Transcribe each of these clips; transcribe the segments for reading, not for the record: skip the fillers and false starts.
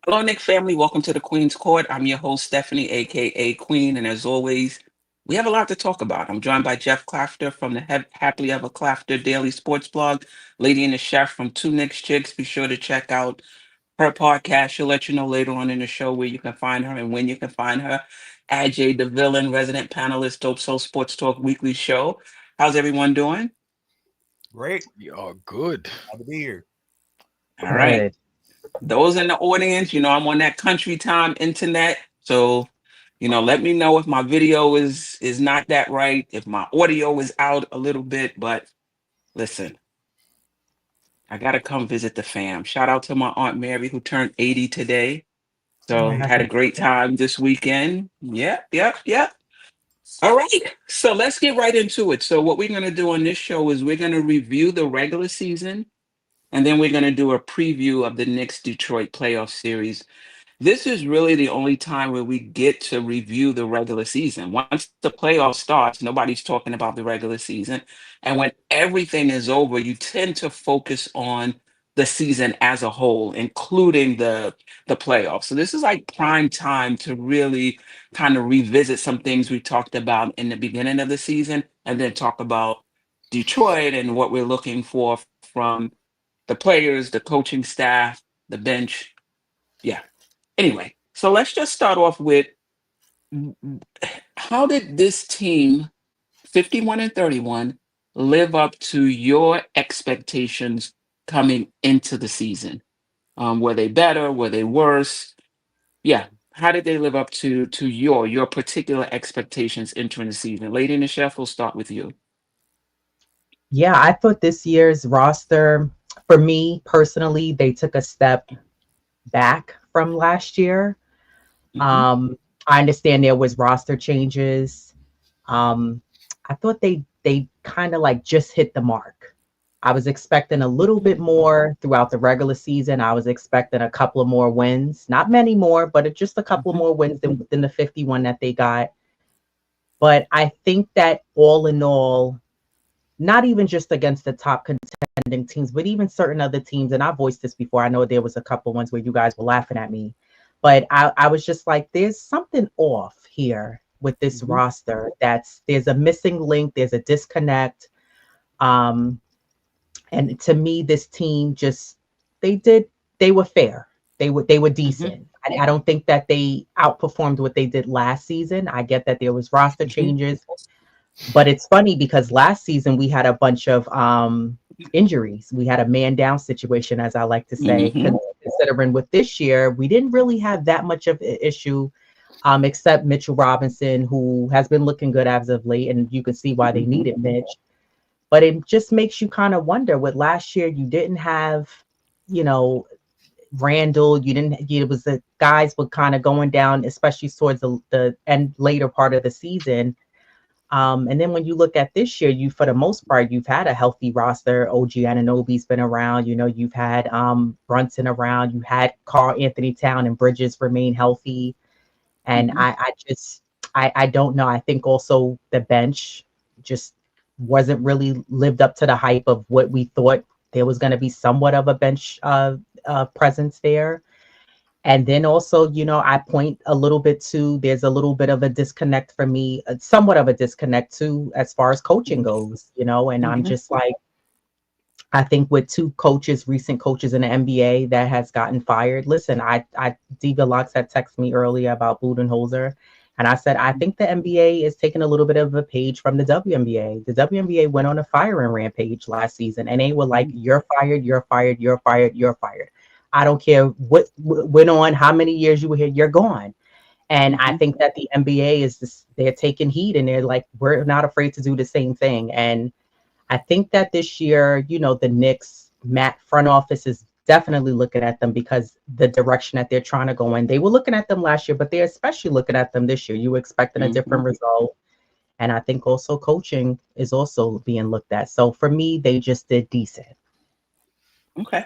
Hello, Nick family. Welcome to the Queen's Court. I'm your host, Stephanie, aka Queen, and as always, we have a lot to talk about. I'm joined by Geoff Klafter from the Happily Ever Klafter Daily Sports Blog, Lady&TheChef from Two Knicks Chicks. Be sure to check out her podcast. She'll let you know later on in the show where you can find her and when you can find her. Ajay, the villain, resident panelist, Dope Soul Sports Talk weekly show. How's everyone doing? Great. We are good. Glad to be here. All right. Good. Those in the audience, I'm on that country time internet. So, let me know if my video is not that right, if my audio is out a little bit, but listen, I gotta come visit the fam. Shout out to my Aunt Mary who turned 80 today. Oh, So had happy a great birthday. time this weekend. Yep, yep, yep. All right. So let's get right into it. So what we're gonna do on this show is we're gonna review the regular season, and then we're gonna do a preview of the Knicks Detroit playoff series. This is really the only time where we get to review the regular season. Once the playoff starts, nobody's talking about the regular season. And when everything is over, you tend to focus on the season as a whole, including the playoffs. So this is like prime time to really kind of revisit some things we talked about in the beginning of the season and then talk about Detroit and what we're looking for from the players, the coaching staff, the bench. Yeah. Anyway, so let's just start off with how did this team, 51 and 31, live up to your expectations coming into the season? Were they better? Were they worse? Yeah. How did they live up to your particular expectations entering the season? Lady in the Chef, we'll start with you. Yeah, I thought this year's roster, for me personally, they took a step back from last year. Hmm. Um, I understand there was roster changes. Um, I thought they kind of like just hit the mark. I was expecting a little bit more throughout the regular season. I was expecting a couple of more wins, not many more, but just a couple of Hmm. more wins than the 51 that they got. But I think that all in all, not even just against the top contending teams, but even certain other teams. And I voiced this before. I know there was a couple ones where you guys were laughing at me, but I was just like, there's something off here with this Hmm. roster. There's a missing link. There's a disconnect. Um, and to me, this team just they did they were fair. They were Hmm. decent. I don't think that they outperformed what they did last season. I get that there was roster Hmm. changes, but it's funny because last season we had a bunch of injuries. We had a man down situation, as I like to say, Hmm. considering with this year, we didn't really have that much of an issue, except Mitchell Robinson, who has been looking good as of late, and you can see why they Hmm. needed Mitch. But it just makes you kind of wonder. With last year, you didn't have, you know, Randall. You didn't. It was the guys were kind of going down, especially towards the end later part of the season. And then when you look at this year, you for the most part you've had a healthy roster. OG Anunoby's been around. You've had Brunson around. You had Karl-Anthony Towns and Bridges remain healthy. And Hmm. I don't know. I think also the bench just wasn't really lived up to the hype of what we thought there was going to be somewhat of a bench presence there. And then also, I point a little bit to there's a little bit of a disconnect for me, somewhat of a disconnect too, as far as coaching goes, and I'm Hmm. just like, I think with two coaches, recent coaches in the NBA that has gotten fired. Listen, Diva Locks had texted me earlier about Budenholzer. And I said, I think the NBA is taking a little bit of a page from the WNBA. The WNBA went on a firing rampage last season, and they were like, "You're fired, you're fired, you're fired, you're fired. I don't care what went on, how many years you were here, you're gone." And I Hmm. think that the NBA is just, they're taking heat and they're like, we're not afraid to do the same thing. And I think that this year, the Knicks Matt front office is definitely looking at them because the direction that they're trying to go in. They were looking at them last year, but they're especially looking at them this year. You were expecting a Hmm. different result. And I think also coaching is also being looked at. So for me, they just did decent. Okay.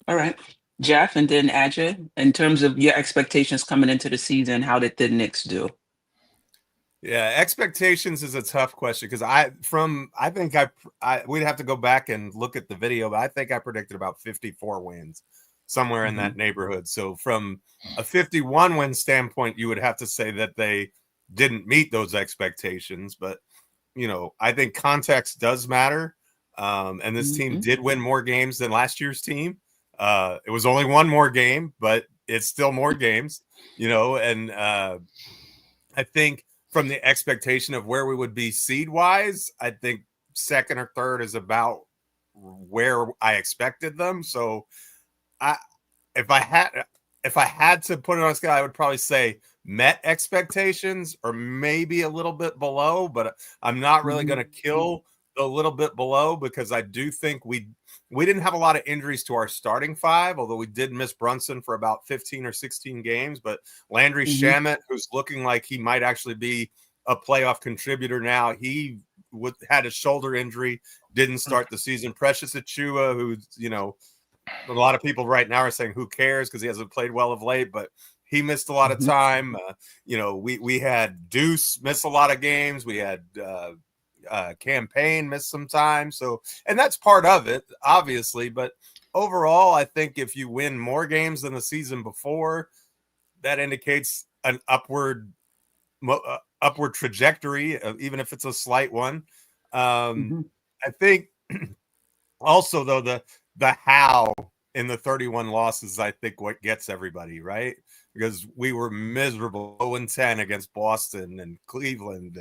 All right. Jeff and then Adja, in terms of your expectations coming into the season, how did the Knicks do? Yeah, expectations is a tough question because I think I we'd have to go back and look at the video, but I think I predicted about 54 wins. somewhere in that neighborhood. So from a 51 win standpoint, you would have to say that they didn't meet those expectations. But, I think context does matter. And this team did win more games than last year's team. It was only one more game, but it's still more games, and I think from the expectation of where we would be seed wise, I think second or third is about where I expected them. So if I had to put it on a scale, I would probably say met expectations or maybe a little bit below, but I'm not really going to kill a little bit below because I do think we didn't have a lot of injuries to our starting five, although we did miss Brunson for about 15 or 16 games. But Landry Shamet, who's looking like he might actually be a playoff contributor now, he had a shoulder injury, didn't start the season. Precious Achua, who's, a lot of people right now are saying who cares because he hasn't played well of late, but he missed a lot of time. We had Deuce miss a lot of games. We had Campaign miss some time. So, and that's part of it, obviously. But overall, I think if you win more games than the season before, that indicates an upward trajectory, even if it's a slight one. I think also, though, the how in the 31 losses, I think what gets everybody, right? Because we were miserable 0-10 against Boston and Cleveland,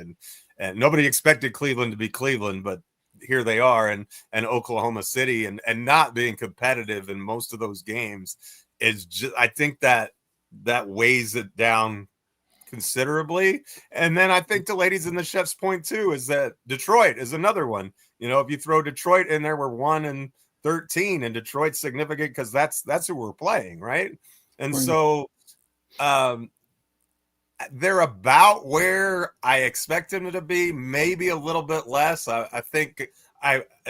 and nobody expected Cleveland to be Cleveland, but here they are, and Oklahoma City, and not being competitive in most of those games is just, I think that weighs it down considerably. And then I think the ladies and the chef's point too is that Detroit is another one. If you throw Detroit in there, we're 1-13, and Detroit's significant because that's who we're playing, right? And so they're about where I expect them to be, maybe a little bit less. I think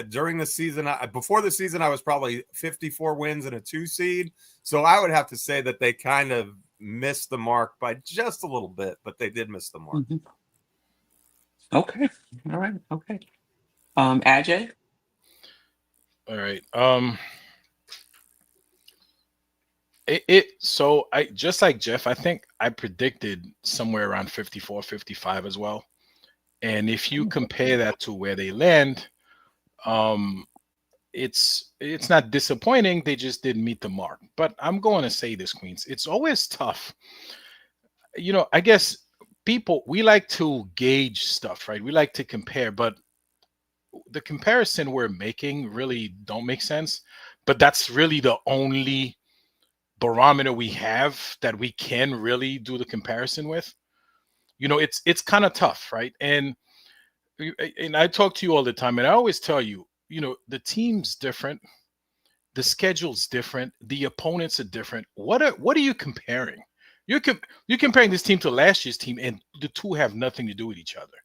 during the season, before the season, I was probably 54 wins and a 2 seed. So I would have to say that they kind of missed the mark by just a little bit, but they did miss the mark. Okay. All right. Okay. Ajay? All right. So I just like Geoff, I think I predicted somewhere around 54, 55 as well. And if you compare that to where they land, it's not disappointing. They just didn't meet the mark. But I'm going to say this, Queens. It's always tough. I guess we like to gauge stuff, right? We like to compare, but the comparison we're making really don't make sense. But that's really the only barometer we have that we can really do the comparison with. It's kind of tough, right? And I talk to you all the time, and I always tell you, the team's different, the schedule's different, the opponents are different. What are you comparing? You're comparing this team to last year's team, and the two have nothing to do with each other,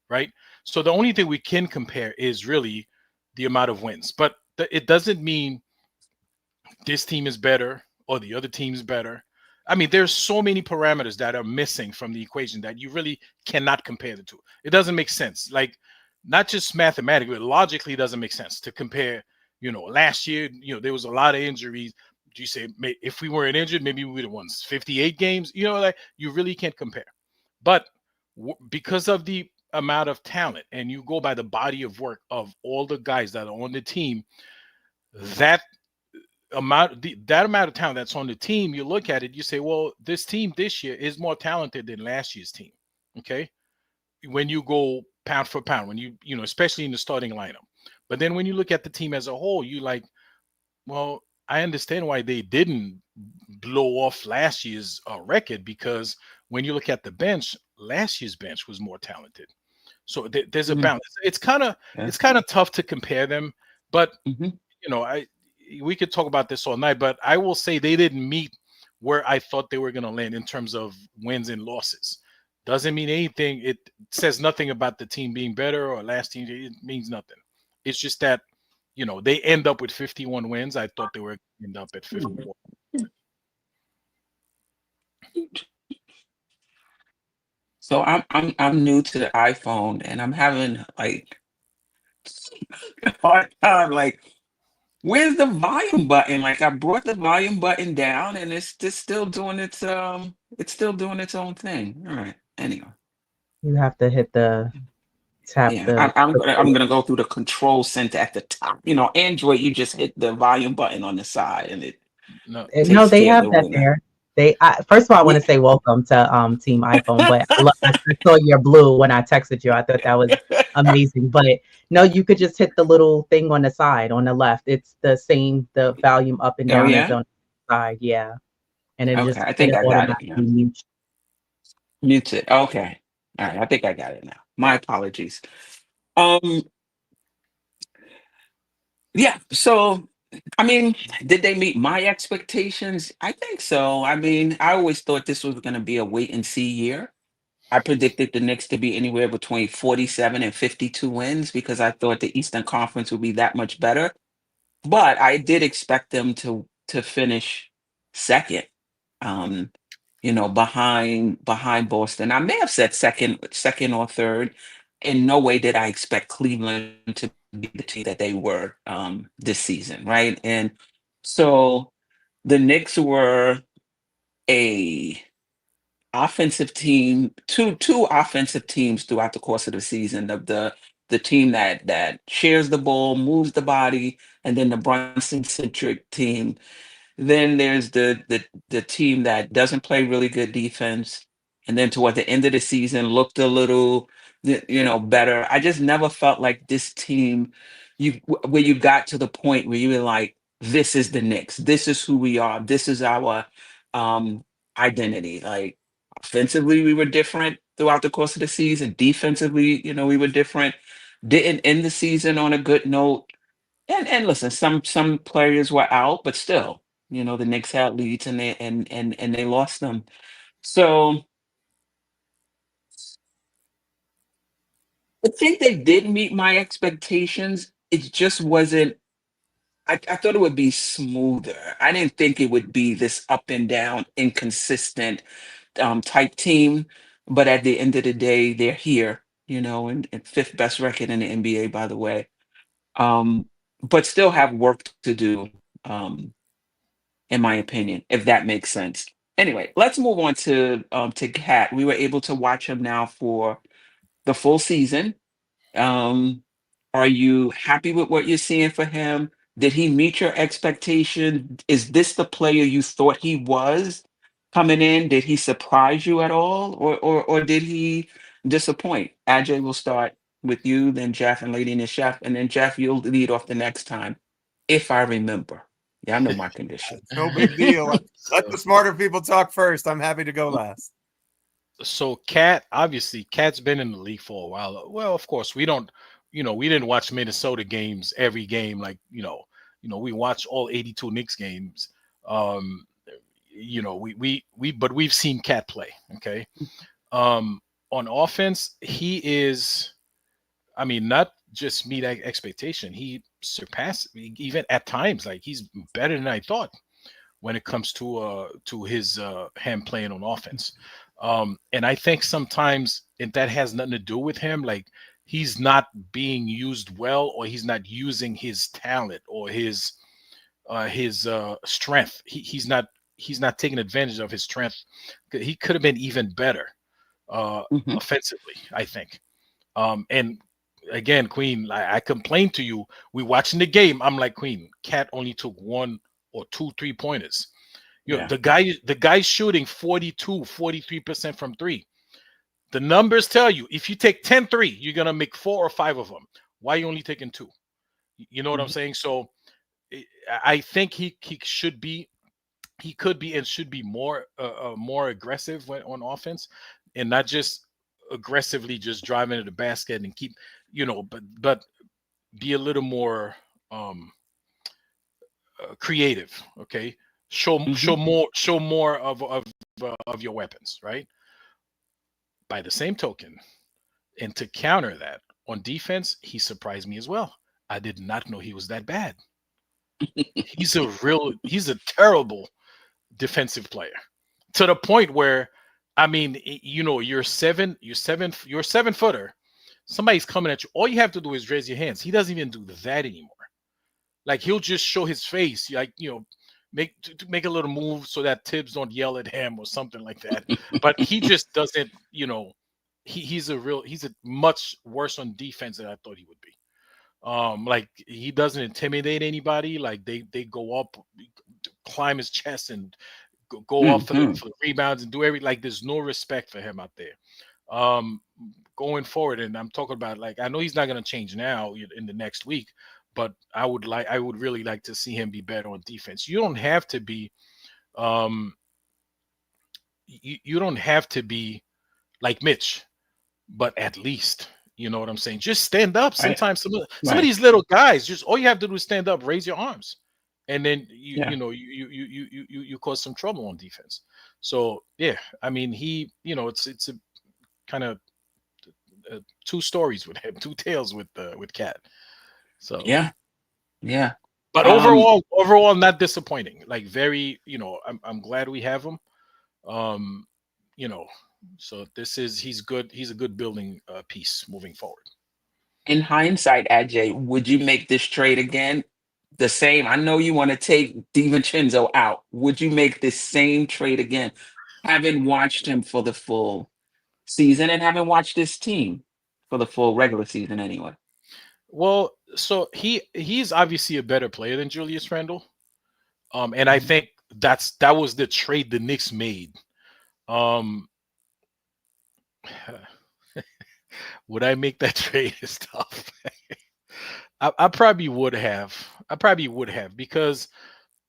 right? So the only thing we can compare is really the amount of wins, but it doesn't mean this team is better or the other team's better. I mean, there's so many parameters that are missing from the equation that you really cannot compare the two. It doesn't make sense. Like, not just mathematically, but logically, it doesn't make sense to compare. Last year, there was a lot of injuries. You say if we weren't injured, maybe we would have won 58 games. Like, you really can't compare. But because of the amount of talent, and you go by the body of work of all the guys that are on the team, that amount of talent that's on the team, you look at it, you say, well, this team this year is more talented than last year's team. Okay. When you go pound for pound, when you especially in the starting lineup. But then when you look at the team as a whole, you like, well, I understand why they didn't blow off last year's record, because when you look at the bench, last year's bench was more talented. So there's a balance. It's kind of tough to compare them, but we could talk about this all night, but I will say they didn't meet where I thought they were going to land in terms of wins and losses. Doesn't mean anything. It says nothing about the team being better or last team. It means nothing. It's just that, they end up with 51 wins. I thought they were going to end up at 51. So I'm new to the iPhone, and I'm having like a hard time. Like, Where's the volume button? Like I brought the volume button down and it's just still doing it's still doing its own thing. All right. Anyway. You have to hit tap Yeah, the. I'm gonna go through the control center at the top. You know, Android, you just hit the volume button on the side and it No, No, takes they care of have the that winner. there. First of all, I want Yeah. to say welcome to Team iPhone. But I saw your blue when I texted you. I thought that was amazing. But no, you could just hit the little thing on the side on the left. It's the same. The volume up and Oh down is yeah? on the side. Yeah, and Okay, I it think I got it automatically now. mutes. Mute it. Okay. All right, I think I got it now. My apologies. Um, yeah, so I mean, did they meet my expectations? I think so. I mean, I always thought this was gonna be a wait and see year. I predicted the Knicks to be anywhere between 47 and 52 wins because I thought the Eastern Conference would be that much better. But I did expect them to finish second, um, behind Boston. I may have said second or third. In no way did I expect Cleveland to be the team that they were this season, right? And so the Knicks were a offensive team, two offensive teams throughout the course of the season. The team that shares the ball, moves the body, and then the Brunson centric team. Then there's the team that doesn't play really good defense, and then toward the end of the season looked a little, better. I just never felt like this team, where you got to the point where you were like, this is the Knicks. This is who we are. This is our um, identity. Like offensively, we were different throughout the course of the season. Defensively, we were different. Didn't end the season on a good note. And listen, some players were out, but still, the Knicks had leads and they lost them. So I think they did meet my expectations. It just wasn't. I thought it would be smoother. I didn't think it would be this up and down, inconsistent type team. But at the end of the day, they're here, and fifth best record in the NBA, by the way. Um, but still have work to do. In my opinion, if that makes sense. Anyway, let's move on to Cat. We were able to watch him now for the full season. Um, are you happy with what you're seeing for him? Did he meet your expectation? Is this the player you thought he was coming in? Did he surprise you at all, or did he disappoint? Ajay, will start with you, then Jeff and Lady and the Chef, and then Jeff, you'll lead off the next time, if I remember. Yeah, I know my condition. It's no big deal. Let the smarter people talk first. I'm happy to go last. So Cat's been in the league for a while. Well, of course, we don't, we didn't watch Minnesota games every game, like, we watch all 82 Knicks games. Um, but we've seen Cat play. Okay. On offense, he is, I mean, not just meet expectation. He surpassed even at times. Like he's better than I thought when it comes to his him playing on offense. And I think sometimes that has nothing to do with him. Like he's not being used well, or he's not using his talent or his strength. He's not taking advantage of his strength. He could have been even better Mhm. offensively, I think. And again, Queen, I complained to you. We watching the game. I'm like, Queen, Cat only took 1 or 2 3-pointers. Yeah. The guy's shooting 43% from three. The numbers tell you if you take 10 3, you're gonna make 4 or 5 of them. Why are you only taking 2? You know what I'm Mhm. saying? So I think he could be and should be more aggressive on offense, and not just aggressively just driving to the basket and keep, but be a little more creative. Okay, Mhm. show more of your weapons, right? By the same token, and to counter that, on defense, he surprised me as well. I did not know he was that bad. He's a terrible defensive player, to the point where, I mean, you're 7 footer. Somebody's coming at you. All you have to do is raise your hands. He doesn't even do that anymore. Like he'll just show his face, like to make a little move so that Tibbs don't yell at him or something like that. But he just doesn't, he's a much worse on defense than I thought he would be. Like he doesn't intimidate anybody. Like they go up, climb his chest and go up for Mm-hmm. the rebounds and do like there's no respect for him out there. Going forward, and I'm talking about, like, I know he's not going to change now in the next week, but I would really like to see him be better on defense. You don't have to be you don't have to be like Mitch, but at least, you know what I'm saying, just stand up. Right. Sometimes some of Right. these little guys, just all you have to do is stand up, raise your arms, and then Yeah. you cause some trouble on defense. So yeah, I mean, it's a kind of two stories with him, two tales with Cat. So Yeah. Yeah. but overall not disappointing. Like very, I'm glad we have him. You know, so he's good. He's a good building piece moving forward. In hindsight, Ajay, would you make this trade again? The same. I know you want to take DiVincenzo out. Would you make this same trade again? Having watched him for the full season and having watched this team for the full regular season anyway. Well, so he's obviously a better player than Julius Randle. And I think that was the trade the Knicks made. Would I make that trade? Is tough. I probably would have. Because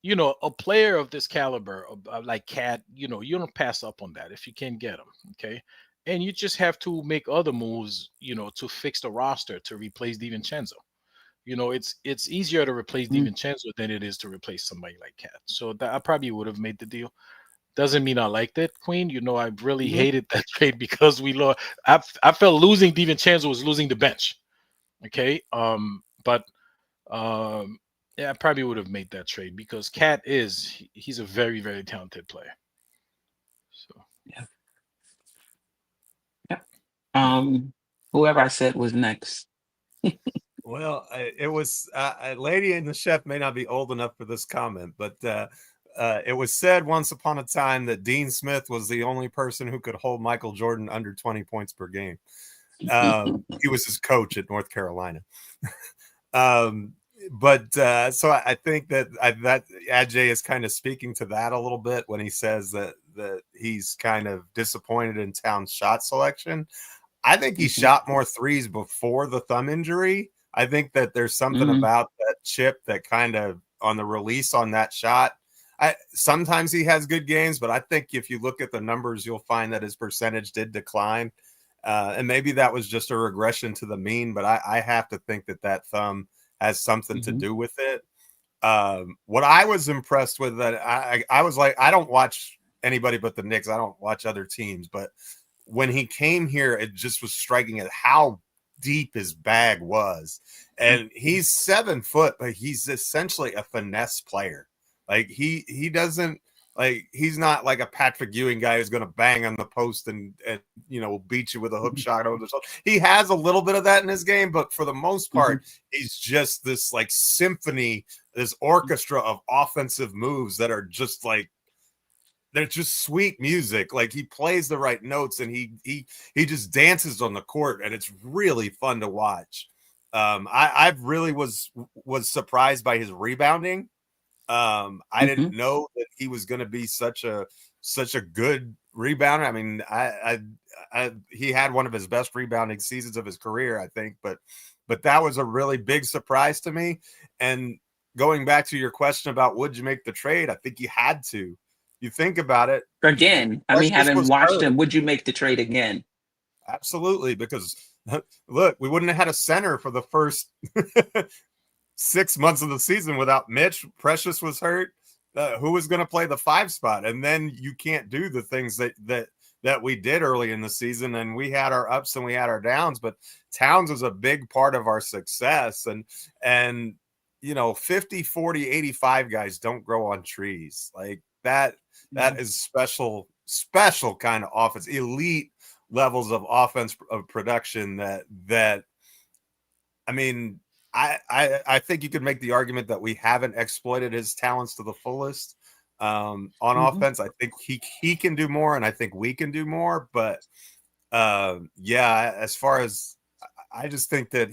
a player of this caliber, like Cat, you don't pass up on that if you can get him. Okay. And you just have to make other moves, to fix the roster to replace DiVincenzo. It's easier to replace DiVincenzo than it is to replace somebody like Cat. So that I probably would have made the deal. Doesn't mean I liked it, Queen. I really hated that trade because we lost. I felt losing DiVincenzo was losing the bench. Okay. But yeah, I probably would have made that trade because Cat he's a very, very talented player. So Yeah. Whoever I said was next. Well, it was Lady and the Chef may not be old enough for this comment, but it was said once upon a time that Dean Smith was the only person who could hold Michael Jordan under 20 points per game. He was his coach at North Carolina. But so I think that Ajay is kind of speaking to that a little bit when he says that he's kind of disappointed in Towns' shot selection. I think he shot more threes before the thumb injury. I think that there's something about that chip that kind of on the release on that shot. Sometimes he has good games, but I think if you look at the numbers, you'll find that his percentage did decline. And maybe that was just a regression to the mean, but I have to think that thumb has something to do with it. What I was impressed with, that I was like, I don't watch anybody but the Knicks. I don't watch other teams, but when he came here, it just was striking at how deep his bag was. And he's 7 foot, but he's essentially a finesse player. Like he doesn't, like, he's not like a Patrick Ewing guy who's going to bang on the post and will beat you with a hook shot over the shoulder. He has a little bit of that in his game, but for the most part, he's just this like symphony, this orchestra of offensive moves that are just like, they're just sweet music. Like he plays the right notes and he just dances on the court, and it's really fun to watch. I really was surprised by his rebounding. I didn't know that he was going to be such a good rebounder. I mean, he had one of his best rebounding seasons of his career, I think, but that was a really big surprise to me. And going back to your question about would you make the trade, I think you had to. You think about it Again, I mean, having watched him, would you make the trade again? Absolutely, because look, we wouldn't have had a center for the first 6 months of the season without Mitch. Precious was hurt. Who was going to play the 5 spot? And then you can't do the things that we did early in the season. And we had our ups and we had our downs, but Towns was a big part of our success. And 50, 40, 85 guys don't grow on trees like that. That is special kind of offense, elite levels of offense of production that I mean, I think you could make the argument that we haven't exploited his talents to the fullest on offense. I think he can do more, and I think we can do more. But yeah, as far as I just think that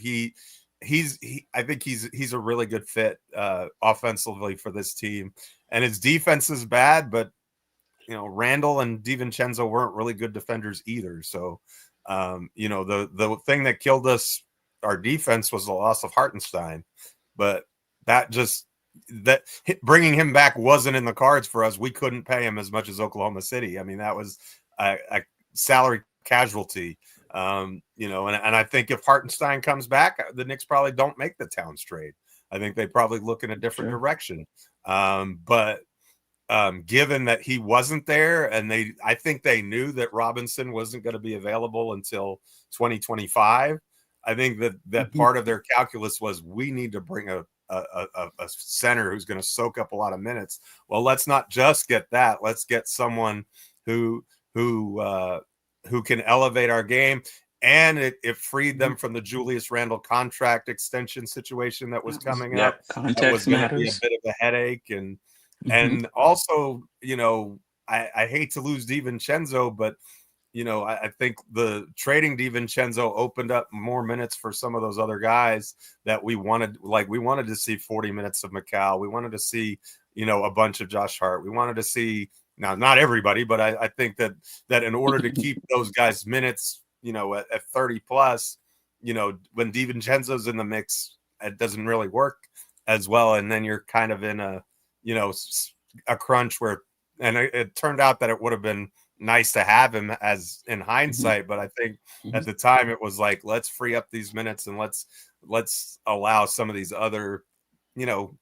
I think he's a really good fit offensively for this team, and his defense is bad, but Randall and DiVincenzo weren't really good defenders either. So the thing that killed us, our defense, was the loss of Hartenstein, but that bringing him back wasn't in the cards for us. We couldn't pay him as much as Oklahoma City. I mean, that was a salary casualty. And I think if Hartenstein comes back, the Knicks probably don't make the Towns trade. I think they probably look in a different direction. But given that he wasn't there, and I think they knew that Robinson wasn't going to be available until 2025. I think that part of their calculus was, we need to bring a center who's going to soak up a lot of minutes. Well, let's not just get that. Let's get someone who can elevate our game. And it freed them from the Julius Randle contract extension situation that was coming up. Context that was going to be a matters. bit of a headache. And also, I hate to lose DiVincenzo, but I think the trading DiVincenzo opened up more minutes for some of those other guys that we wanted. Like, we wanted to see 40 minutes of Mikal. We wanted to see, a bunch of Josh Hart. We wanted to see, now not everybody, but I think that in order to keep those guys minutes, at 30 plus, when DiVincenzo's in the mix, it doesn't really work as well. And then you're kind of in a crunch where, and it turned out that it would have been nice to have him as in hindsight, but I think at the time it was like, let's free up these minutes and let's allow some of these other,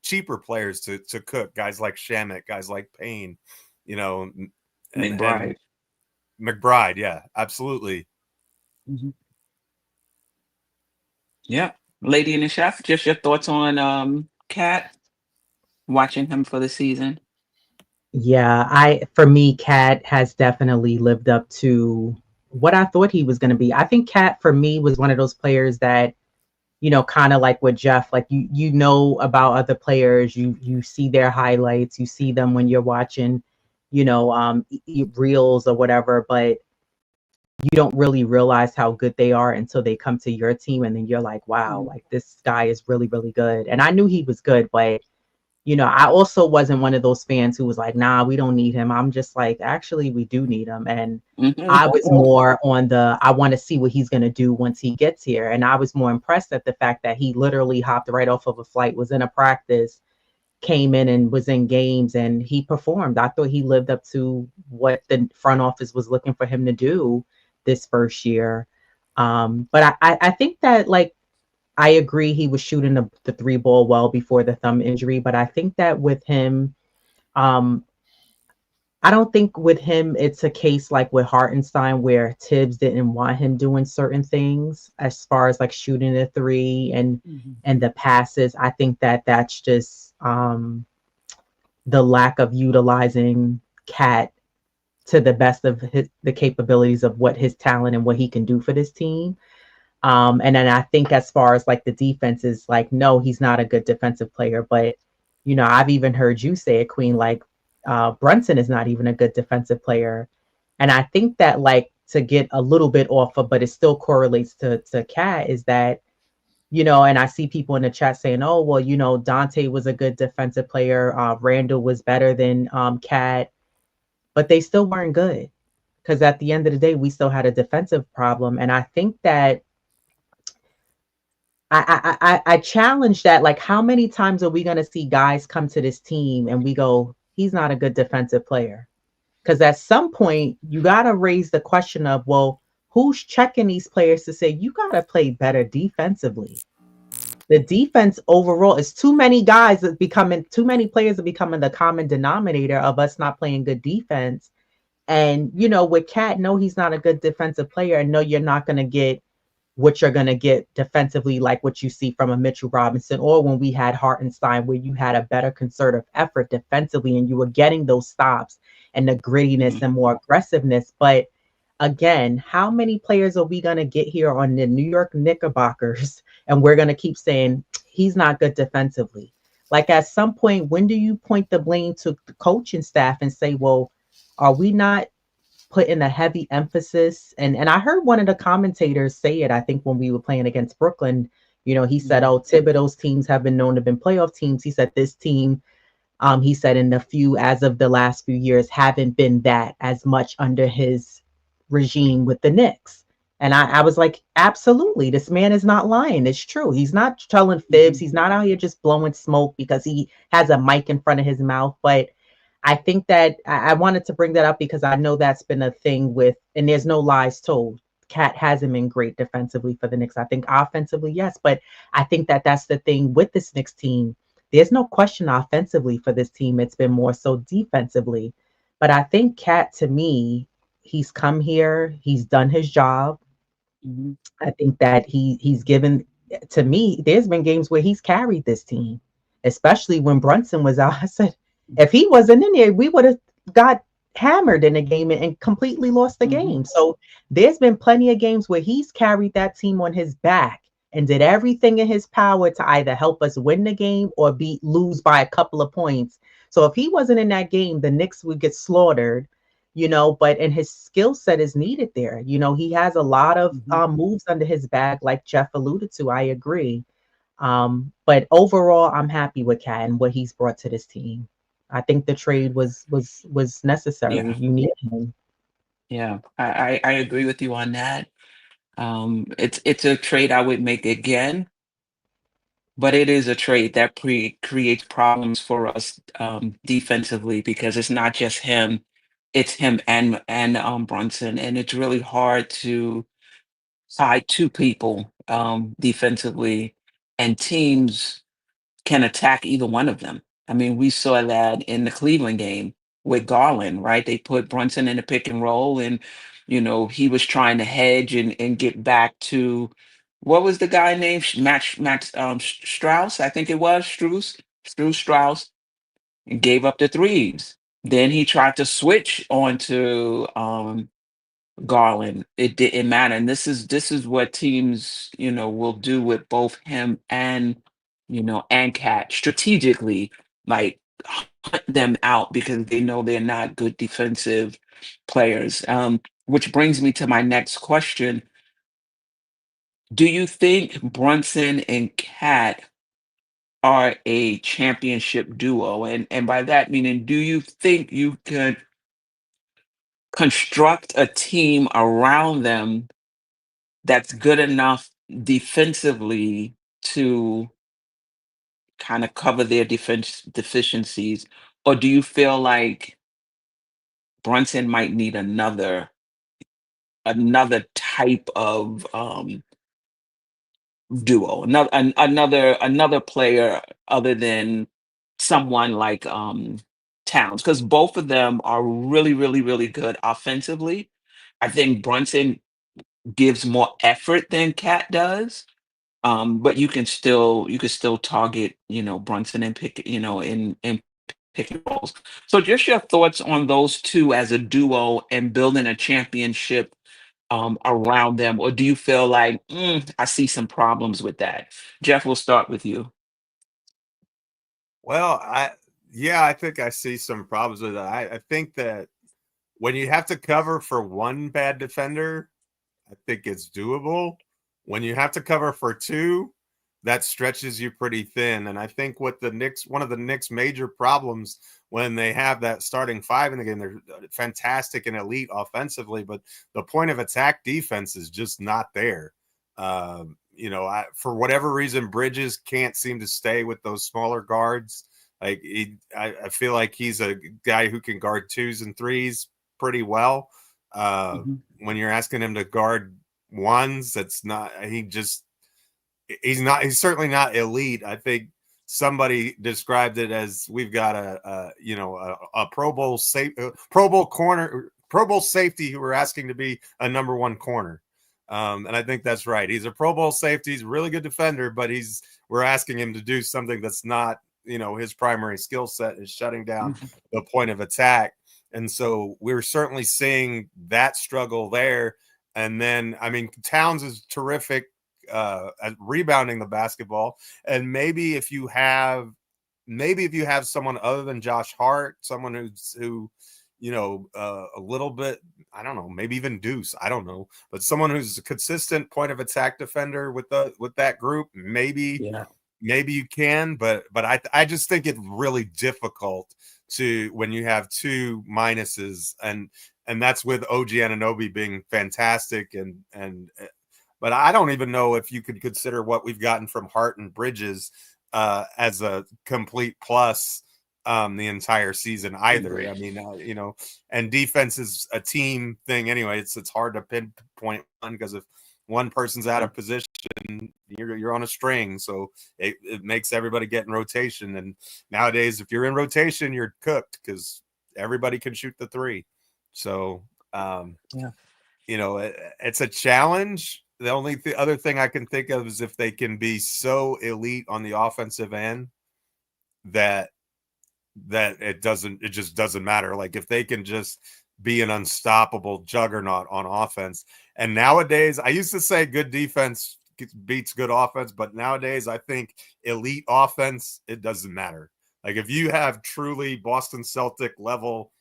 cheaper players to cook, guys like Shamet, guys like Payne, McBride. McBride. Yeah, absolutely. Yeah. Lady and the Chef, just your thoughts on Cat, watching him for the season. Yeah, for me, Cat has definitely lived up to what I thought he was going to be. I think Cat, for me, was one of those players that, kind of like with Geoff, like you know about other players, you see their highlights, you see them when you're watching, reels or whatever, but you don't really realize how good they are until they come to your team, and then you're like, wow, like this guy is really, really good. And I knew he was good, but I also wasn't one of those fans who was like, nah, we don't need him. I'm just like, actually, we do need him. And I was more on I want to see what he's going to do once he gets here. And I was more impressed at the fact that he literally hopped right off of a flight, was in a practice, came in and was in games, and he performed. I thought he lived up to what the front office was looking for him to do this first year. But I think that, like, I agree he was shooting the three ball well before the thumb injury, but I think that with him, I don't think with him it's a case like with Hartenstein where Tibbs didn't want him doing certain things as far as like shooting the three and the passes. I think that that's just the lack of utilizing Cat to the best of the capabilities of what his talent and what he can do for this team. And then I think as far as like the defense is like, no, he's not a good defensive player. But, I've even heard you say it, Queen, like Brunson is not even a good defensive player. And I think that, like, to get a little bit off of, but it still correlates to Cat, is that, and I see people in the chat saying, oh, well, Dante was a good defensive player. Randall was better than Cat, but they still weren't good. Because at the end of the day, we still had a defensive problem. And I think that I challenge that. Like, how many times are we going to see guys come to this team and we go, he's not a good defensive player? Because at some point, you got to raise the question of, well, who's checking these players to say, you got to play better defensively? The defense overall is too many players are becoming the common denominator of us not playing good defense. And, with Cat, no, he's not a good defensive player. And no, you're not going to get what you're going to get defensively, like what you see from a Mitchell Robinson, or when we had Hartenstein, where you had a better concerted effort defensively and you were getting those stops and the grittiness and more aggressiveness. But again, how many players are we going to get here on the New York Knickerbockers and we're going to keep saying he's not good defensively? Like at some point, when do you point the blame to the coaching staff and say, well, are we not putting a heavy emphasis? And I heard one of the commentators say it, I think when we were playing against Brooklyn, he said, oh, Thibodeau's teams have been known to have been playoff teams. He said this team, he said in the few, as of the last few years, haven't been that as much under his regime with the Knicks. And I was like, absolutely, this man is not lying. It's true. He's not telling fibs. He's not out here just blowing smoke because he has a mic in front of his mouth. But I think that I wanted to bring that up because I know that's been a thing with, and there's no lies told. Cat hasn't been great defensively for the Knicks. I think offensively, yes, but I think that that's the thing with this Knicks team. There's no question offensively for this team. It's been more so defensively. But I think Cat, to me, he's come here. He's done his job. Mm-hmm. I think that he's given, to me, there's been games where he's carried this team, especially when Brunson was out. I said, if he wasn't in there, we would have got hammered in the game and completely lost the game. So there's been plenty of games where he's carried that team on his back and did everything in his power to either help us win the game or lose by a couple of points. So if he wasn't in that game, the Knicks would get slaughtered, and his skill set is needed there. He has a lot of moves under his bag, like Geoff alluded to. I agree. But overall, I'm happy with Cat and what he's brought to this team. I think the trade was necessary. Yeah. You need him. Yeah, I agree with you on that. It's a trade I would make again, but it is a trade that creates problems for us defensively because it's not just him, it's him and Brunson, and it's really hard to tie two people defensively, and teams can attack either one of them. I mean, we saw that in the Cleveland game with Garland, right? They put Brunson in a pick and roll, and he was trying to hedge and get back to what was the guy named Max Strauss, I think it was Struce Strauss, and gave up the threes. Then he tried to switch onto Garland. It didn't matter. And this is what teams, will do with both him and Cat strategically, like hunt them out because they know they're not good defensive players. Which brings me to my next question. Do you think Brunson and Cat are a championship duo? And by that meaning, do you think you could construct a team around them that's good enough defensively to kind of cover their defense deficiencies? Or do you feel like Brunson might need another type of duo, another player other than someone like Towns? Because both of them are really, really, really good offensively. I think Brunson gives more effort than Cat does. But you can still target, Brunson and pick, in pick and rolls. So just your thoughts on those two as a duo and building a championship around them, or do you feel like I see some problems with that? Geoff, we'll start with you. Well, I think I see some problems with that. I think that when you have to cover for one bad defender, I think it's doable. When you have to cover for two, that stretches you pretty thin. And I think one of the Knicks' major problems when they have that starting five in the game, they're fantastic and elite offensively, but the point of attack defense is just not there. For whatever reason, Bridges can't seem to stay with those smaller guards. Like I feel like he's a guy who can guard twos and threes pretty well. When you're asking him to guard ones, he's certainly not elite. I think somebody described it as we've got a Pro Bowl safety who we're asking to be a number one corner. And I think that's right. He's a Pro Bowl safety. He's a really good defender, but we're asking him to do something that's not, his primary skill set is shutting down the point of attack. And so we're certainly seeing that struggle there. And then, I mean, Towns is terrific at rebounding the basketball. And maybe if you have someone other than Josh Hart, someone who a little bit, I don't know, maybe even Deuce, I don't know, but someone who's a consistent point of attack defender with that group, maybe you can, but I just think it's really difficult to when you have two minuses, and that's with OG Anunoby being fantastic, and but I don't even know if you could consider what we've gotten from Hart and Bridges as a complete plus the entire season either. I mean, and defense is a team thing anyway. It's hard to pinpoint one, because if one person's out of position, you're on a string. So it makes everybody get in rotation. And nowadays, if you're in rotation, you're cooked, because everybody can shoot the three. So, it's a challenge. The only other thing I can think of is if they can be so elite on the offensive end that it just doesn't matter. Like if they can just be an unstoppable juggernaut on offense. And nowadays, I used to say good defense beats good offense, but nowadays I think elite offense, it doesn't matter. Like if you have truly Boston Celtic level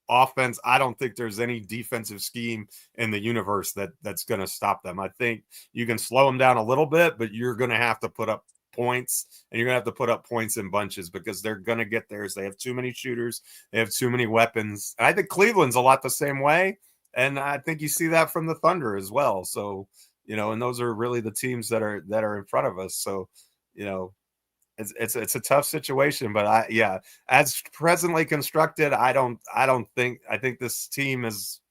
offense, I don't think there's any defensive scheme in the universe that's going to stop them. I think you can slow them down a little bit, but you're going to have to put up points, and you're going to have to put up points in bunches, because they're going to get theirs. They have too many shooters. They have too many weapons. And I think Cleveland's a lot the same way. And I think you see that from the Thunder as well. So, and those are really the teams that are in front of us. So, it's a tough situation, but as presently constructed, I think this team is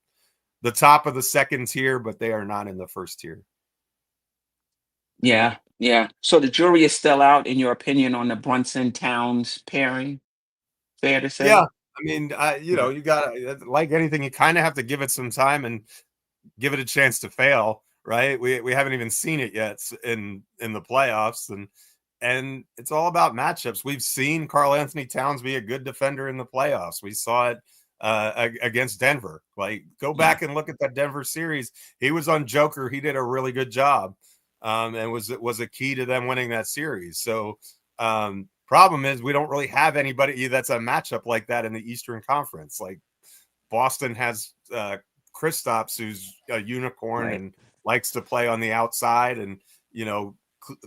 the top of the second tier, but they are not in the first tier. Yeah. So the jury is still out, in your opinion, on the Brunson Towns pairing. Fair to say? Yeah. I mean, you got, like anything, you kind of have to give it some time and give it a chance to fail, right? We haven't even seen it yet in the playoffs, and it's all about matchups. We've seen Karl-Anthony Towns be a good defender in the playoffs. We saw it against Denver. Like, go back and look at that Denver series. He was on Joker. He did a really good job, and was a key to them winning that series. So, problem is, we don't really have anybody that's a matchup like that in the Eastern Conference. Like, Boston has Kristaps, who's a unicorn and likes to play on the outside, and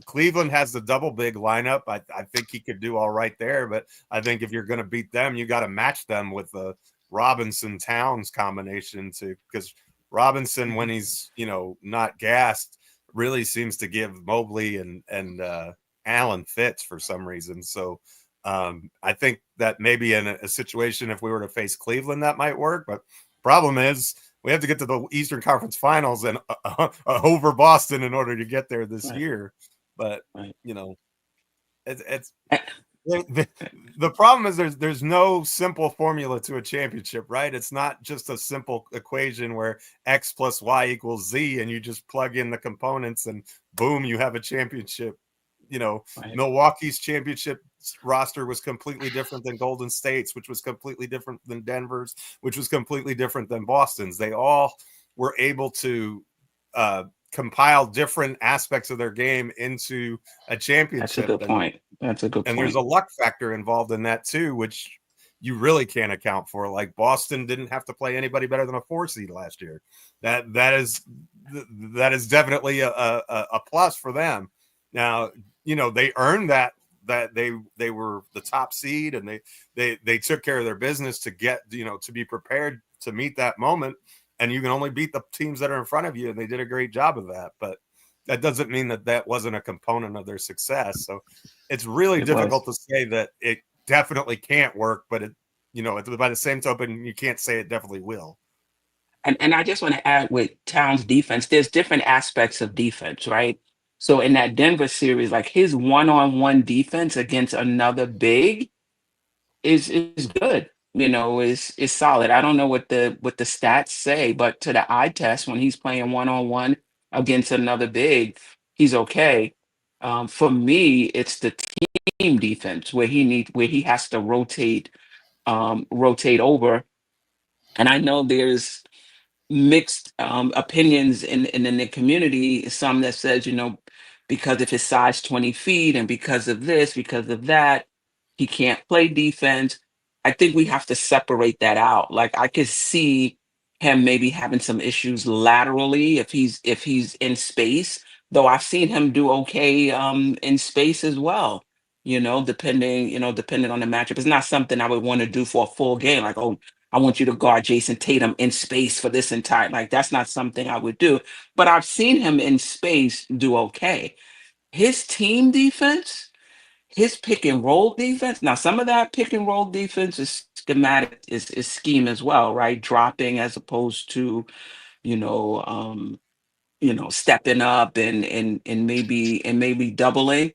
Cleveland has the double big lineup. I think he could do all right there, but I think if you're going to beat them, you got to match them with the Robinson Towns combination too, because Robinson, when he's not gassed, really seems to give Mobley and Allen fits for some reason. So I think that maybe in a situation, if we were to face Cleveland, that might work. But problem is, we have to get to the Eastern Conference Finals and over Boston in order to get there this year. But it's the problem is there's no simple formula to a championship, right? It's not just a simple equation where X plus Y equals Z, and you just plug in the components and boom, you have a championship. Milwaukee's championship roster was completely different than Golden State's, which was completely different than Denver's, which was completely different than Boston's. They all were able to compile different aspects of their game into a championship. That's a good point. And there's a luck factor involved in that too, which you really can't account for. Like, Boston didn't have to play anybody better than a 4 seed last year. That is definitely a plus for them. Now, they earned that they were the top seed, and they took care of their business to get, to be prepared to meet that moment. And you can only beat the teams that are in front of you, and they did a great job of that. But that doesn't mean that wasn't a component of their success. So it's really difficult to say that it definitely can't work, but by the same token, you can't say it definitely will. And I just want to add, with Towns' defense, there's different aspects of defense, right? So in that Denver series, like, his one-on-one defense against another big is good. Is solid. I don't know what the stats say, but to the eye test, when he's playing one-on-one against another big, he's okay. For me, it's the team defense where he has to rotate over. And I know there's mixed opinions in the community. Some that says, because of his size 20 feet and because of this, because of that, he can't play defense. I think we have to separate that out. Like I could see him maybe having some issues laterally if he's in space, though I've seen him do okay in space as well. Depending on the matchup. It's not something I would want to do for a full game. Like, oh, I want you to guard Jason Tatum in space for this entire, like that's not something I would do. But I've seen him in space do okay. His team defense, his pick and roll defense. Now, some of that pick and roll defense is schematic, is scheme as well, right? Dropping as opposed to, you know, um, stepping up and maybe doubling.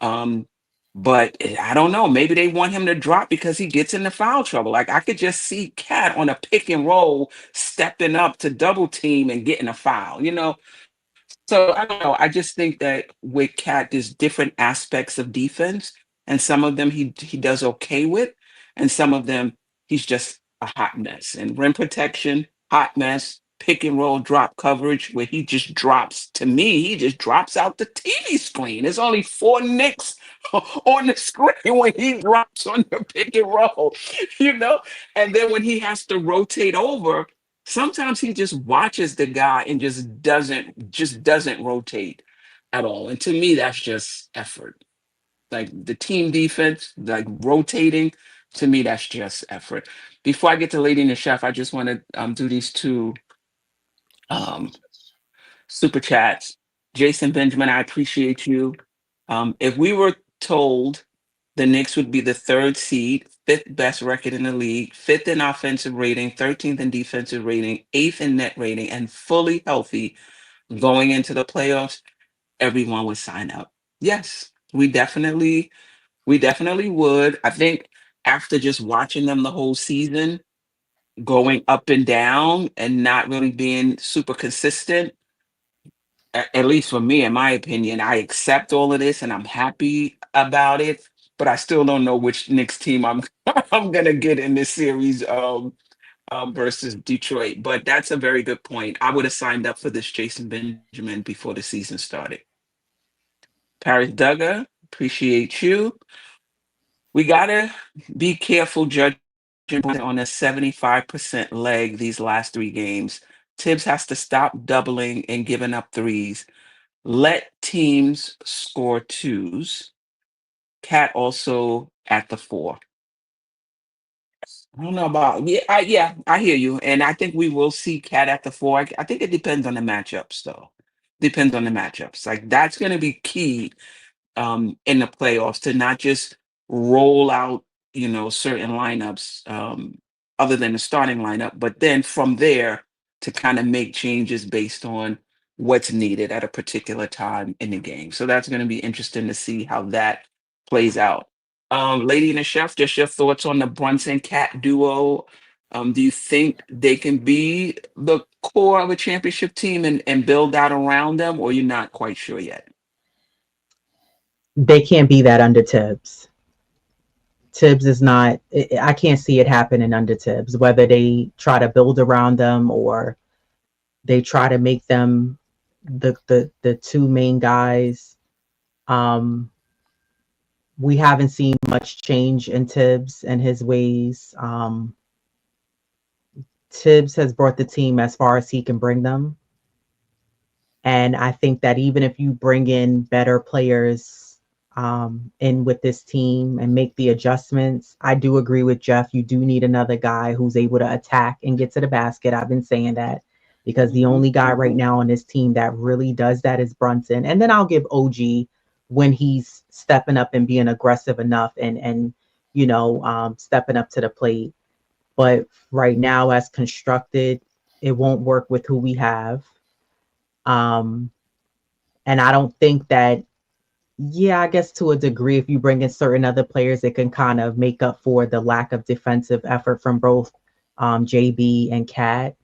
Um, but I don't know. Maybe they want him to drop because he gets into foul trouble. Like I could just see Cat on a pick and roll stepping up to double team and getting a foul. So I don't know. I just think that with Cat, there's different aspects of defense, and some of them he does okay with, and some of them he's just a hot mess. And rim protection, hot mess. Pick and roll drop coverage where he just drops. To me, he just drops out the TV screen. There's only four Knicks on the screen when he drops on the pick and roll, you know. And then when he has to rotate over, sometimes he just watches the guy and just doesn't rotate at all. And to me, that's just effort. Like the team defense, like rotating, to me, that's just effort. Before I get to Lady and the Chef, I just want to do these two um, super chats. Jason Benjamin, I appreciate you. If we were told the Knicks would be the third seed, fifth best record in the league, fifth in offensive rating, 13th in defensive rating, eighth in net rating, and fully healthy going into the playoffs, everyone would sign up. Yes, we definitely would. I think after just watching them the whole season, going up and down and not really being super consistent, at least for me, in my opinion, I accept all of this and I'm happy about it. But I still don't know which Knicks team I'm I'm gonna get in this series versus Detroit. But that's a very good point. I would have signed up for this Jason Benjamin before the season started. Paris Duggar, appreciate you. We gotta be careful judging on a 75% leg these last three games. Tibbs has to stop doubling and giving up threes. Let teams score twos. Cat also at the four. I don't know about I hear you, and I think we will see Cat at the four. I think it depends on the matchups, though. Depends on the matchups. Like that's going to be key in the playoffs to not just roll out, certain lineups other than the starting lineup, but then from there to kind of make changes based on what's needed at a particular time in the game. So that's going to be interesting to see how that plays out. Lady and the Chef, just your thoughts on the Brunson Cat duo. Do you think they can be the core of a championship team and build out around them, or you're not quite sure yet? They can't be that under Tibbs. Tibbs is not, I can't see it happening under Tibbs, whether they try to build around them or they try to make them the two main guys. We haven't seen much change in Tibbs and his ways. Tibbs has brought the team as far as he can bring them. And I think that even if you bring in better players in with this team and make the adjustments, I do agree with Geoff. You do need another guy who's able to attack and get to the basket. I've been saying that because the only guy right now on this team that really does that is Brunson. And then I'll give OG when he's stepping up and being aggressive enough and stepping up to the plate. But right now, as constructed, it won't work with who we have. And I don't think that, I guess to a degree, if you bring in certain other players, it can kind of make up for the lack of defensive effort from both JB and Cat.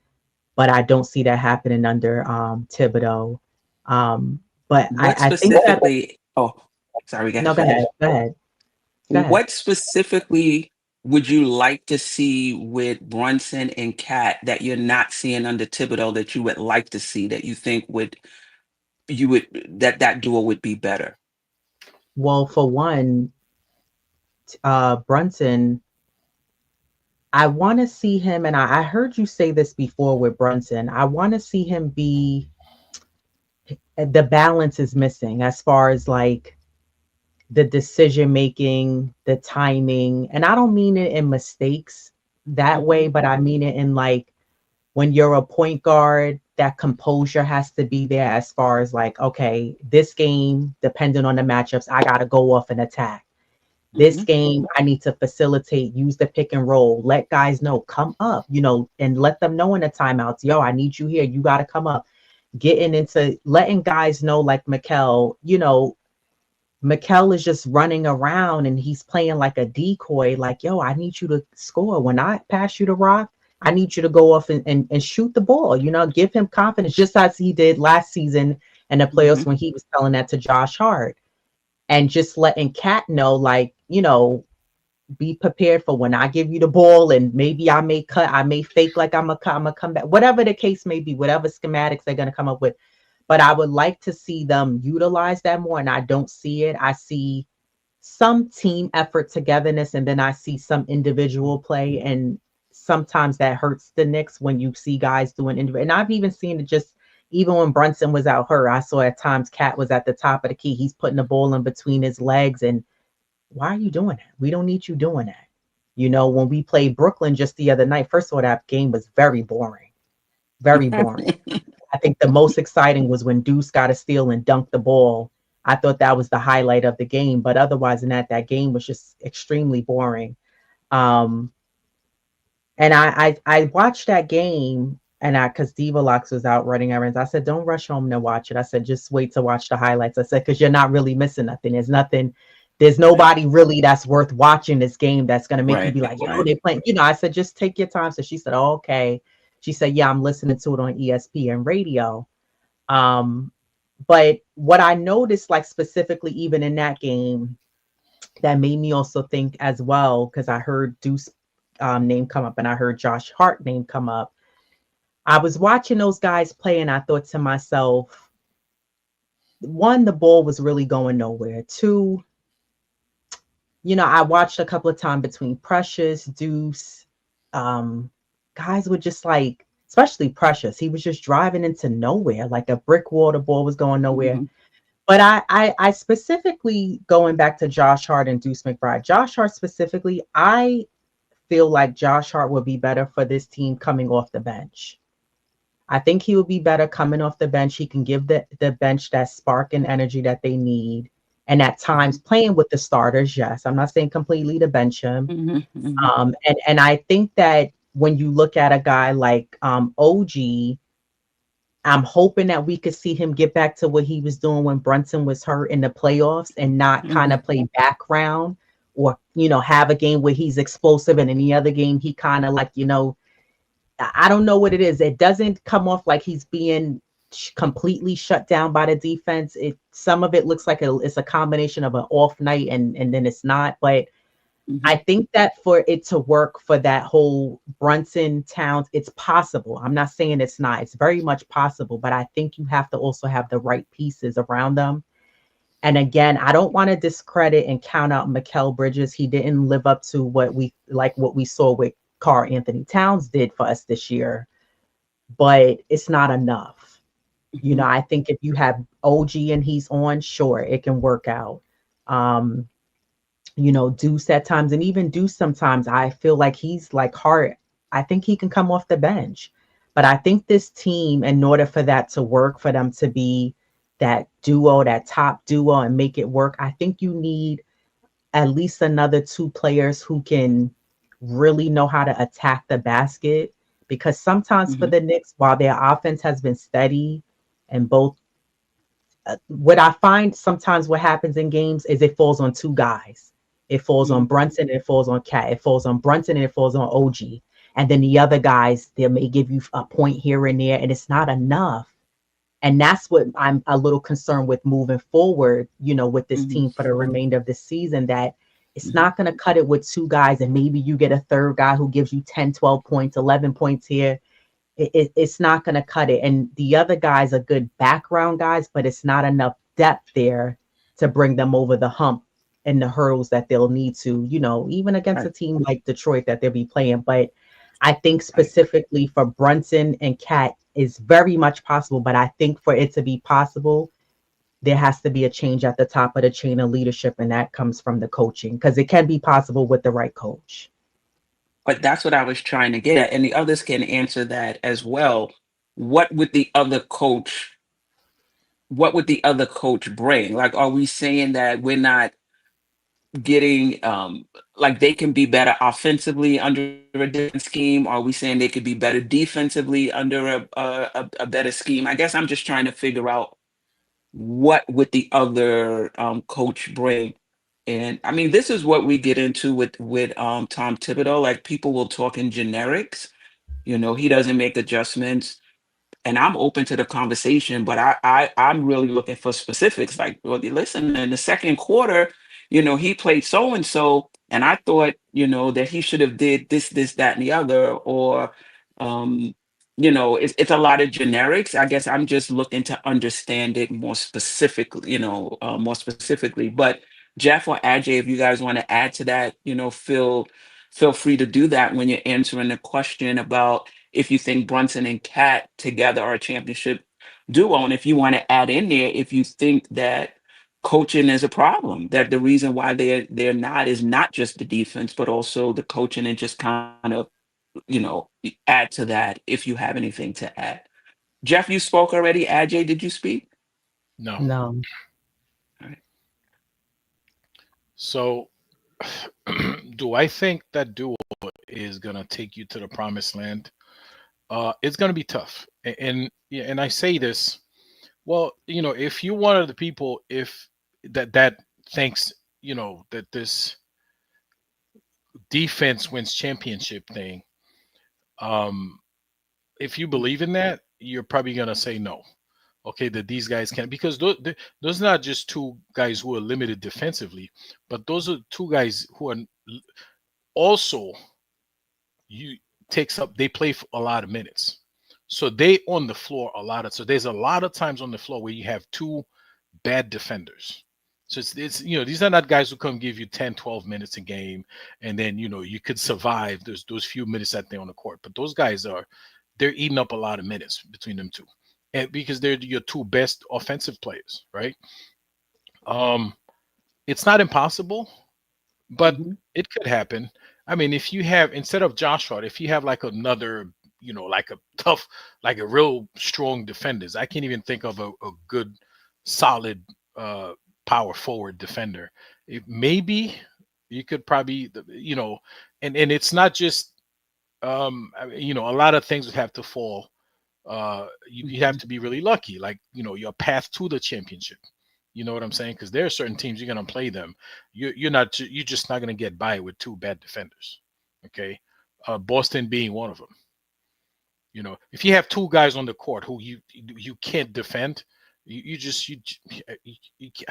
But I don't see that happening under Thibodeau. But I think that. Oh, sorry, No, go ahead. Go ahead. What specifically would you like to see with Brunson and Cat that you're not seeing under Thibodeau that you would like to see that you think that duo would be better? Well, for one, Brunson, I want to see him, and I heard you say this before with Brunson. I want to see him be, the balance is missing as far as like the decision making, the timing. And I don't mean it in mistakes that way, but I mean it in like when you're a point guard, that composure has to be there as far as like, okay, this game, depending on the matchups, I got to go off and attack. This game, I need to facilitate, use the pick and roll, let guys know, come up, and let them know in the timeouts, yo, I need you here. You got to come up. Getting into letting guys know, like Mikal, Mikal is just running around and he's playing like a decoy, like, yo, I need you to score. When I pass you the rock, I need you to go off and shoot the ball, give him confidence, just as he did last season in the playoffs when he was telling that to Josh Hart. And just letting Cat know, like, be prepared for when I give you the ball and maybe I may cut, I may fake like I'm a come back, whatever the case may be, whatever schematics they're going to come up with. But I would like to see them utilize that more. And I don't see it. I see some team effort, togetherness, and then I see some individual play. And sometimes that hurts the Knicks when you see guys doing individual. And I've even seen it just, even when Brunson was out hurt, I saw at times Cat was at the top of the key. He's putting the ball in between his legs. And why are you doing that? We don't need you doing that. When we played Brooklyn just the other night, first of all, that game was very boring. Very boring. I think the most exciting was when Deuce got a steal and dunked the ball. I thought that was the highlight of the game. But otherwise than that game was just extremely boring. And I watched that game, and because Diva was out running errands, I said, don't rush home to watch it. I said, just wait to watch the highlights. I said, because you're not really missing nothing. There's nobody really that's worth watching this game that's going to make you be like, they playing. I said, just take your time. So she said, oh, okay. She said, yeah, I'm listening to it on ESPN radio. But what I noticed, like specifically even in that game, that made me also think as well, because I heard Deuce name come up and I heard Josh Hart name come up. I was watching those guys play and I thought to myself, one, the ball was really going nowhere. Two, I watched a couple of times between Precious, Deuce, guys were just like, especially Precious, he was just driving into nowhere, like a brick wall. The ball was going nowhere. But I specifically, going back to Josh Hart and Deuce McBride, Josh Hart specifically, I feel like Josh Hart would be better for this team coming off the bench. I think he would be better coming off the bench. He can give the bench that spark and energy that they need. And at times playing with the starters, yes. I'm not saying completely to bench him. And I think that when you look at a guy like OG, I'm hoping that we could see him get back to what he was doing when Brunson was hurt in the playoffs and not kind of play background or, have a game where he's explosive and in the other game he kind of like, I don't know what it is. It doesn't come off like he's being completely shut down by the defense. Some of it looks like it's a combination of an off night and then it's not. But I think that for it to work for that whole Brunson Towns, it's possible. I'm not saying it's not. It's very much possible. But I think you have to also have the right pieces around them. And again, I don't want to discredit and count out Mikal Bridges. He didn't live up to what we saw with Karl-Anthony Towns did for us this year. But it's not enough. I think if you have OG and he's on, sure, it can work out. Deuce at times, and even Deuce sometimes, I feel like he's like Hart. I think he can come off the bench. But I think this team, in order for that to work, for them to be that duo, that top duo and make it work, I think you need at least another two players who can really know how to attack the basket. Because sometimes for the Knicks, while their offense has been steady and both, what I find sometimes what happens in games is it falls on two guys. It falls on Brunson and it falls on Cat. It falls on Brunson and it falls on OG. And then the other guys, they may give you a point here and there, and it's not enough. And that's what I'm a little concerned with moving forward, with this team for the remainder of the season, that It's not going to cut it with two guys, and maybe you get a third guy who gives you 10, 12 points, 11 points here. It's not going to cut it. And the other guys are good background guys, but it's not enough depth there to bring them over the hump and the hurdles that they'll need to, even against a team like Detroit that they'll be playing. But I think specifically for Brunson and Cat is very much possible. But I think for it to be possible, there has to be a change at the top of the chain of leadership, and that comes from the coaching, because it can be possible with the right coach. But that's what I was trying to get at, and the others can answer that as well. What would the other coach? What would the other coach bring? Like, are we saying that we're not getting like they can be better offensively under a different scheme? Are we saying they could be better defensively under a better scheme? I guess I'm just trying to figure out what would the other coach bring. And I mean, this is what we get into with Tom Thibodeau. Like, people will talk in generics. He doesn't make adjustments, and I'm open to the conversation, but I'm really looking for specifics. Like, well, listen, in the second quarter, he played so and so, and I thought, that he should have did this, that, and the other, or it's a lot of generics. I guess I'm just looking to understand it more specifically, more specifically. But Geoff or Ajay, if you guys want to add to that, feel free to do that when you're answering the question about if you think Brunson and Cat together are a championship duo, and if you want to add in there, if you think that coaching is a problem, that the reason why they're not is not just the defense, but also the coaching, and just kind of add to that if you have anything to add. Geoff, you spoke already. Ajay, did you speak? No. No. All right. So, do I think that duo is gonna take you to the promised land? It's gonna be tough, and I say this. Well, if you one of the people, if that thinks that this defense wins championship thing, if you believe in that, you're probably gonna say no. Okay, that these guys can, because those are not just two guys who are limited defensively, but those are two guys who are also you takes up they play for a lot of minutes, so they on the floor a lot of, so there's a lot of times on the floor where you have two bad defenders. So it's these are not guys who come give you 10, 12 minutes a game, and then you could survive those few minutes that they're on the court. But those guys they're eating up a lot of minutes between them two, and because they're your two best offensive players, right? It's not impossible, but it could happen. I mean, if you have, instead of Josh Hart, if you have like another, like a tough, like a real strong defenders, I can't even think of a good, solid power forward defender. Maybe you could probably, and it's not just, a lot of things would have to fall. You have to be really lucky, like, your path to the championship. You know what I'm saying? Because there are certain teams you're going to play them. You're just not going to get by with two bad defenders. Okay, Boston being one of them. If you have two guys on the court who you can't defend, how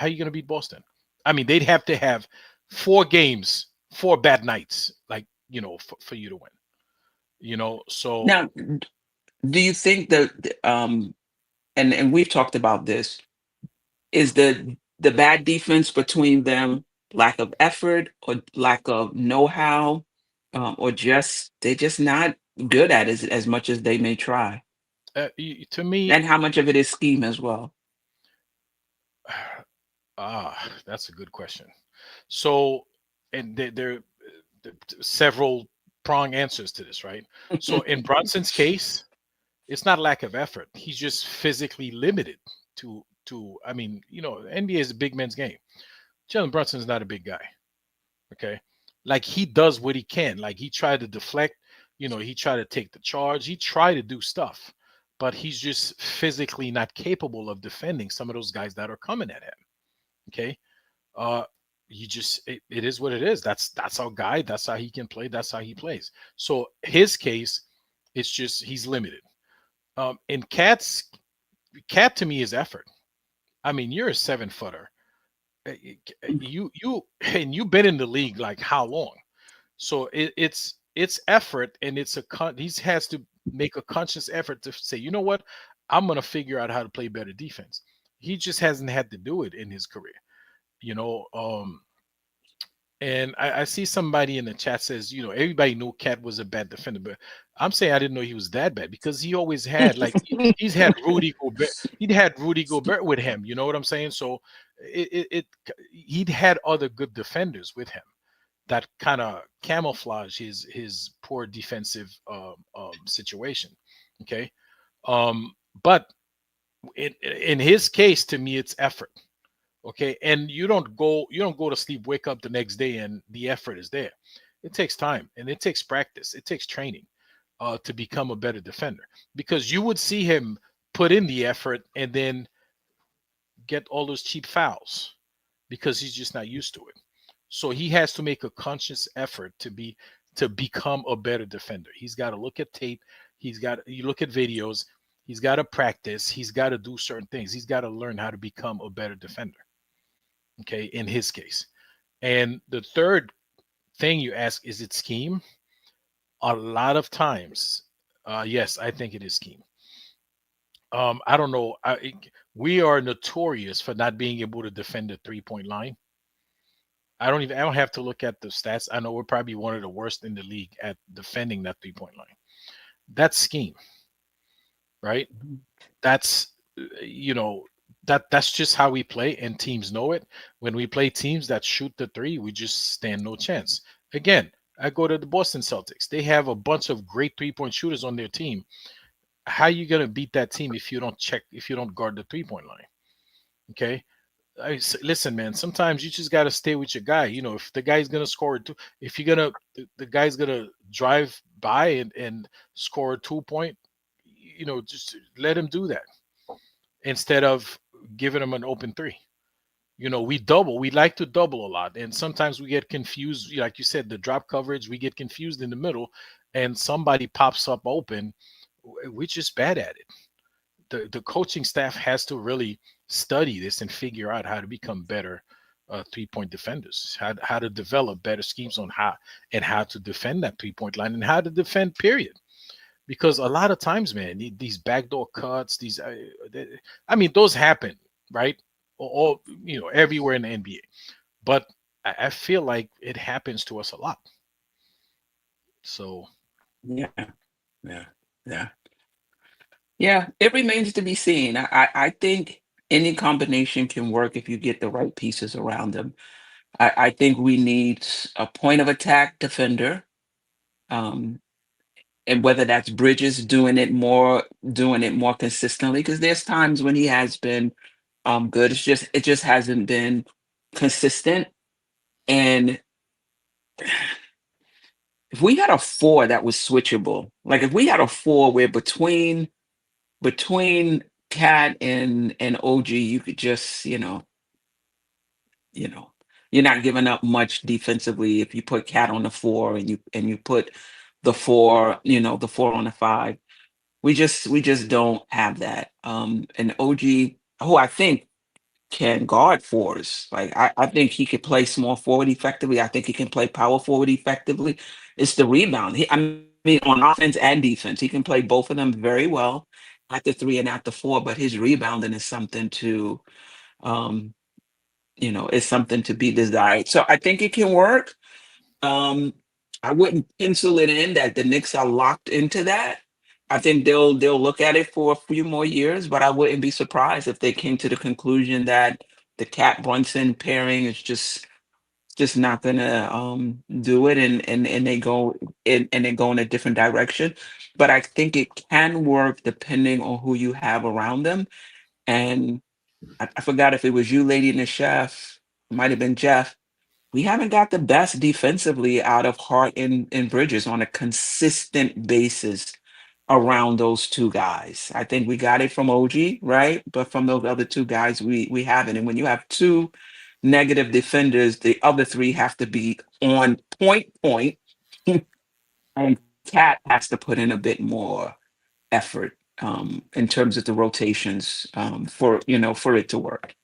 are you going to beat Boston? I mean, they'd have to have 4 games, 4 bad nights, like for you to win. So Now, do you think that and we've talked about this, is the bad defense between them lack of effort or lack of know-how, or just they're just not good at it as much as they may try? to me, And how much of it is scheme as well? That's a good question. So, and there are several prong answers to this, right? So in Brunson's case, it's not lack of effort. He's just physically limited to I mean, NBA is a big men's game. Jalen Brunson's not a big guy. Okay. Like, he does what he can. Like, he tried to deflect, he tried to take the charge, he tried to do stuff, but he's just physically not capable of defending some of those guys that are coming at him. Okay. It is what it is. That's our guy. That's how he can play. That's how he plays. So his case, it's just he's limited. And Cat to me is effort. I mean, you're a 7-footer, you and you've been in the league like how long? So it's effort, and he has to make a conscious effort to say, you know what, I'm gonna figure out how to play better defense. He just hasn't had to do it in his career, you know. And I see somebody in the chat says, everybody knew Cat was a bad defender, but I'm saying I didn't know he was that bad because he always had like he's had Rudy Gobert. He'd had Rudy Gobert with him. You know what I'm saying? So he'd had other good defenders with him that kind of camouflage his poor defensive situation. Okay, but in his case, to me, it's effort. Okay, and you don't go to sleep, wake up the next day, and the effort is there. It takes time and it takes practice. It takes training to become a better defender, because you would see him put in the effort and then get all those cheap fouls because he's just not used to it. So he has to make a conscious effort to become a better defender. He's got to look at tape. You look at videos. He's got to practice. He's got to do certain things. He's got to learn how to become a better defender. Okay, in his case. And the third thing you ask, is it scheme? A lot of times, yes, I think it is scheme. I don't know. We are notorious for not being able to defend the 3-point line. I don't have to look at the stats. I know we're probably one of the worst in the league at defending that 3-point line. That's scheme, right? That's that's just how we play, and teams know it. When we play teams that shoot the three, we just stand no chance. Again, I go to the Boston Celtics. They have a bunch of great 3-point shooters on their team. How are you gonna beat that team if you don't guard the 3-point line? Okay. Listen, man. Sometimes you just gotta stay with your guy. If the guy's gonna score two, if you're gonna the guy's gonna drive by and score a 2-point, just let him do that instead of giving him an open three. We like to double a lot, and sometimes we get confused. Like you said, the drop coverage, we get confused in the middle, and somebody pops up open. We're just bad at it. The coaching staff has to really study this and figure out how to become better 3-point defenders, how to develop better schemes on how to defend that 3-point line and how to defend, period. Because a lot of times, man, these backdoor cuts, I mean, those happen, right? All everywhere in the NBA. But I feel like it happens to us a lot. So Yeah, yeah, yeah, yeah. It remains to be seen. I think any combination can work if you get the right pieces around them. I think we need a point of attack defender. Um, and whether that's Bridges doing it more consistently, because there's times when he has been good. It just hasn't been consistent. And if we had a four that was switchable, like if we had a four where between Cat and OG, you could just, you know, you're not giving up much defensively if you put Cat on the four and you put the four on the five. We just don't have that. And OG, who I think can guard fours. Like I think he could play small forward effectively. I think he can play power forward effectively. It's the rebound. I mean, on offense and defense, he can play both of them very well at the three and at the four. But his rebounding is um, is something to be desired. So I think it can work. Um, I wouldn't pencil it in that the Knicks are locked into that. I think they'll look at it for a few more years, but I wouldn't be surprised if they came to the conclusion that the Cat Brunson pairing is just not gonna do it, and they go in a different direction. But I think it can work depending on who you have around them. And I forgot if it was you, Lady and the Chef, it might have been Geoff. We haven't got the best defensively out of Hart and Bridges on a consistent basis around those two guys. I think we got it from OG, right? But from those other two guys, we haven't. And when you have two negative defenders, the other three have to be on point, and Cat has to put in a bit more effort in terms of the rotations for it to work.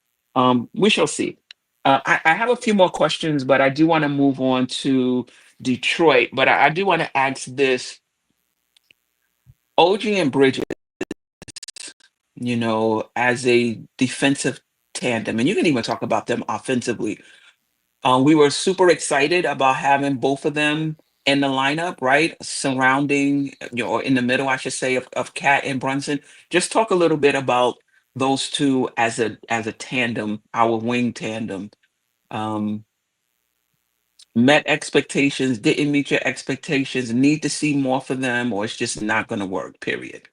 We shall see. I have a few more questions, but I do want to move on to Detroit. But I do want to ask this: OG and Bridges, as a defensive tandem, and you can even talk about them offensively. We were super excited about having both of them in the lineup, right? Surrounding, or in the middle, I should say, of Cat and Brunson. Just talk a little bit about those two as a tandem, our wing tandem. Um, Met expectations, didn't meet your expectations, need to see more for them, or it's just not going to work, period.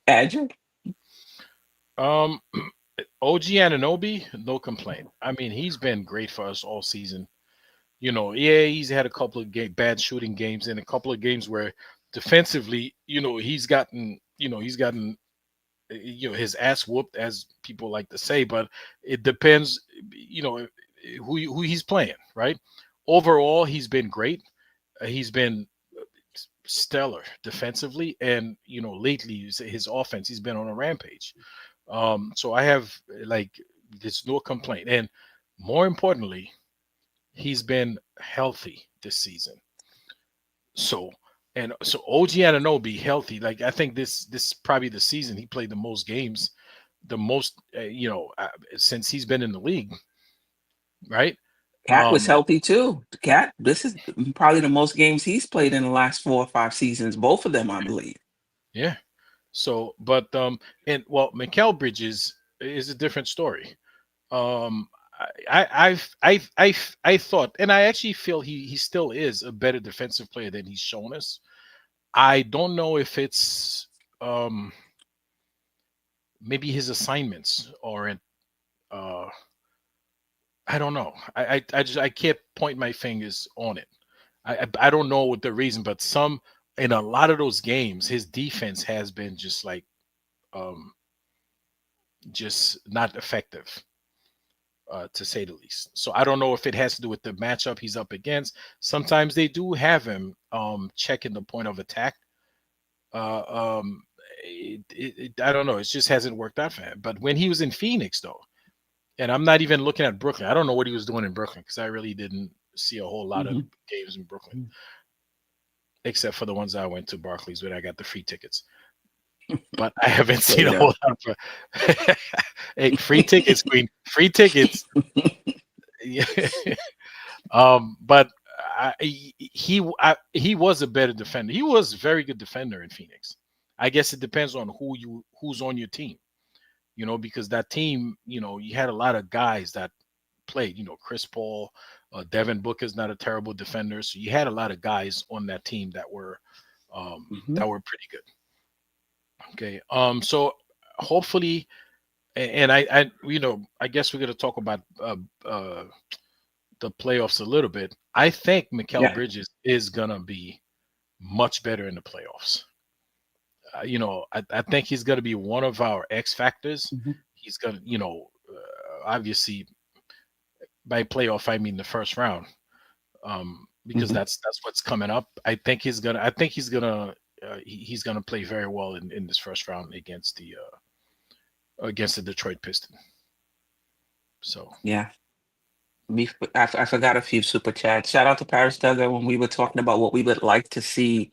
Adrian? Um, OG Ananobi, no complaint. I mean, he's been great for us all season. Yeah, he's had a couple of bad shooting games and a couple of games where defensively, he's gotten his ass whooped, as people like to say. But it depends, who he's playing, right? Overall, he's been great. He's been stellar defensively, and lately his offense, he's been on a rampage. So I have like there's no complaint, and more importantly, he's been healthy this season. So so OG Ananobi healthy. Like I think this probably the season he played the most games, the most since he's been in the league, right? Cat was Um, healthy too. Cat, this is probably the most games he's played in the last 4 or 5 seasons, both of them, I believe. yeah. So, but and well, Mikal Bridges is a different story. Um, I thought, and I actually feel he still is a better defensive player than he's shown us. I don't know if it's um maybe his assignments aren't. Uh, I don't know. I can't point my fingers on it. I don't know what the reason, but in a lot of those games, his defense has been um just not effective, to say the least. So I don't know if it has to do with the matchup he's up against. Sometimes they do have him checking the point of attack. Uh, um, I don't know. It just hasn't worked out for him. But when he was in Phoenix, though, and I'm not even looking at Brooklyn. I don't know what he was doing in Brooklyn because I really didn't see a whole lot of Mhm. games in Brooklyn, except for the ones I went to Barclays where I got the free tickets. But I haven't There seen you a go. whole lot of hey, free tickets, Queen. Free tickets. Yeah. But he was a better defender. He was a very good defender in Phoenix. I guess it depends on who's on your team, because that team, you had a lot of guys that played. Chris Paul, Devin Booker's not a terrible defender, so you had a lot of guys on that team Mhm. that were pretty good. Okay, so hopefully, and I guess we're gonna talk about the playoffs a little bit. I think Mikal Yeah. Bridges is gonna be much better in the playoffs. I think he's gonna be one of our X factors. Mhm. He's gonna, obviously by playoff I mean the first round, because Mhm. that's what's coming up. He's gonna play very well in this first round against the Detroit Pistons. So Yeah. I forgot a few super chats. Shout out to Paris Duggar when we were talking about what we would like to see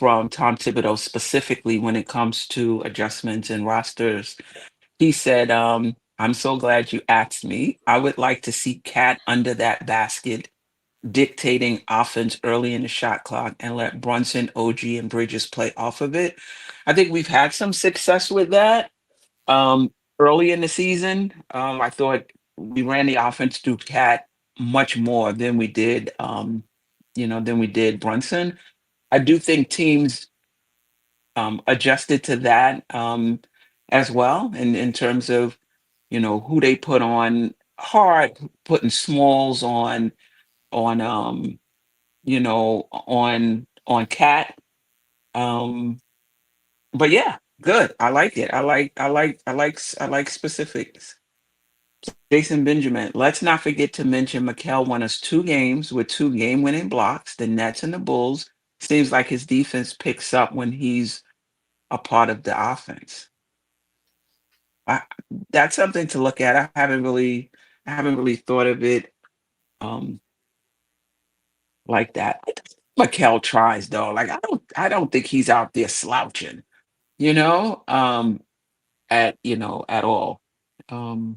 from Tom Thibodeau specifically when it comes to adjustments and rosters. He said, I'm so glad you asked me. I would like to see Cat under that basket dictating offense early in the shot clock and let Brunson, OG, and Bridges play off of it. I think we've had some success with that. Um, Early in the season, I thought we ran the offense through Cat much more than we did Brunson. I do think teams adjusted to that as well in terms of who they put on hard, putting smalls on on Cat. Um, but yeah, good. I like it. I like specifics. Jason Benjamin. Let's not forget to mention Mikal won us 2 games with 2 game-winning blocks. The Nets and the Bulls. Seems like his defense picks up when he's a part of the offense. I, that's something to look at. I haven't really. I haven't really thought of it like that. Mikal tries though. Like I don't think he's out there slouching, you know, at all. Um,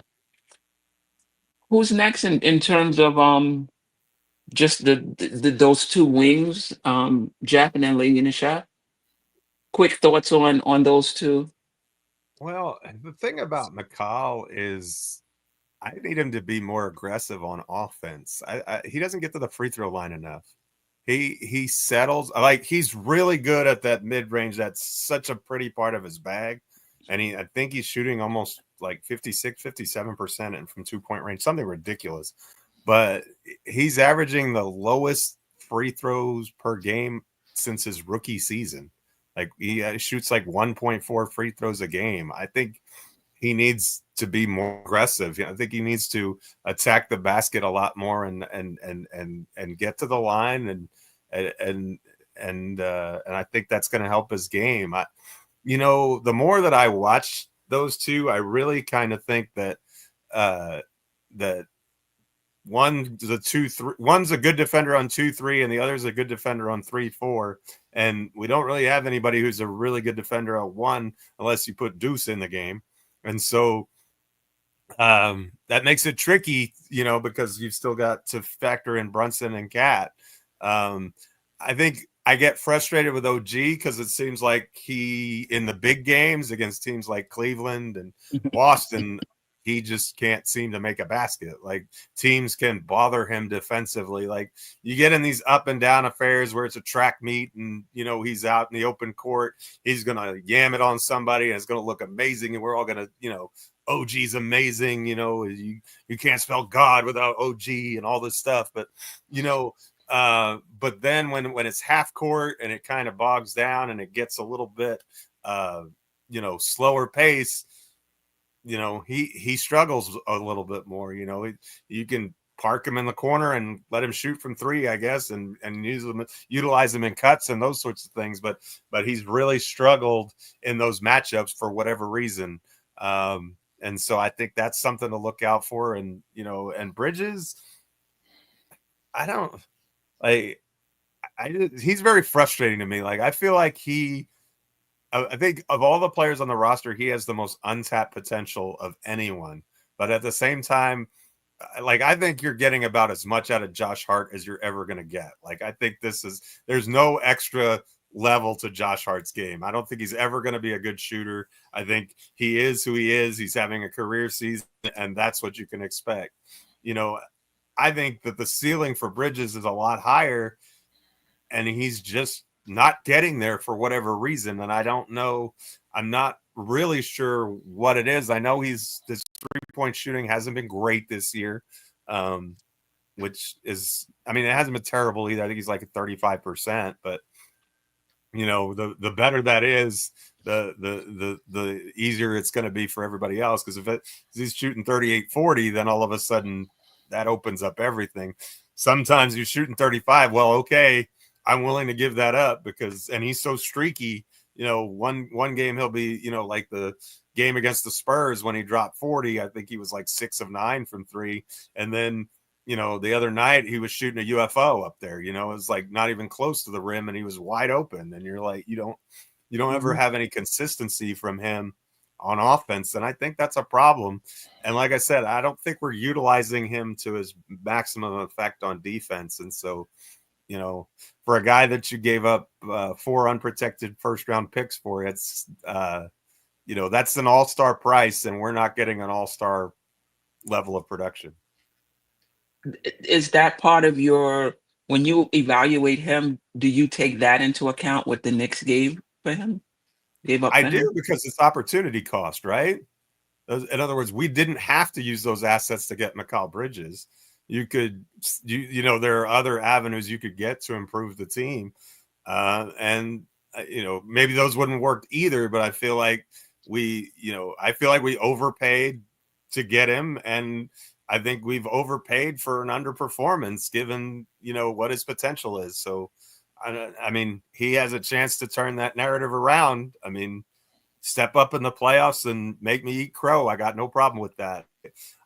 who's next in terms of just those two wings, Jeff and then Lady and the Chef? Quick thoughts on those two. Well, the thing about McCall is I need him to be more aggressive on offense. He doesn't get to the free throw line enough. He settles, like, he's really good at that mid range. That's such a pretty part of his bag. And I think he's shooting almost like 56, 57% and from 2-point range, something ridiculous. But he's averaging the lowest free throws per game since his rookie season. Like he shoots like 1.4 free throws a game. I think he needs to be more aggressive. I think he needs to attack the basket a lot more and get to the line and I think that's going to help his game. The more that I watch those two, I really kind of think that that one's a good defender on 2-3 and the other's a good defender on 3-4, and we don't really have anybody who's a really good defender on 1 unless you put Deuce in the game. And so that makes it tricky, because you've still got to factor in Brunson and Cat. I think I get frustrated with OG because it seems like he, in the big games against teams like Cleveland and Boston, he just can't seem to make a basket. Like, teams can bother him defensively. Like, you get in these up and down affairs where it's a track meet and, he's out in the open court. He's going to yam it on somebody and it's going to look amazing. And we're all going to, OG's amazing. You can't spell God without OG and all this stuff. But, but then when it's half court and it kind of bogs down and it gets a little bit, slower pace, he struggles a little bit more. You can park him in the corner and let him shoot from 3, I guess, and utilize him in cuts and those sorts of things. But he's really struggled in those matchups for whatever reason. And so I think that's something to look out for. And, and Bridges, he's very frustrating to me. Like, I feel like I think of all the players on the roster, he has the most untapped potential of anyone. But at the same time, like, I think you're getting about as much out of Josh Hart as you're ever going to get. Like, I think there's no extra level to Josh Hart's game. I don't think he's ever going to be a good shooter. I think he is who he is. He's having a career season, and that's what you can expect. I think that the ceiling for Bridges is a lot higher, and he's just not getting there for whatever reason. And I don't know. I'm not really sure what it is. I know this 3-point shooting hasn't been great this year, which is, it hasn't been terrible either. I think he's like at 35%, but the better that is, the easier it's going to be for everybody else. Because if he's shooting 38-40, then all of a sudden that opens up everything. Sometimes you're shooting 35. Well, okay, I'm willing to give that up and he's so streaky. One game he'll be, like the game against the Spurs when he dropped 40. I think he was like 6 of 9 from 3. And then, the other night he was shooting a UFO up there. It was like not even close to the rim and he was wide open. And you're like, you don't ever have any consistency from him on offense. And I think that's a problem. And like I said, I don't think we're utilizing him to his maximum effect on defense. And so, for a guy that you gave up 4 unprotected first-round picks for, it's that's an all-star price, and we're not getting an all-star level of production. Is that part of when you evaluate him, do you take that into account what the Knicks gave up for him? Do, because it's opportunity cost, right? In other words, we didn't have to use those assets to get Mikal Bridges. You could, there are other avenues you could get to improve the team. And maybe those wouldn't work either, but I feel like we overpaid to get him. And I think we've overpaid for an underperformance given, what his potential is. So, he has a chance to turn that narrative around. Step up in the playoffs and make me eat crow. I got no problem with that.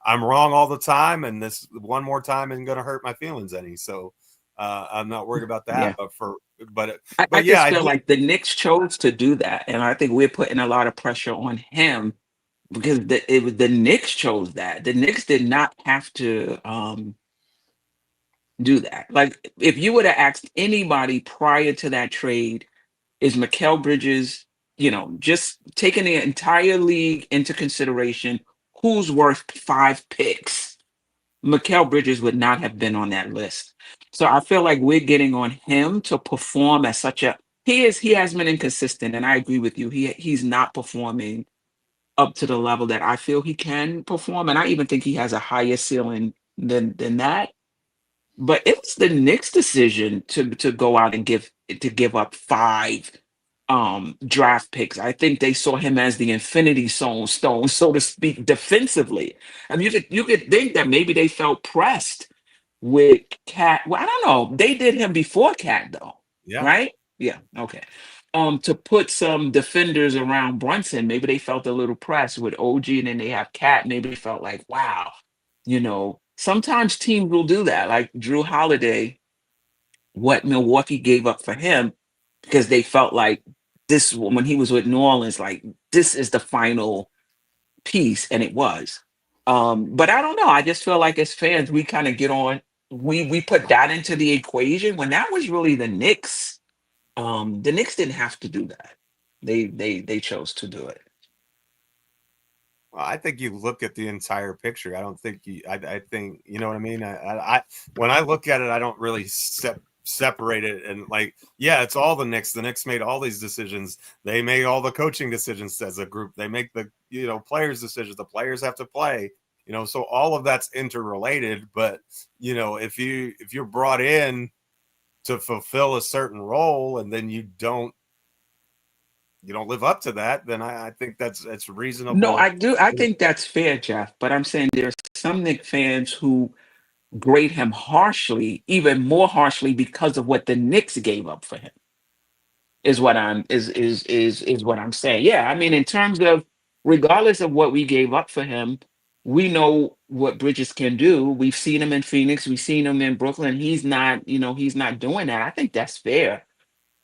I'm wrong all the time, and this one more time isn't going to hurt my feelings any. So I'm not worried about that. Yeah. But I yeah, just feel like the Knicks chose to do that, and I think we're putting a lot of pressure on him because the Knicks chose that. The Knicks did not have to do that. Like if you would have asked anybody prior to that trade, is Mikal Bridges, just taking the entire league into consideration, who's worth 5 picks? Mikal Bridges would not have been on that list. So I feel like we're getting on him to perform as such a he has been inconsistent, and I agree with you. He's not performing up to the level that I feel he can perform. And I even think he has a higher ceiling than that. But it was the Knicks' decision to go out and give up 5 draft picks. I think they saw him as the infinity stone, so to speak, defensively. I mean, you could think that maybe they felt pressed with Cat. Well, I don't know. They did him before Cat, though, yeah. right? Yeah. Okay. To put some defenders around Brunson, maybe they felt a little pressed with OG, and then they have Cat. Maybe they felt like, wow, sometimes teams will do that. Like Drew Holiday, what Milwaukee gave up for him because they felt like this when he was with New Orleans, like this is the final piece, and it was. But I don't know. I just feel like as fans, we kind of get on. We put that into the equation when that was really the Knicks. The Knicks didn't have to do that. They chose to do it. Well, I think you look at the entire picture. I don't think I think you know what I mean. I when I look at it, I don't really separate it and like, yeah, it's all the Knicks. The Knicks made all these decisions. They made all the coaching decisions as a group. They make the players' decisions. The players have to play. So all of that's interrelated. But if you're brought in to fulfill a certain role and then you don't live up to that, then I think that's reasonable. No, I do. I think that's fair, Geoff. But I'm saying there's some Knicks fans who grade him harshly, even more harshly because of what the Knicks gave up for him. Is what I'm what I'm saying. Yeah, I mean, in terms of regardless of what we gave up for him, we know what Bridges can do. We've seen him in Phoenix. We've seen him in Brooklyn. He's not doing that. I think that's fair.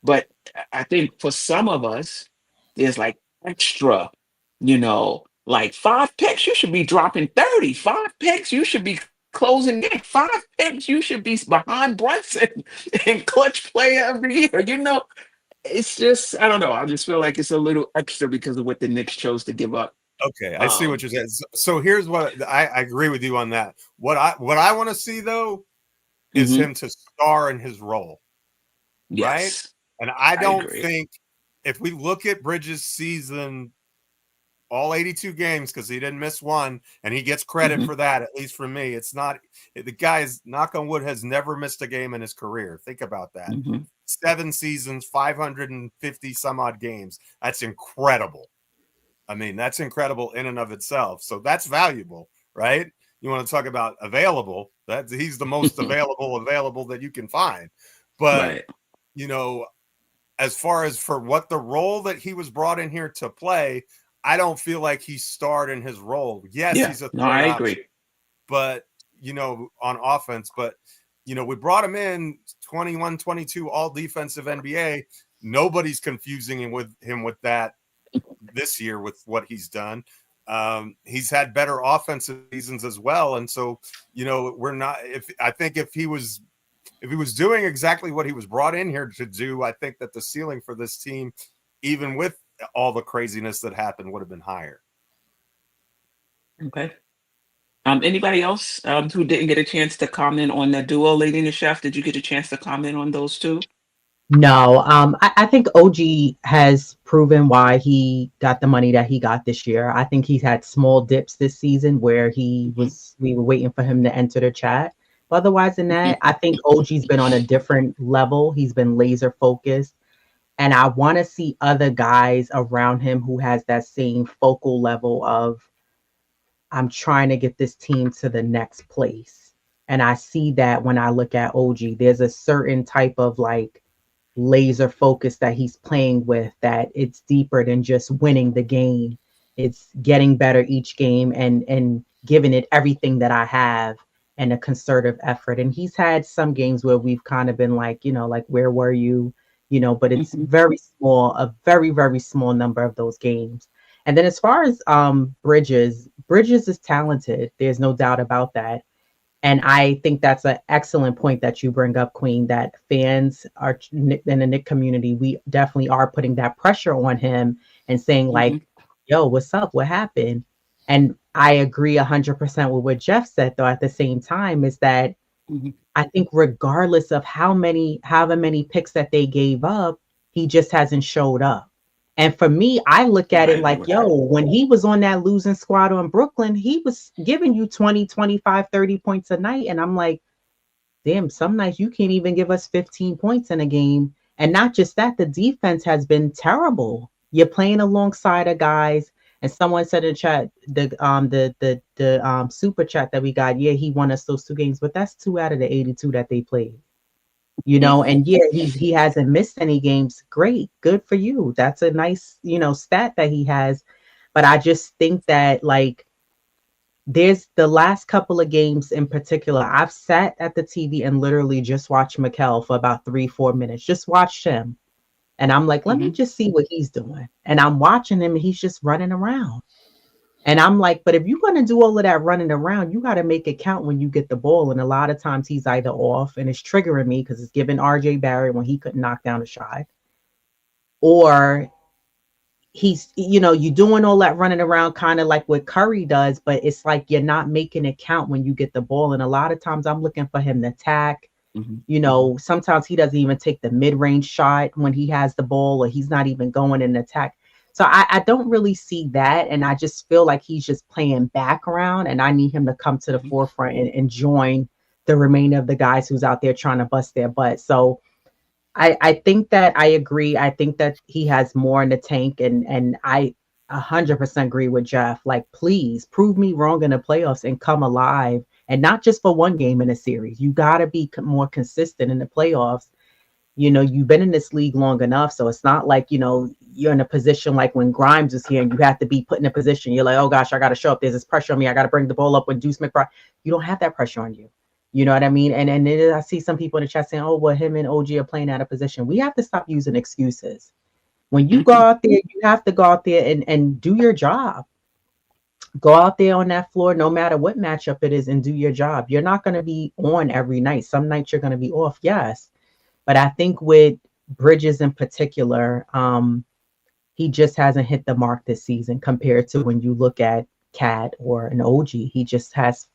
But I think for some of us, there's like extra, like 5 picks, you should be dropping 30. 5 picks, you should be closing game. 5 picks, you should be behind Brunson and clutch player every year. It's just, I don't know. I just feel like it's a little extra because of what the Knicks chose to give up. Okay, I see what you're saying. So here's what I agree with you on that. What I want to see though is him to star in his role. Yes. Right? And I don't think if we look at Bridges' season, all 82 games, because he didn't miss one, and he gets credit for that, at least for me. It's not the guy's knock on wood has never missed a game in his career. Think about that. 7 seasons, 550 some odd games. That's incredible. I mean, that's incredible in and of itself. So that's valuable, right? You want to talk about available? He's the most available that you can find. But as far as for what the role that he was brought in here to play, I don't feel like he starred in his role. Yes, he's a third I option, agree. but on offense, but we brought him in 21, 22 all defensive NBA. Nobody's confusing him with that this year with what he's done. He's had better offensive seasons as well. And so, we're not, if he was doing exactly what he was brought in here to do, I think that the ceiling for this team, even with all the craziness that happened, would have been higher. Okay. Anybody else who didn't get a chance to comment on that duo, Lady and the Chef? Did you get a chance to comment on those two? No. I think OG has proven why he got the money that he got this year. I think he's had small dips this season where we were waiting for him to enter the chat. But otherwise than that, I think OG's been on a different level. He's been laser focused. And I want to see other guys around him who has that same focal level of, I'm trying to get this team to the next place. And I see that when I look at OG, there's a certain type of like laser focus that he's playing with, that it's deeper than just winning the game. It's getting better each game and giving it everything that I have and a concerted effort. And he's had some games where we've kind of been like, like, where were you? But it's Mhm. very small, a very, very small number of those games. And then as far as Bridges is talented. There's no doubt about that. And I think that's an excellent point that you bring up, Queen, that fans are in the Nick community. We definitely are putting that pressure on him and saying, Mhm. like, yo, what's up? What happened? And I agree 100% with what Geoff said, though, at the same time, is that Mhm. I think regardless of however many picks that they gave up, he just hasn't showed up. And for me, I look at it Right. like, yo, Right. when he was on that losing squad on Brooklyn, he was giving you 20, 25, 30 points a night. And I'm like, damn, some nights you can't even give us 15 points in a game. And not just that, the defense has been terrible. You're playing alongside of guys, and someone said in chat, the super chat that we got, yeah, he won us those 2 games, but that's 2 out of the 82 that they played. And yeah, he hasn't missed any games. Great, good for you. That's a nice, stat that he has. But I just think that, like, there's the last couple of games in particular, I've sat at the TV and literally just watched Mikal for about 3-4 minutes, just watched him. And I'm like, let me Mhm. just see what he's doing. And I'm watching him and he's just running around. And I'm like, but if you're going to do all of that running around, you got to make it count when you get the ball. And a lot of times he's either off, and it's triggering me because it's giving RJ Barrett when he couldn't knock down a shot, or he's, you're doing all that running around kind of like what Curry does, but it's like you're not making it count when you get the ball. And a lot of times I'm looking for him to attack. Mhm. Sometimes he doesn't even take the mid-range shot when he has the ball, or he's not even going in attack. So I don't really see that. And I just feel like he's just playing background, and I need him to come to the forefront and join the remainder of the guys who's out there trying to bust their butt. So I think that I agree. I think that he has more in the tank, and I 100% agree with Geoff. Like, please prove me wrong in the playoffs and come alive, and not just for one game in a series. You got to be more consistent in the playoffs. You've been in this league long enough, so it's not like, you're in a position like when Grimes is here and you have to be put in a position. You're like, oh gosh, I got to show up. There's this pressure on me. I got to bring the ball up when Deuce McBride. You don't have that pressure on you. You know what I mean? And then I see some people in the chat saying, oh, well, him and OG are playing out of position. We have to stop using excuses. When you go Mhm. out there, you have to go out there and do your job. Go out there on that floor, no matter what matchup it is, and do your job. You're not going to be on every night. Some nights you're going to be off, yes. But I think with Bridges in particular, he just hasn't hit the mark this season compared to when you look at Cat or an OG. He just has,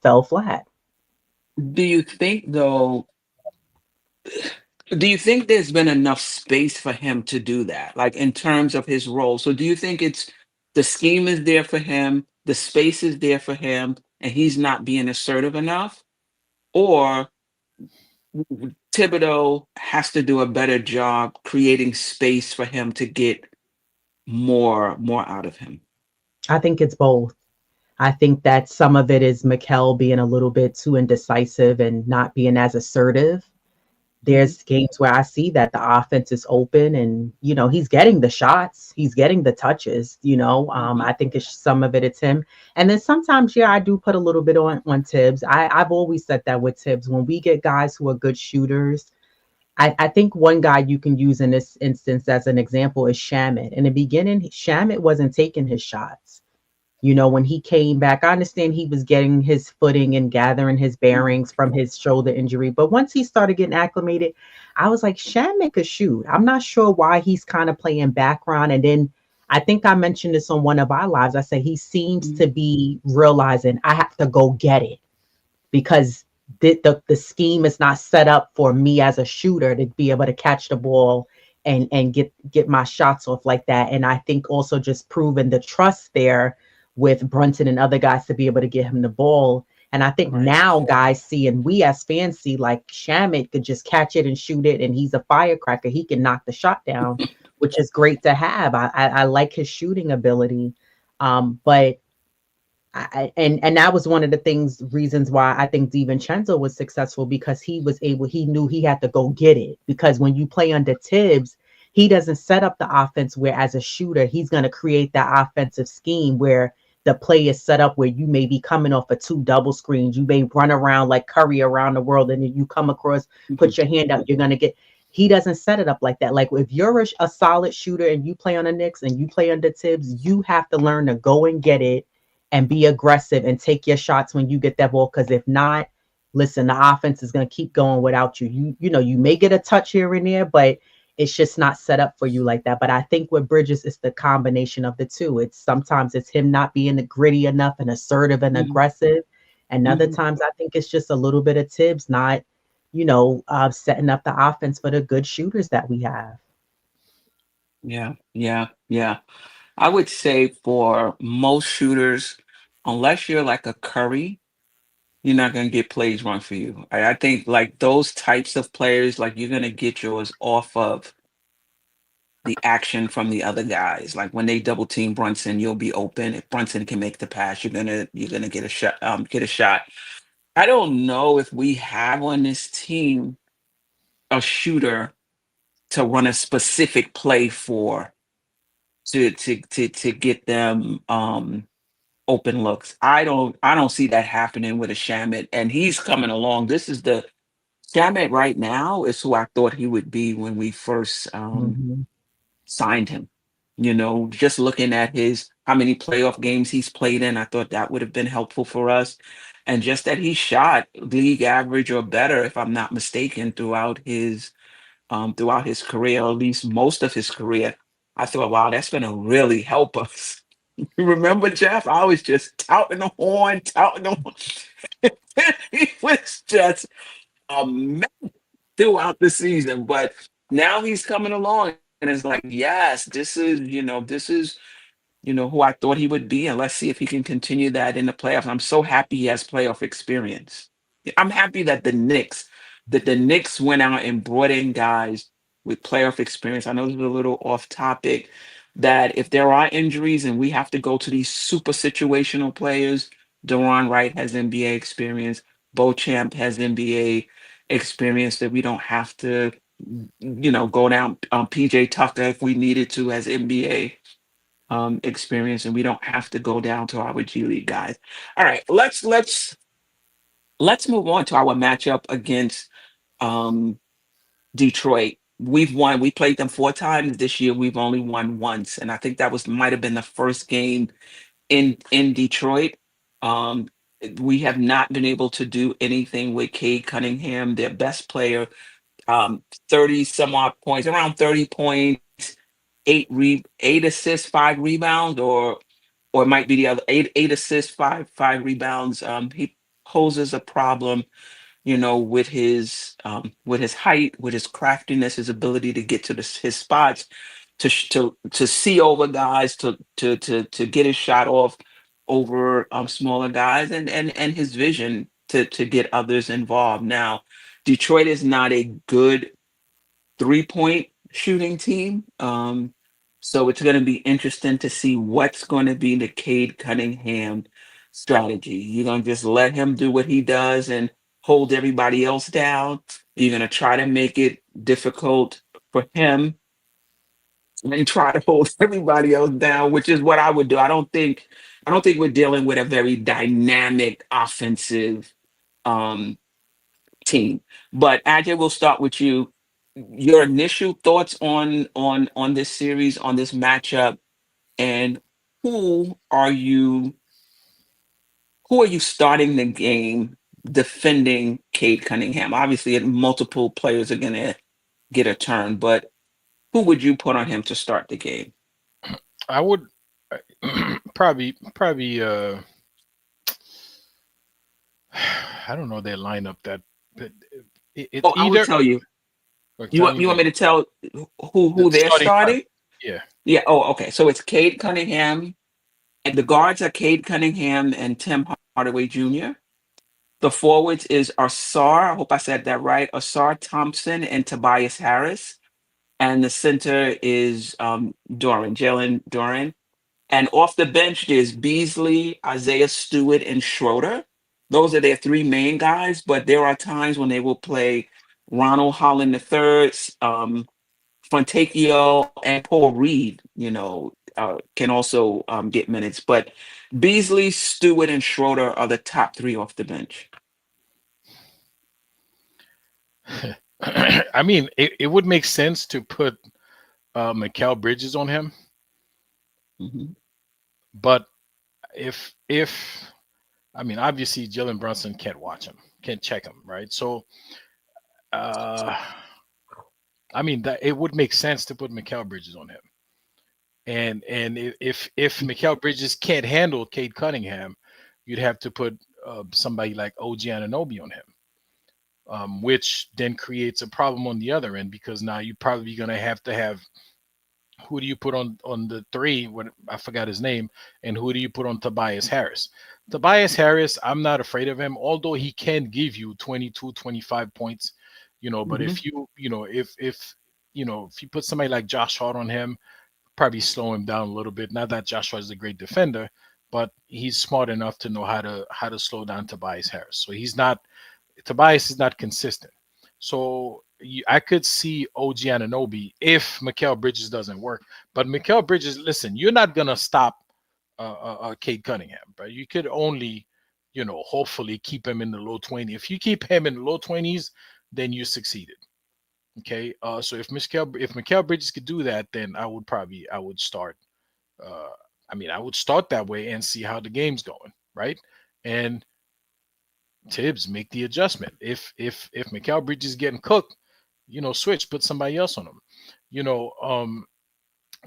fell flat. Do you think though? Do you think there's been enough space for him to do that, like in terms of his role? So do you think it's the scheme is there for him, the space is there for him, and he's not being assertive enough? Or Thibodeau has to do a better job creating space for him to get more out of him? I think it's both. I think that some of it is Mikal being a little bit too indecisive and not being as assertive. Mhm. There's games where I see that the offense is open and, he's getting the shots, he's getting the touches, Mhm. I think some of it's him. And then sometimes, yeah, I do put a little bit on Tibbs. I've always said that with Tibbs, when we get guys who are good shooters, I think one guy you can use in this instance as an example is Shamit. In the beginning, Shamit wasn't taking his shots. When he came back, I understand he was getting his footing and gathering his Mhm. bearings from his shoulder injury. But once he started getting acclimated, I was like, Shamit could shoot. I'm not sure why he's kind of playing background. And then I think I mentioned this on one of our lives. I said he seems Mhm. to be realizing I have to go get it because the scheme is not set up for me as a shooter to be able to catch the ball and get my shots off like that. And I think also just proving the trust there with Brunson and other guys to be able to get him the ball. And I think Right. now guys see, and we as fans see, like Shamit could just catch it and shoot it, and he's a firecracker. He can knock the shot down, which is great to have. I like his shooting ability. But and that was one of the reasons why I think DiVincenzo was successful, because he knew he had to go get it. Because when you play under Tibbs, he doesn't set up the offense where as a shooter, he's going to create that offensive scheme where the play is set up where you may be coming off of two double screens. You may run around like Curry around the world, and then you come across, put your hand out, you're gonna get. He doesn't set it up like that. Like if you're a solid shooter and you play on the Knicks and you play under Tibbs, you have to learn to go and get it and be aggressive and take your shots when you get that ball. Because if not, listen, the offense is going to keep going without you. You may get a touch here and there, but it's just not set up for you like that. But I think with Bridges, it's the combination of the two. It's sometimes it's him not being gritty enough and assertive and aggressive, and other times I think it's just a little bit of Tibbs not, setting up the offense for the good shooters that we have. Yeah. I would say for most shooters, unless you're like a Curry, you're not going to get plays run for you. I think like those types of players, like you're going to get yours off of the action from the other guys. Like when they double team Brunson, you'll be open. If Brunson can make the pass, you're gonna get a shot. Get a shot. I don't know if we have on this team a shooter to run a specific play for to get them open looks. I don't see that happening with a Shamit, and he's coming along. This is the Shamit right now is who I thought he would be when we first Mhm. signed him. Just looking at his how many playoff games he's played in, I thought that would have been helpful for us. And just that he shot league average or better, if I'm not mistaken, throughout his career, or at least most of his career. I thought, wow, that's gonna really help us. You remember, Geoff? I was just touting the horn, touting the horn. He was just a mess throughout the season. But now he's coming along and it's like, yes, this is who I thought he would be, and let's see if he can continue that in the playoffs. I'm so happy he has playoff experience. I'm happy that the Knicks went out and brought in guys with playoff experience. I know this is a little off topic, that if there are injuries and we have to go to these super situational players, Deron Wright has NBA experience, Beauchamp has NBA experience, that we don't have to, go down PJ Tucker if we needed to as NBA experience, and we don't have to go down to our G League guys. All right, let's move on to our matchup against um, Detroit. We've won. We played them 4 times this year. We've only won once, and I think that might have been the first game in Detroit. Um, we have not been able to do anything with Cade Cunningham, their best player. 30 some odd points, around 30 points, 8 assists, 5 rebounds, or it might be the other, eight assists, five rebounds. He poses a problem, with his height, with his craftiness, his ability to get to his spots, to see over guys, to get his shot off over smaller guys, and his vision to get others involved. Now, Detroit is not a good 3-point shooting team. So it's going to be interesting to see what's going to be the Cade Cunningham strategy. You're going to just let him do what he does and hold everybody else down. You're going to try to make it difficult for him and try to hold everybody else down, which is what I would do. I don't think we're dealing with a very dynamic offensive um team. But Ajay, we'll start with you. Your initial thoughts on this series, on this matchup, and who are you who are you starting the game defending Cade Cunningham? Obviously, multiple players are gonna get a turn, but who would you put on him to start the game? I would probably I don't know their lineup that it's Oh, I will either. tell you. Look, You tell want me you want me to tell who the they're starting five. starting? Yeah. Yeah. Oh, okay. So it's Cade Cunningham, and the guards are Cade Cunningham and Tim Hardaway Jr. The forwards is Asar, I hope I said that right, Asar Thompson and Tobias Harris. And the center is Jalen Doran. And off the bench, there's Beasley, Isaiah Stewart, and Schroeder. Those are their three main guys, but there are times when they will play Ronald Holland III, Fontecchio, and Paul Reed. can also get minutes. But Beasley, Stewart, and Schroeder are the top three off the bench. I mean, it would make sense to put Mikal Bridges on him, Hmm. but if I mean, obviously Jalen Brunson can't watch him, can't check him, right? So, uh, I mean, that it would make sense to put Mikal Bridges on him, and if Mikal Bridges can't handle Cade Cunningham, you'd have to put somebody like OG Anunoby on him. Which then creates a problem on the other end because now you're probably going to have who do you put on the three? What I forgot his name, and who do you put on Tobias Harris? Tobias Harris, I'm not afraid of him, although he can give you 22, 25 points, But Hmm. if if you put somebody like Josh Hart on him, probably slow him down a little bit. Not that Joshua is a great defender, but he's smart enough to know how to slow down Tobias Harris. So Tobias is not consistent. So I could see OG Anunoby if Mikal Bridges doesn't work. But Mikal Bridges, listen, you're not gonna stop Cade Cunningham, but you could only, hopefully keep him in the low 20s. If you keep him in the low 20s, then you succeeded. Okay. So if Mikal Bridges could do that, then I would start. Uh, I would start that way and see how the game's going, right? And Tibbs make the adjustment. If Mikal Bridges is getting cooked, switch, put somebody else on him.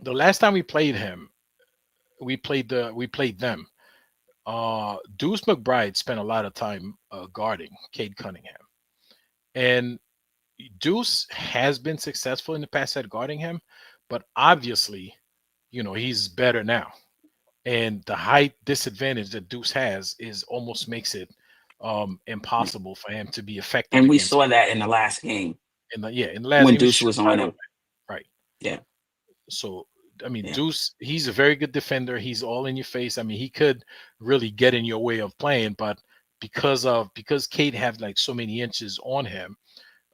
The last time we played him, we played them. Deuce McBride spent a lot of time guarding Cade Cunningham, and Deuce has been successful in the past at guarding him, but obviously, he's better now. And the height disadvantage that Deuce has is almost makes it impossible for him to be effective And we against saw that in the last game in the last when game he was Deuce was shooting on right him. away. Right. Yeah, So I mean yeah. Deuce, he's a very good defender. He's all in your face. I mean, he could really get in your way of playing, but because Cade have like so many inches on him,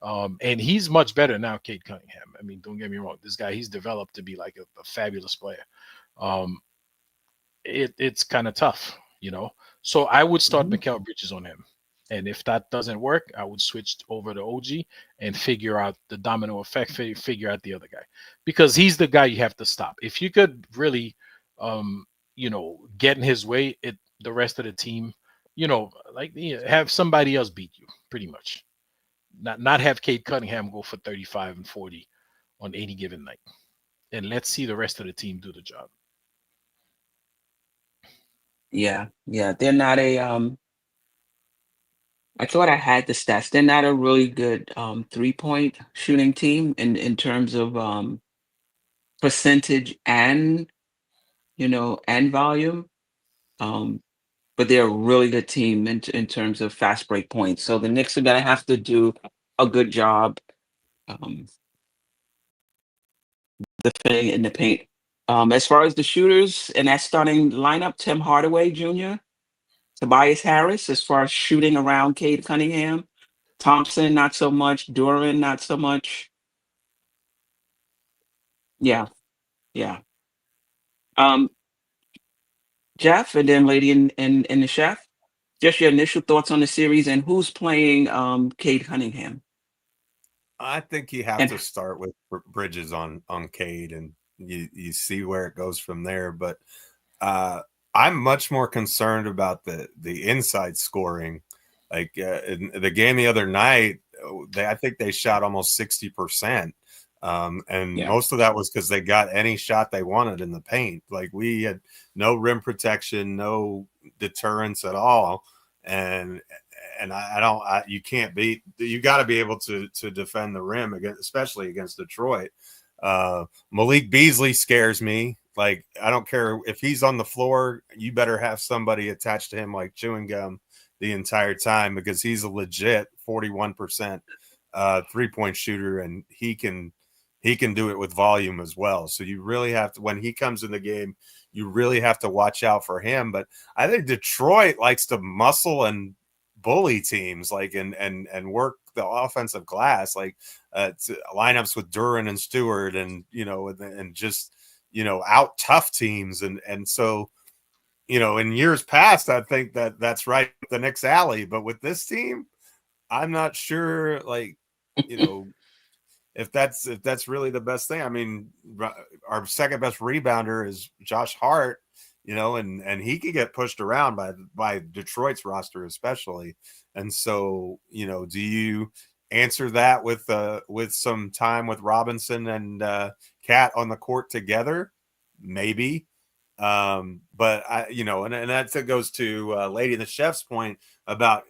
and he's much better now, Cade Cunningham. I mean, don't get me wrong, this guy he's developed to be like a fabulous player. Um, it's kind of tough. So I would start Hmm. Mikal Bridges on him. And if that doesn't work, I would switch over to OG and figure out the domino effect, figure out the other guy. Because he's the guy you have to stop. If you could really get in his way, the rest of the team, have somebody else beat you, pretty much. Not have Cade Cunningham go for 35 and 40 on any given night. And let's see the rest of the team do the job. Yeah, yeah. They're not a I thought I had the stats. They're not a really good 3-point shooting team in terms of percentage and and volume. Um, but they're a really good team in terms of fast break points. So the Knicks are gonna have to do a good job um, defending in the paint. As far as the shooters in that starting lineup, Tim Hardaway Jr., Tobias Harris, as far as shooting around Cade Cunningham, Thompson, not so much, Duran, not so much. Yeah, yeah. Um, Geoff, and then Lady and the Chef. Just your initial thoughts on the series and who's playing Cade Cunningham. I think you have And to start with Bridges on Cade, and you see where it goes from there. But I'm much more concerned about the inside scoring. Like in the game the other night, I think they shot almost 60%. And yeah, most of that was because they got any shot they wanted in the paint. Like we had no rim protection, no deterrence at all. And I don't, you can't beat, you got to be able to defend the rim against, especially against Detroit. Malik Beasley scares me. Like, I don't care if he's on the floor, you better have somebody attached to him like chewing gum the entire time, because he's a legit 41% 3-point shooter, and he can do it with volume as well. So you really have to, when he comes in the game, you really have to watch out for him. But I think Detroit likes to muscle and bully teams, like and work the offensive glass, like lineups with Duran and Stewart, and and just out tough teams. And so, in years past, I think that's right up the Knicks alley. But with this team, I'm not sure, like, if that's really the best thing. I mean, our second best rebounder is Josh Hart, and he could get pushed around by Detroit's roster especially. And so, do you answer that with some time with Robinson and Cat on the court together? Maybe. But and that goes to Lady&TheChef's point about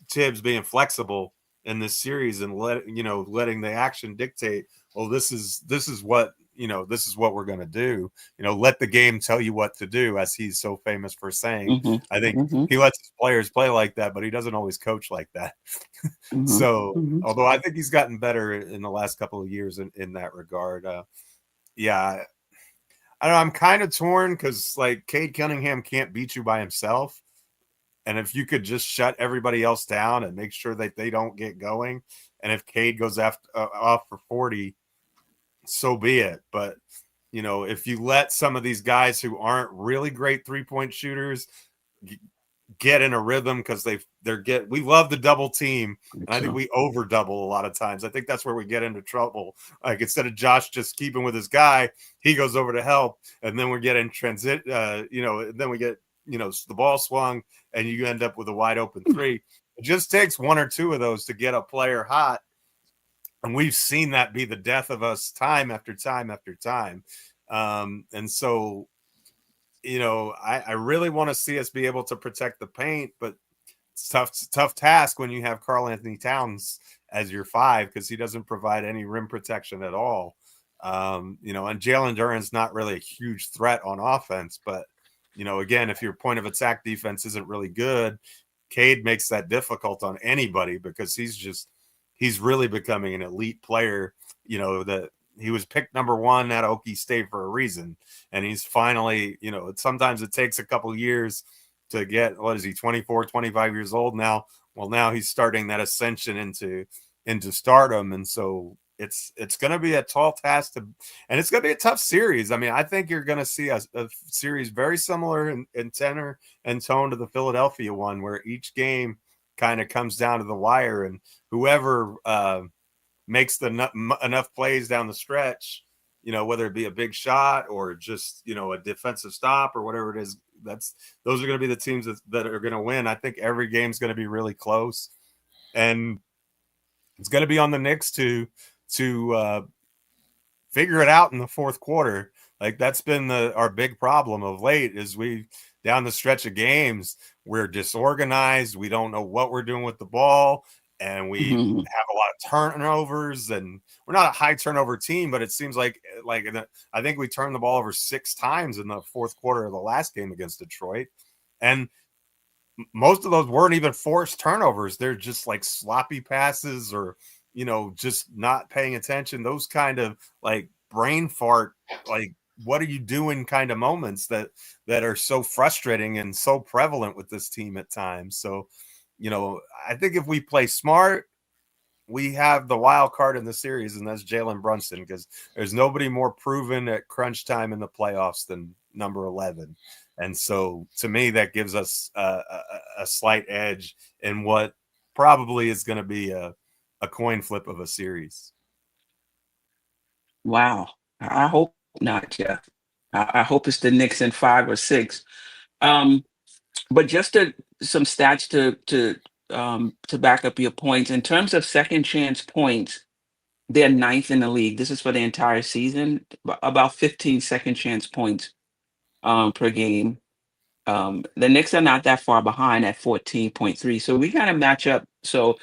Tibbs being flexible in this series and letting the action dictate. Well, this is what we're going to do. Let the game tell you what to do, as he's so famous for saying. Mm-hmm. I think Mm-hmm. he lets his players play like that, but he doesn't always coach like that. Mm-hmm. So, Mm-hmm. although I think he's gotten better in the last couple of years in that regard, yeah. I don't know. I'm kind of torn because, like, Cade Cunningham can't beat you by himself. And if you could just shut everybody else down and make sure that they don't get going, and if Cade goes off for 40, so be it. But, if you let some of these guys who aren't really great 3-point shooters get in a rhythm, because we love the double team, and I think we over double a lot of times. I think that's where we get into trouble. Like, instead of Josh just keeping with his guy, he goes over to help, and then we get in transit. Then we get the ball swung, and you end up with a wide open three. It just takes one or two of those to get a player hot, and we've seen that be the death of us time after time after time. And so, I really want to see us be able to protect the paint, but it's tough task when you have Karl-Anthony Towns as your 5, because he doesn't provide any rim protection at all. And Jalen Duren's not really a huge threat on offense, but again, if your point of attack defense isn't really good, Cade makes that difficult on anybody, because he's really becoming an elite player. That he was picked number 1 at Okie State for a reason. And he's finally, sometimes it takes a couple years to get, 24, 25 years old now. Well, now he's starting that ascension into stardom. And so it's going to be a tall task and it's going to be a tough series. I mean, I think you're going to see a series very similar in tenor and tone to the Philadelphia one, where each game kind of comes down to the wire, and whoever makes enough plays down the stretch, whether it be a big shot or just, a defensive stop or whatever it is, those are going to be the teams that are going to win. I think every game's going to be really close, and it's going to be on the Knicks to figure it out in the fourth quarter. Like, that's been our big problem of late, is down the stretch of games, we're disorganized. We don't know what we're doing with the ball, and we have a lot of turnovers, and we're not a high turnover team, but it seems like I think we turned the ball over 6 times in the fourth quarter of the last game against Detroit. And most of those weren't even forced turnovers. They're just like sloppy passes, or, just not paying attention. Those kind of like brain fart, like, what are you doing kind of moments that are so frustrating and so prevalent with this team at times. So, I think if we play smart, we have the wild card in the series, and that's Jalen Brunson, because there's nobody more proven at crunch time in the playoffs than number 11. And so, to me, that gives us a slight edge in what probably is going to be a coin flip of a series. Wow. I hope not, Jeff. I hope it's the Knicks in 5 or 6. But just some stats to back up your points. In terms of second chance points, they're 9th in the league. This is for the entire season, about 15 second chance points per game. The Knicks are not that far behind at 14.3. So we kind of match up. So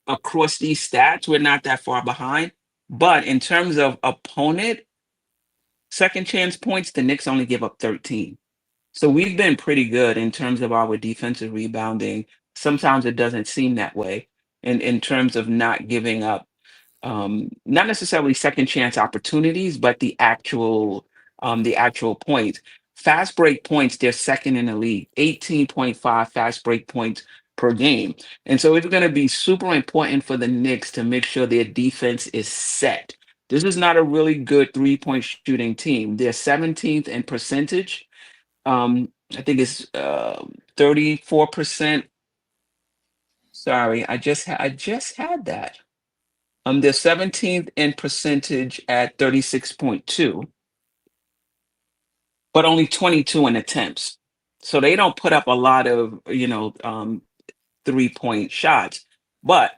across these stats, we're not that far behind. But in terms of opponent second chance points, the Knicks only give up 13. So we've been pretty good in terms of our defensive rebounding. Sometimes it doesn't seem that way in terms of not giving up, not necessarily second chance opportunities, but the actual points. Fast break points, they're second in the league, 18.5 fast break points per game. And so it's going to be super important for the Knicks to make sure their defense is set This is not a really good 3-point shooting team. They're 17th in percentage. I think it's 34%. Sorry, I just had that. They're 17th in percentage at 36.2, but only 22 in attempts. So they don't put up a lot of, 3-point shots. But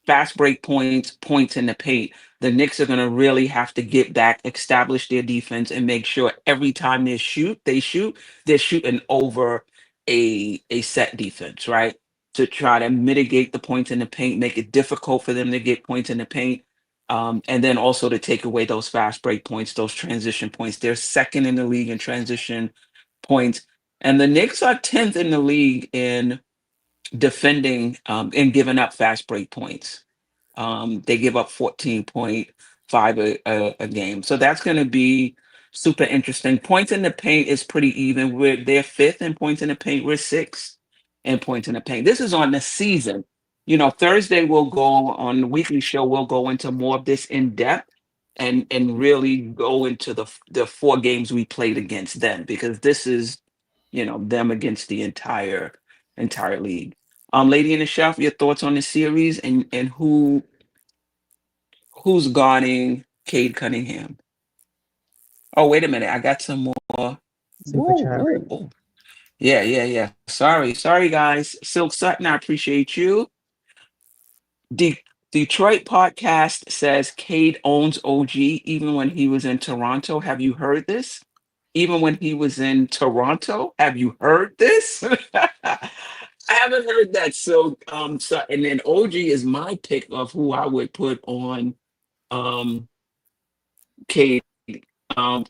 fast break points, points in the paint, the Knicks are going to really have to get back, establish their defense, and make sure every time they're shooting over a set defense, right? To try to mitigate the points in the paint, make it difficult for them to get points in the paint. And then also to take away those fast break points, those transition points. They're second in the league in transition points. And the Knicks are 10th in the league in defending and giving up fast break points. They give up 14.5 a game. So that's going to be super interesting. Points in the paint is pretty even. They're fifth in points in the paint. We're sixth in points in the paint. This is on the season. Thursday we'll go on the weekly show. We'll go into more of this in depth and really go into the 4 games we played against them, because this is them against the entire league. Lady and the Chef, your thoughts on the series and who's guarding Cade Cunningham? Oh, wait a minute. I got some more. Super Whoa, chat. whoa, whoa. Yeah, yeah, yeah. Sorry, guys. Silk Sutton, I appreciate you. Detroit podcast says Cade owns OG even when he was in Toronto. Have you heard this? Even when he was in Toronto, have you heard this? I haven't heard that. So and then OG is my pick of who I would put on um Cade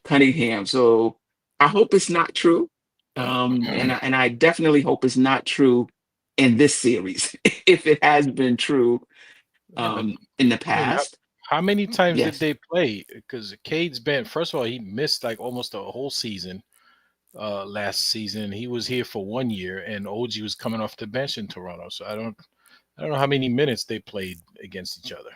Cunningham. So I hope it's not true. And I definitely hope it's not true in this series. If it has been true Yeah, but in the I mean, past. how many times did Yes. they play? Because Cade's been, first of all, he missed like almost a whole season last season. He was here for 1 year, and OG was coming off the bench in Toronto. So I don't know how many minutes they played against each other.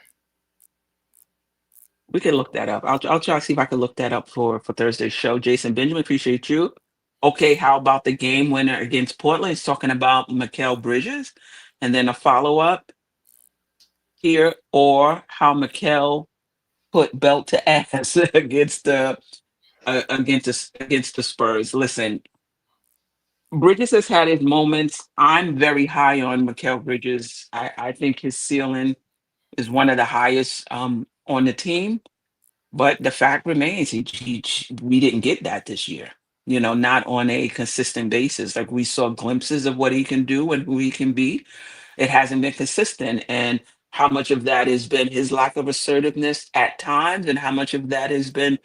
We can look that up. I'll try to see if I can look that up for Thursday's show. Jason Benjamin, appreciate you. Okay, how about the game winner against Portland? It's talking about Mikal Bridges, and then a follow up here, or how Mikal put belt to ass against the Spurs. Listen, Bridges has had his moments. I'm very high on Mikal Bridges. I think his ceiling is one of the highest on the team. But the fact remains, we didn't get that this year. Not on a consistent basis. Like, we saw glimpses of what he can do and who he can be. It hasn't been consistent. And how much of that has been his lack of assertiveness at times, and how much of that has been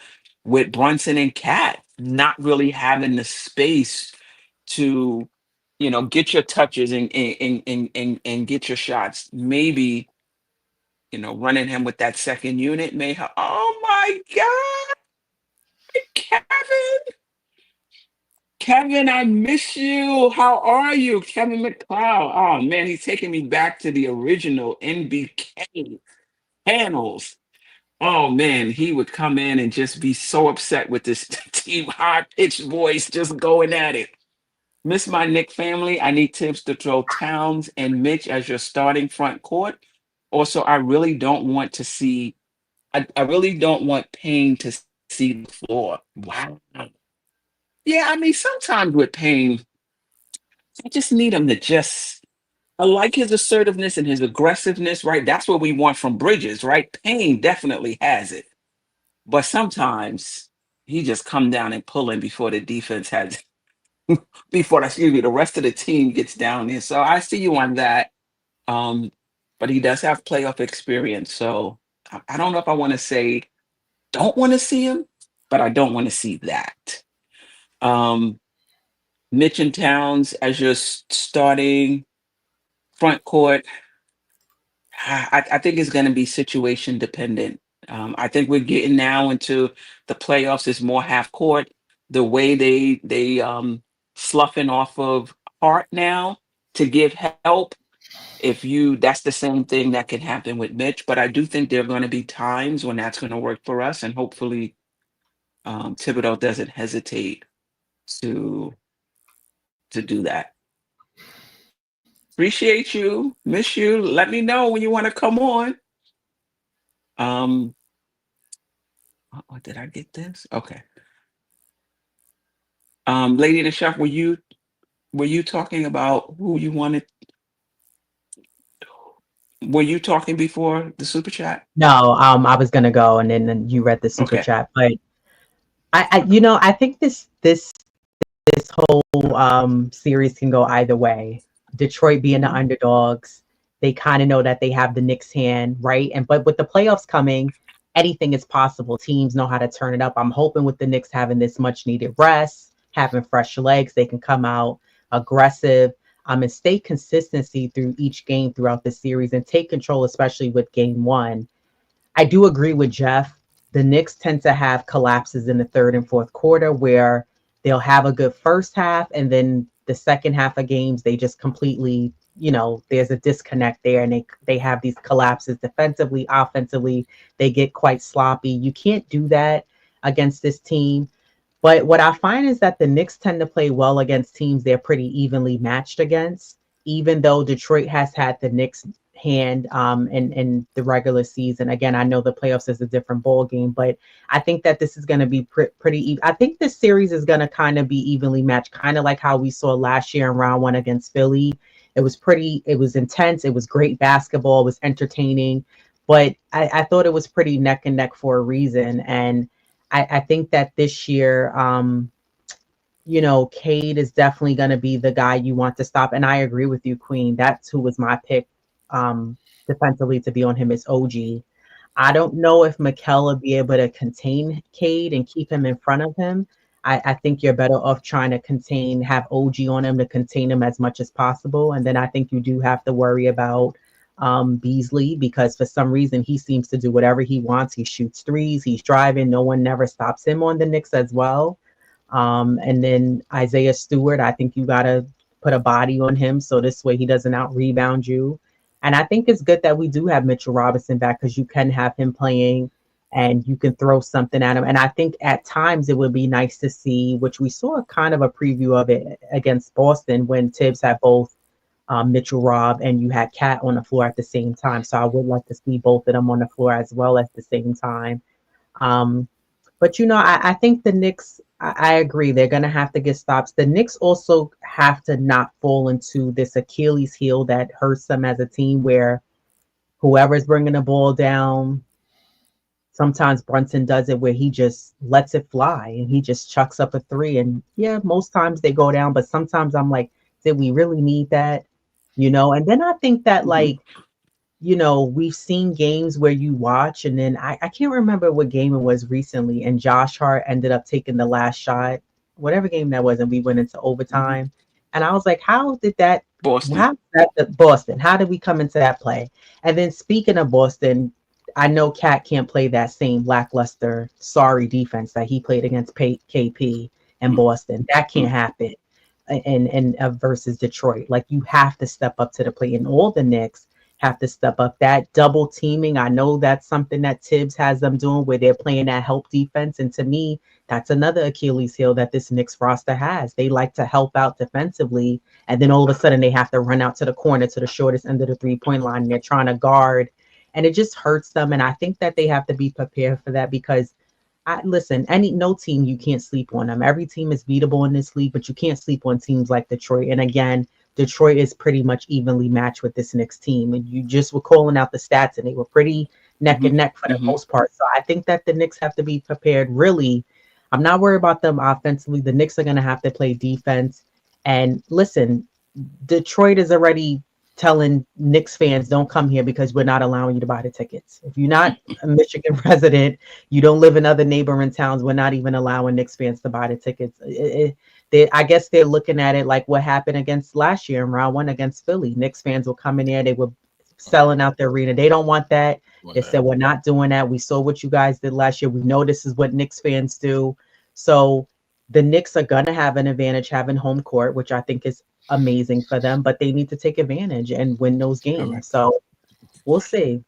with Brunson and Cat not really having the space to, get your touches and get your shots. Maybe running him with that second unit may have. Oh my God, Kevin! Kevin, I miss you. How are you, Kevin McLeod? Oh man, he's taking me back to the original NBK panels. Oh man, he would come in and just be so upset with this team high pitched voice, just going at it. Miss my Nick family. I need tips to throw Towns and Mitch as your starting front court. Also, I really don't want Payne to see the floor. Wow. Yeah, I mean, sometimes with Payne, I just need him to just. I like his assertiveness and his aggressiveness, right? That's what we want from Bridges, right? Payne definitely has it. But sometimes he just come down and pull in before the defense has, excuse me, the rest of the team gets down there. So I see you on that. Um, but he does have playoff experience. So I don't know if I want to say don't want to see him, but I don't want to see that. Um, Mitch and Towns as your starting front court. I think it's going to be situation dependent. I think we're getting now into the playoffs. Is more half court. The way they sloughing off of Hart now to give help. that's the same thing that can happen with Mitch, but I do think there are going to be times when that's going to work for us, and hopefully Thibodeau doesn't hesitate to do that. Appreciate you, miss you. Let me know when you want to come on. Did I get this? Okay. Lady and the Chef, were you talking about who you wanted? Were you talking before the super chat? No, I was gonna go, and then you read the super Okay. chat, but I think this whole series can go either way. Detroit being the underdogs, they kind of know that they have the Knicks hand, right? But with the playoffs coming, anything is possible. Teams know how to turn it up. I'm hoping with the Knicks having this much needed rest, having fresh legs, they can come out aggressive, and stay consistency through each game throughout the series and take control, especially with game one. I do agree with Geoff. The Knicks tend to have collapses in the third and fourth quarter where they'll have a good first half, and then the second half of games, they just completely, there's a disconnect there, and they have these collapses defensively, offensively. They get quite sloppy. You can't do that against this team. But what I find is that the Knicks tend to play well against teams they're pretty evenly matched against, even though Detroit has had the Knicks hand in the regular season. Again, I know the playoffs is a different ball game, but I think that this is going to be pretty even. I think this series is going to kind of be evenly matched, kind of like how we saw last year in round one against Philly. It was intense. It was great basketball. It was entertaining, but I thought it was pretty neck and neck for a reason. And I think that this year, Cade is definitely going to be the guy you want to stop. And I agree with you, Queen. That's who was my pick defensively to be on him is OG. I don't know if Mikal will be able to contain Cade and keep him in front of him. I think you're better off trying to have OG on him to contain him as much as possible. And then I think you do have to worry about Beasley, because for some reason he seems to do whatever he wants. He shoots threes, he's driving, no one never stops him on the Knicks as well. And then Isaiah Stewart, I think you got to put a body on him so this way he doesn't out rebound you. And I think it's good that we do have Mitchell Robinson back, because you can have him playing and you can throw something at him. And I think at times it would be nice to see, which we saw kind of a preview of it against Boston when Tibbs had both Mitchell Rob and you had Cat on the floor at the same time. So I would like to see both of them on the floor as well at the same time. But, I think the Knicks, I agree, they're going to have to get stops. The Knicks also have to not fall into this Achilles heel that hurts them as a team, where whoever's bringing the ball down, sometimes Brunson does it where he just lets it fly and he just chucks up a three. And yeah, most times they go down, but sometimes I'm like, did we really need that? And then I think that we've seen games where you watch, and then I can't remember what game it was recently, and Josh Hart ended up taking the last shot, whatever game that was, and we went into overtime. And I was like, how did that Boston? How did we come into that play? And then speaking of Boston, I know Cat can't play that same lackluster, sorry defense that he played against KP and Boston. That can't happen in versus Detroit. Like, you have to step up to the plate, and all the Knicks have to step up. That double teaming, I know that's something that Tibbs has them doing, where they're playing that help defense. And to me, that's another Achilles heel that this Knicks roster has. They like to help out defensively, and then all of a sudden they have to run out to the corner to the shortest end of the three-point line, and they're trying to guard, and it just hurts them. And I think that they have to be prepared for that, because no team, you can't sleep on them. Every team is beatable in this league, but you can't sleep on teams like Detroit. And again, Detroit is pretty much evenly matched with this Knicks team. And you just were calling out the stats, and they were pretty neck and neck for the most part. So I think that the Knicks have to be prepared. Really, I'm not worried about them offensively. The Knicks are going to have to play defense. And listen, Detroit is already telling Knicks fans, don't come here because we're not allowing you to buy the tickets. If you're not a Michigan resident, you don't live in other neighboring towns, we're not even allowing Knicks fans to buy the tickets. I guess they're looking at it like what happened against last year in round one against Philly. Knicks fans were coming there, they were selling out the arena. They don't want that. They said, we're not doing that. We saw what you guys did last year. We know this is what Knicks fans do. So the Knicks are going to have an advantage having home court, which I think is amazing for them, but they need to take advantage and win those games. Correct. So we'll see.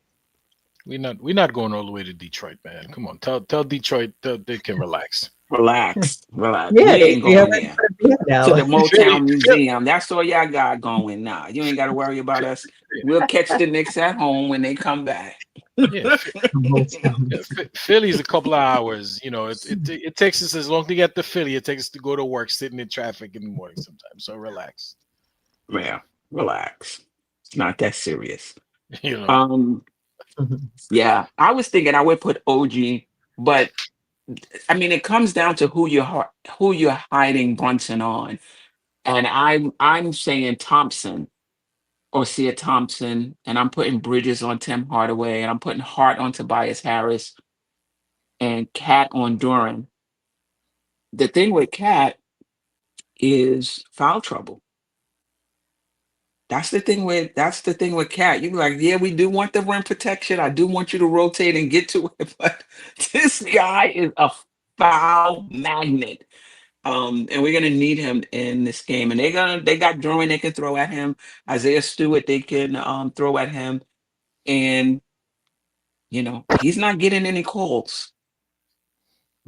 We're not going all the way to Detroit, man. Come on, tell Detroit they can relax. Relax, relax. Yeah, We ain't they going already there. put a bid To the now. Philly, Motown Museum. That's all y'all got going now. You ain't got to worry about us. We'll catch the Knicks at home when they come back. yeah, Motown. yeah, Philly's a couple of hours. It takes us as long to get to Philly. It takes us to go to work, sitting in traffic in the morning sometimes. So relax. Yeah, relax. It's not that serious. You know, Um, Mhm. yeah, I was thinking I would put OG, but I mean it comes down to who you're hiding Brunson on, and I'm saying Thompson or Sia Thompson, and I'm putting Bridges on Tim Hardaway, and I'm putting Hart on Tobias Harris, and Cat on Duran. The thing with Cat is foul trouble. That's the thing with Cat. You be like, yeah, we do want the rim protection. I do want you to rotate and get to it, but this guy is a foul magnet. And we're gonna need him in this game. And they got Druin they can throw at him, Isaiah Stewart they can throw at him, and he's not getting any calls.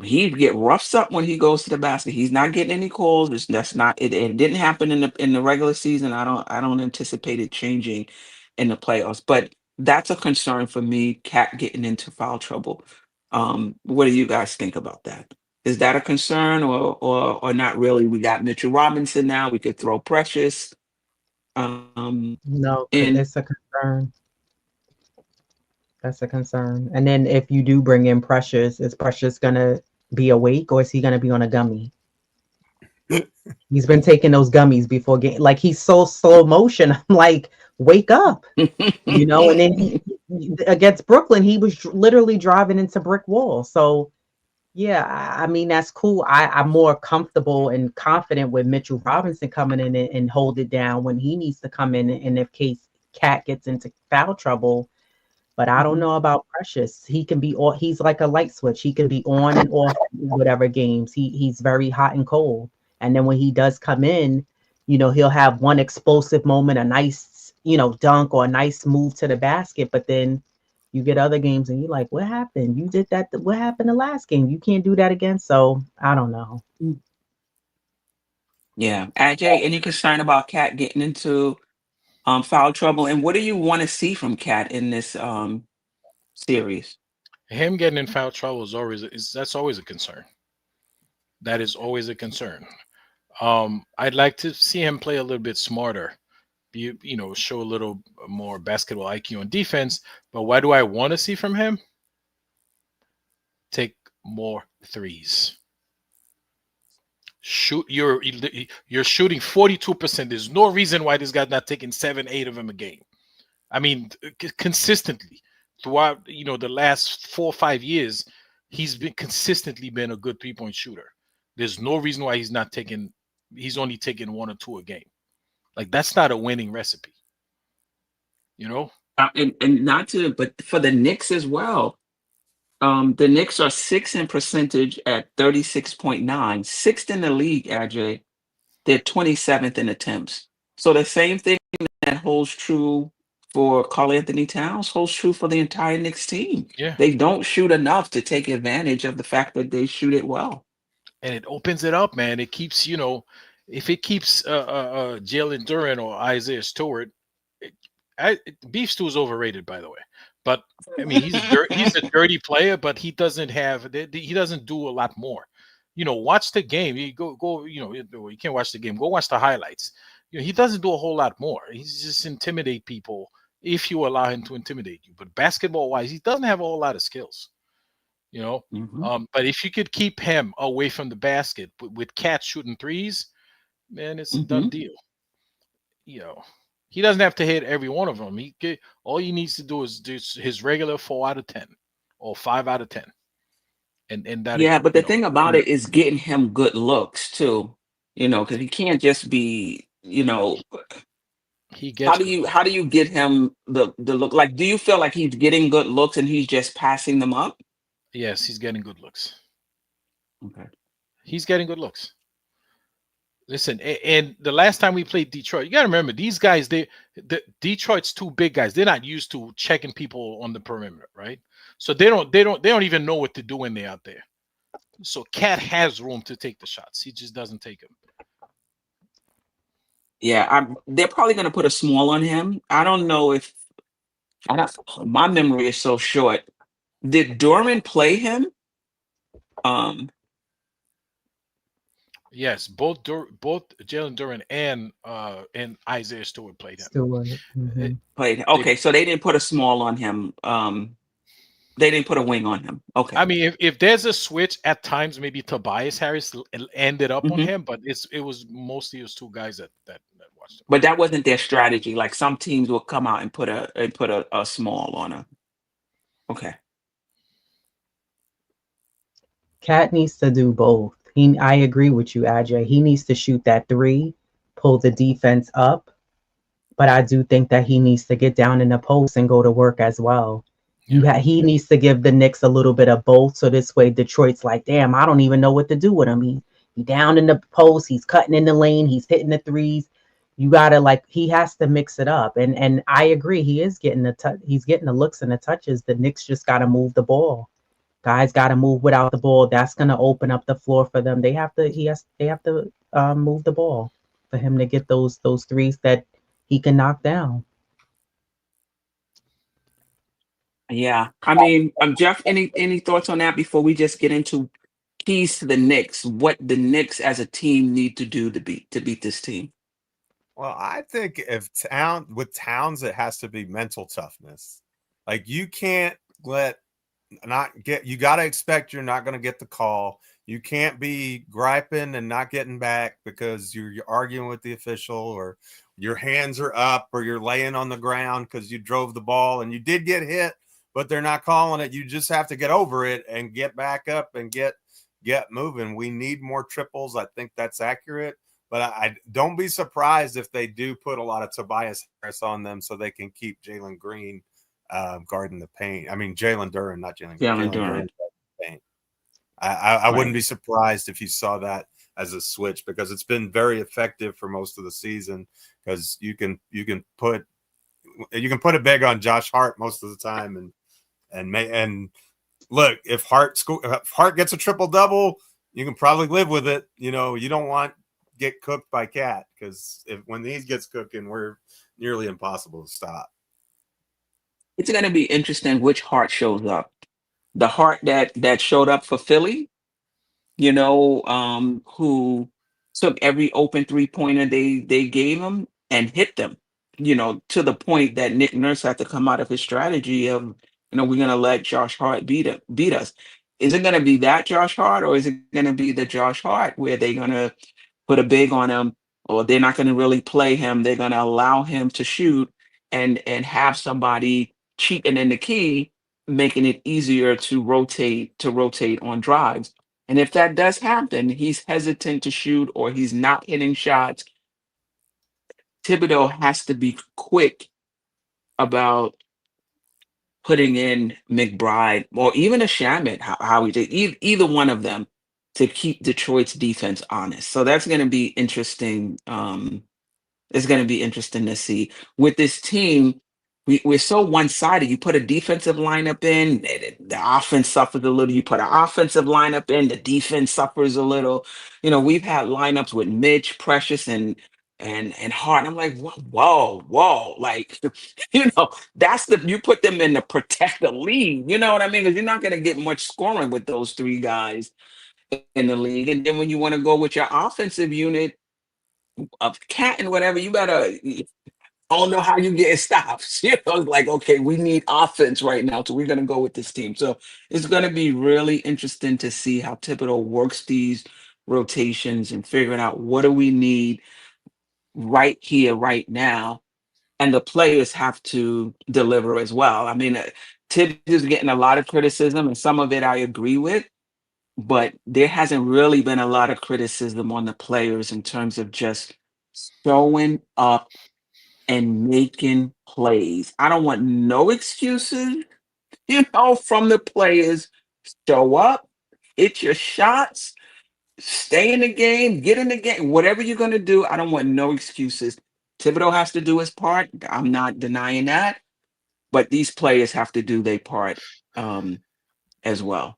He get roughs up when he goes to the basket. He's not getting any calls. That's not it. It didn't happen in the regular season. I don't anticipate it changing in the playoffs. But that's a concern for me. Cat getting into foul trouble. What do you guys think about that? Is that a concern or not really? We got Mitchell Robinson now. We could throw Precious. No, And it's a concern. That's a concern. And then if you do bring in Precious, is Precious gonna be awake or is he gonna be on a gummy? He's been taking those gummies before game. Like he's so slow motion. I'm like, wake up, And then against Brooklyn, he was literally driving into brick walls. So yeah, I mean that's cool. I'm more comfortable and confident with Mitchell Robinson coming in and hold it down when he needs to come in. And if case Cat gets into foul trouble, but I don't Mhm. know about Precious. He can be all. He's like a light switch. He can be on and off whatever games. He's very hot and cold. And then when he does come in, he'll have one explosive moment, a nice, dunk or a nice move to the basket. But then you get other games and you're like, what happened? You did that. What happened the last game? You can't do that again. So I don't know. Yeah, Ajay, any concern about Cat getting into foul trouble? And what do you want to see from Cat in this series? him getting in foul trouble that's always a concern. That is always a concern. I'd like to see him play a little bit smarter. Show a little more basketball IQ on defense. But what do I want to see from him? Take more threes. Shoot, you're shooting 42%. There's no reason why this guy's not taking 7, 8 of them a game. I mean, consistently throughout the last 4 or 5 years, he's consistently been a good 3-point shooter. There's no reason why he's only taking 1 or 2 a game. Like that's not a winning recipe, you know. And not to, but for the Knicks as well. The Knicks are sixth in percentage at 36.9, sixth in the league, Ajay. They're 27th in attempts. So the same thing that holds true for Karl-Anthony Towns holds true for the entire Knicks team. Yeah, They don't shoot enough to take advantage of the fact that they shoot it well. and it opens it up, man. It keeps if it keeps Jalen Duran or Isaiah Stewart, Beef Stew is overrated, by the way. But I mean, he's a dirty player, but he doesn't do a lot more. Watch the game. You go. You can't watch the game. Go watch the highlights. He doesn't do a whole lot more. He's just intimidate people if you allow him to intimidate you. But basketball wise, he doesn't have a whole lot of skills. Mhm. But if you could keep him away from the basket with Cat shooting threes, man, it's a done Mhm. deal. you know, he doesn't have to hit every one of them. All he needs to do is his regular 4 out of 10 or 5 out of 10, and that Yeah, but the thing about it is getting him good looks too. Because he can't just be. he How gets do good you looks. how do you get him the look? Like, do you feel like he's getting good looks and he's just passing them up? Yes, he's getting good looks. Okay. He's getting good looks. Listen, and the last time we played Detroit, you got to remember these guys. Detroit's two big guys. They're not used to checking people on the perimeter, right? So they don't even know what to do when they're out there. So Cat has room to take the shots. He just doesn't take them. Yeah, they're probably going to put a small on him. I don't know if I don't, my memory is so short. Did Dorman play him? Um, Yes, both Jalen Duran and Isaiah Stewart played him. Stewart. It- Played. they, Okay, so they didn't put a small on him. They didn't put a wing on him. Okay. I mean, if there's a switch at times, maybe Tobias Harris ended up on Hmm. him, but it was mostly those two guys that watched him. But that wasn't their strategy. Like some teams will come out and put a small on him. Okay. Cat needs to do both. I agree with you, Ajay. He needs to shoot that three, pull the defense up, but I do think that he needs to get down in the post and go to work as well. He needs to give the Knicks a little bit of both, so this way Detroit's like, damn, I don't even know what to do with him. He down in the post, he's cutting in the lane, he's hitting the threes. You gotta he has to mix it up, and I agree, he is getting he's getting the looks and the touches. The Knicks just gotta move the ball. Guys got to move without the ball. That's going to open up the floor for them. They have to move the ball for him to get those threes that he can knock down. Yeah. I mean, Jeff, any thoughts on that before we just get into keys to the Knicks? What the Knicks as a team need to do to beat this team? Well, I think with Towns, it has to be mental toughness. Like you can't you got to expect you're not going to get the call. You can't be griping and not getting back because you're arguing with the official, or your hands are up, or you're laying on the ground because you drove the ball and you did get hit, but they're not calling it. You just have to get over it and get back up and get moving. We need more triples. I think that's accurate, but I don't be surprised if they do put a lot of Tobias Harris on them so they can keep Jalen Green guarding the paint. I mean, Jalen Duran, not Jalen Duran. Paint. I wouldn't be surprised if you saw that as a switch, because it's been very effective for most of the season, because you can put a big on Josh Hart most of the time, and look, if Hart gets a triple double, you can probably live with it. You know, you don't want get cooked by Cat, because when he gets cooking, we're nearly impossible to stop. It's going to be interesting which Hart shows up. The Hart that showed up for Philly, who took every open 3-pointer they gave him and hit them, to the point that Nick Nurse had to come out of his strategy of, we're going to let Josh Hart beat us. Is it going to be that Josh Hart, or is it going to be the Josh Hart where they're going to put a big on him, or they're not going to really play him? They're going to allow him to shoot and have somebody cheating in the key, making it easier to rotate on drives. And if that does happen, he's hesitant to shoot or he's not hitting shots. Thibodeau has to be quick about putting in McBride or even a Shamet, how he did, either one of them, to keep Detroit's defense honest. So that's going to be interesting. It's going to be interesting to see with this team. We're so one-sided. You put a defensive lineup in, the offense suffers a little. You put an offensive lineup in, the defense suffers a little. We've had lineups with Mitch, Precious, and Hart. I'm like, whoa, like, you put them in to protect the league. You know what I mean? Because you're not going to get much scoring with those three guys in the league. And then when you want to go with your offensive unit of Cat and whatever, you better. I don't know how you get stops. It's like, okay, we need offense right now, so we're going to go with this team. So it's going to be really interesting to see how Thibodeau works these rotations and figuring out what do we need right here, right now. And the players have to deliver as well. I mean, Tibbs is getting a lot of criticism, and some of it I agree with, but there hasn't really been a lot of criticism on the players in terms of just showing up and making plays. I don't want no excuses, from the players. Show up, hit your shots, stay in the game, get in the game, whatever you're going to do. I don't want no excuses. Thibodeau has to do his part. I'm not denying that, but these players have to do their part um, as well.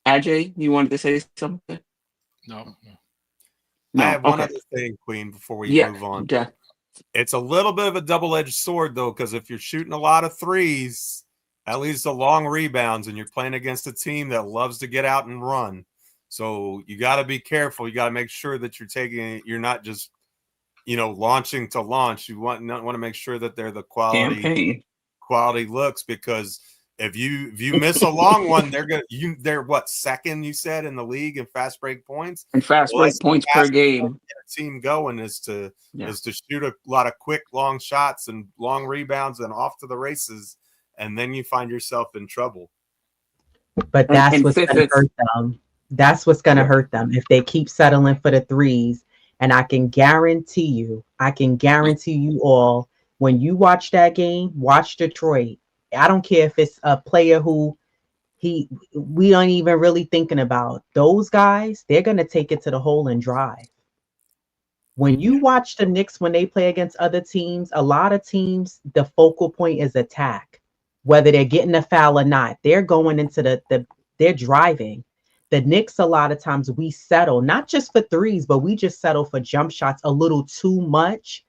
Ajay, you wanted to say something? No. I No. have one Okay. other thing, Queen, before we Yeah. move on. Yeah. It's a little bit of a double-edged sword, though, because if you're shooting a lot of threes, that leads to long rebounds, and you're playing against a team that loves to get out and run. So you got to be careful. You got to make sure that you're not just, launching to launch. You want to make sure that they're the Campaign. quality looks, because if you miss a long one, they're what, second, you said, in the league in fast break points? And fast break points per game. Team going is to shoot a lot of quick long shots and long rebounds and off to the races, and then you find yourself in trouble. But that's and what's fifth going to is- hurt them. That's what's going to hurt them if they keep settling for the threes. And I can guarantee you all, when you watch that game, watch Detroit. I don't care if it's a player who we aren't even really thinking about. Those guys, they're going to take it to the hole and drive. When you watch the Knicks when they play against other teams, a lot of teams, the focal point is attack. Whether they're getting a foul or not, they're going into they're driving. The Knicks, a lot of times we settle, not just for threes, but we just settle for jump shots a little too much.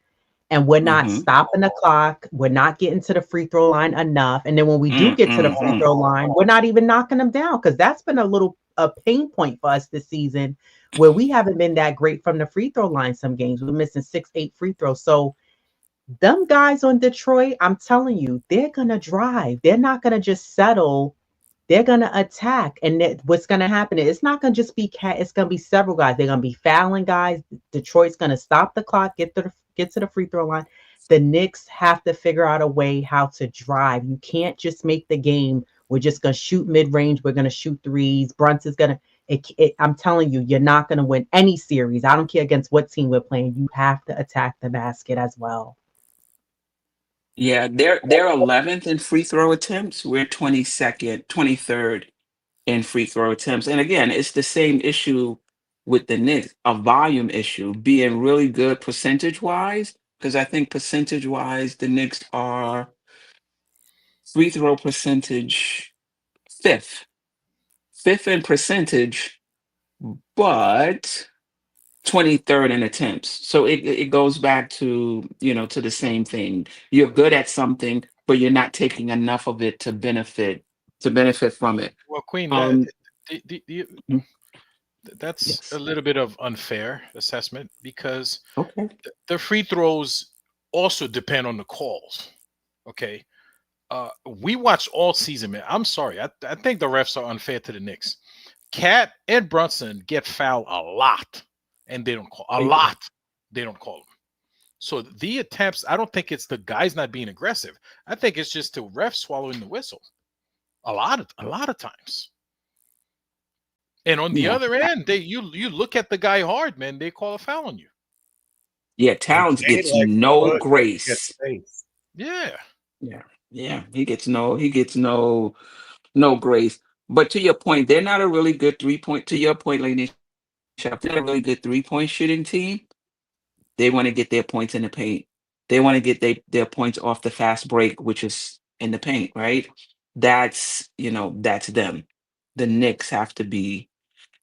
And we're not stopping the clock. We're not getting to the free throw line enough. And then when we do get to the free throw line, we're not even knocking them down, because that's been a pain point for us this season, where we haven't been that great from the free throw line. Some games we're missing 6-8 free throws. So them guys on Detroit, I'm telling you, they're going to drive. They're not going to just settle. They're going to attack. And what's going to happen is it's not going to just be it's going to be several guys. They're going to be fouling guys. Detroit's going to stop the clock, get to the free throw line. The Knicks have to figure out a way how to drive. You can't just make the game, we're just going to shoot mid-range, we're going to shoot threes. Brunson's going to, I'm telling you, you're not going to win any series. I don't care against what team we're playing. You have to attack the basket as well. Yeah, they're 11th in free throw attempts. We're 22nd, 23rd in free throw attempts. And again, it's the same issue with the Knicks, a volume issue, being really good percentage-wise, because I think percentage-wise, the Knicks are free throw percentage fifth in percentage, but 23rd in attempts. So it goes back to, to the same thing. You're good at something, but you're not taking enough of it to benefit from it. Well, Queen, that's Yes. a little bit of unfair assessment, because Okay. the free throws also depend on the calls. Okay. We watched all season, man. I'm sorry. I think the refs are unfair to the Knicks. Cat and Brunson get fouled a lot, and they don't call a lot. They don't call them. So the attempts, I don't think it's the guys not being aggressive. I think it's just the refs swallowing the whistle. A lot of times. And on the other end, you look at the guy hard, man. They call a foul on you. Yeah, Towns gets no grace. Yeah. He gets no grace. But to your point, they're not a really good 3-point. To your point, Lady&TheChef, they're a really good 3-point shooting team. They want to get their points in the paint. They want to get their points off the fast break, which is in the paint, right? That's them. The Knicks have to be.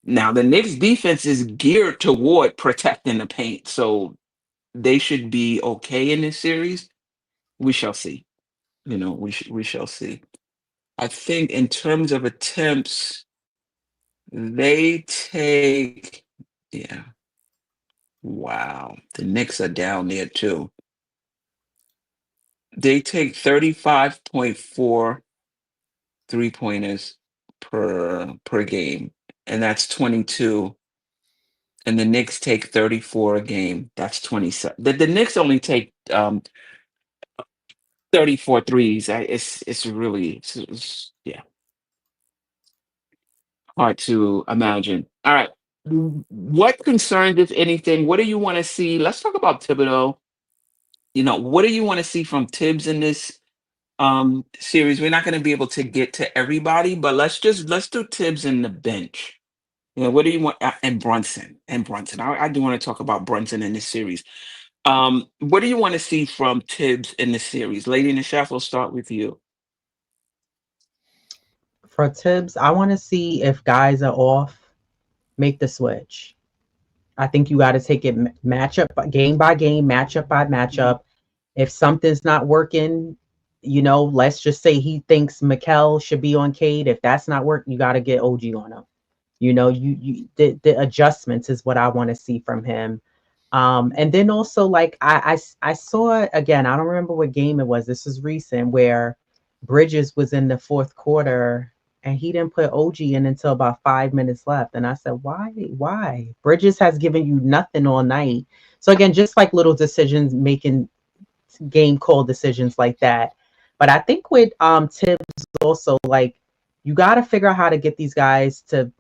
Now, the Knicks defense is geared toward protecting the paint, so they should be okay in this series. We shall see. We shall see. I think in terms of attempts, they take, wow, the Knicks are down there too. They take 35.4 3-pointers per game, and that's 22. And the Knicks take 34 a game. That's 27. The Knicks only take 34 threes. It's really hard to imagine. All right. What concerns, if anything, what do you want to see? Let's talk about Thibodeau. What do you want to see from Tibbs in this series? We're not going to be able to get to everybody, but let's do Tibbs in the bench. Yeah, what do you want? And Brunson. I do want to talk about Brunson in this series. What do you want to see from Tibbs in this series? Lady and the Chef, will start with you. For Tibbs, I want to see if guys are off, make the switch. I think you got to take it matchup game by game, matchup by matchup. If something's not working, let's just say he thinks Mikal should be on Cade. If that's not working, you got to get OG on him. The adjustments is what I want to see from him. And then also like I saw again, I don't remember what game it was. This is recent where Bridges was in the fourth quarter and he didn't put OG in until about 5 minutes left. And I said, why? Why? Bridges has given you nothing all night. So again, just like little decisions, making game call decisions like that. But I think with Tibbs also, like, you got to figure out how to get these guys to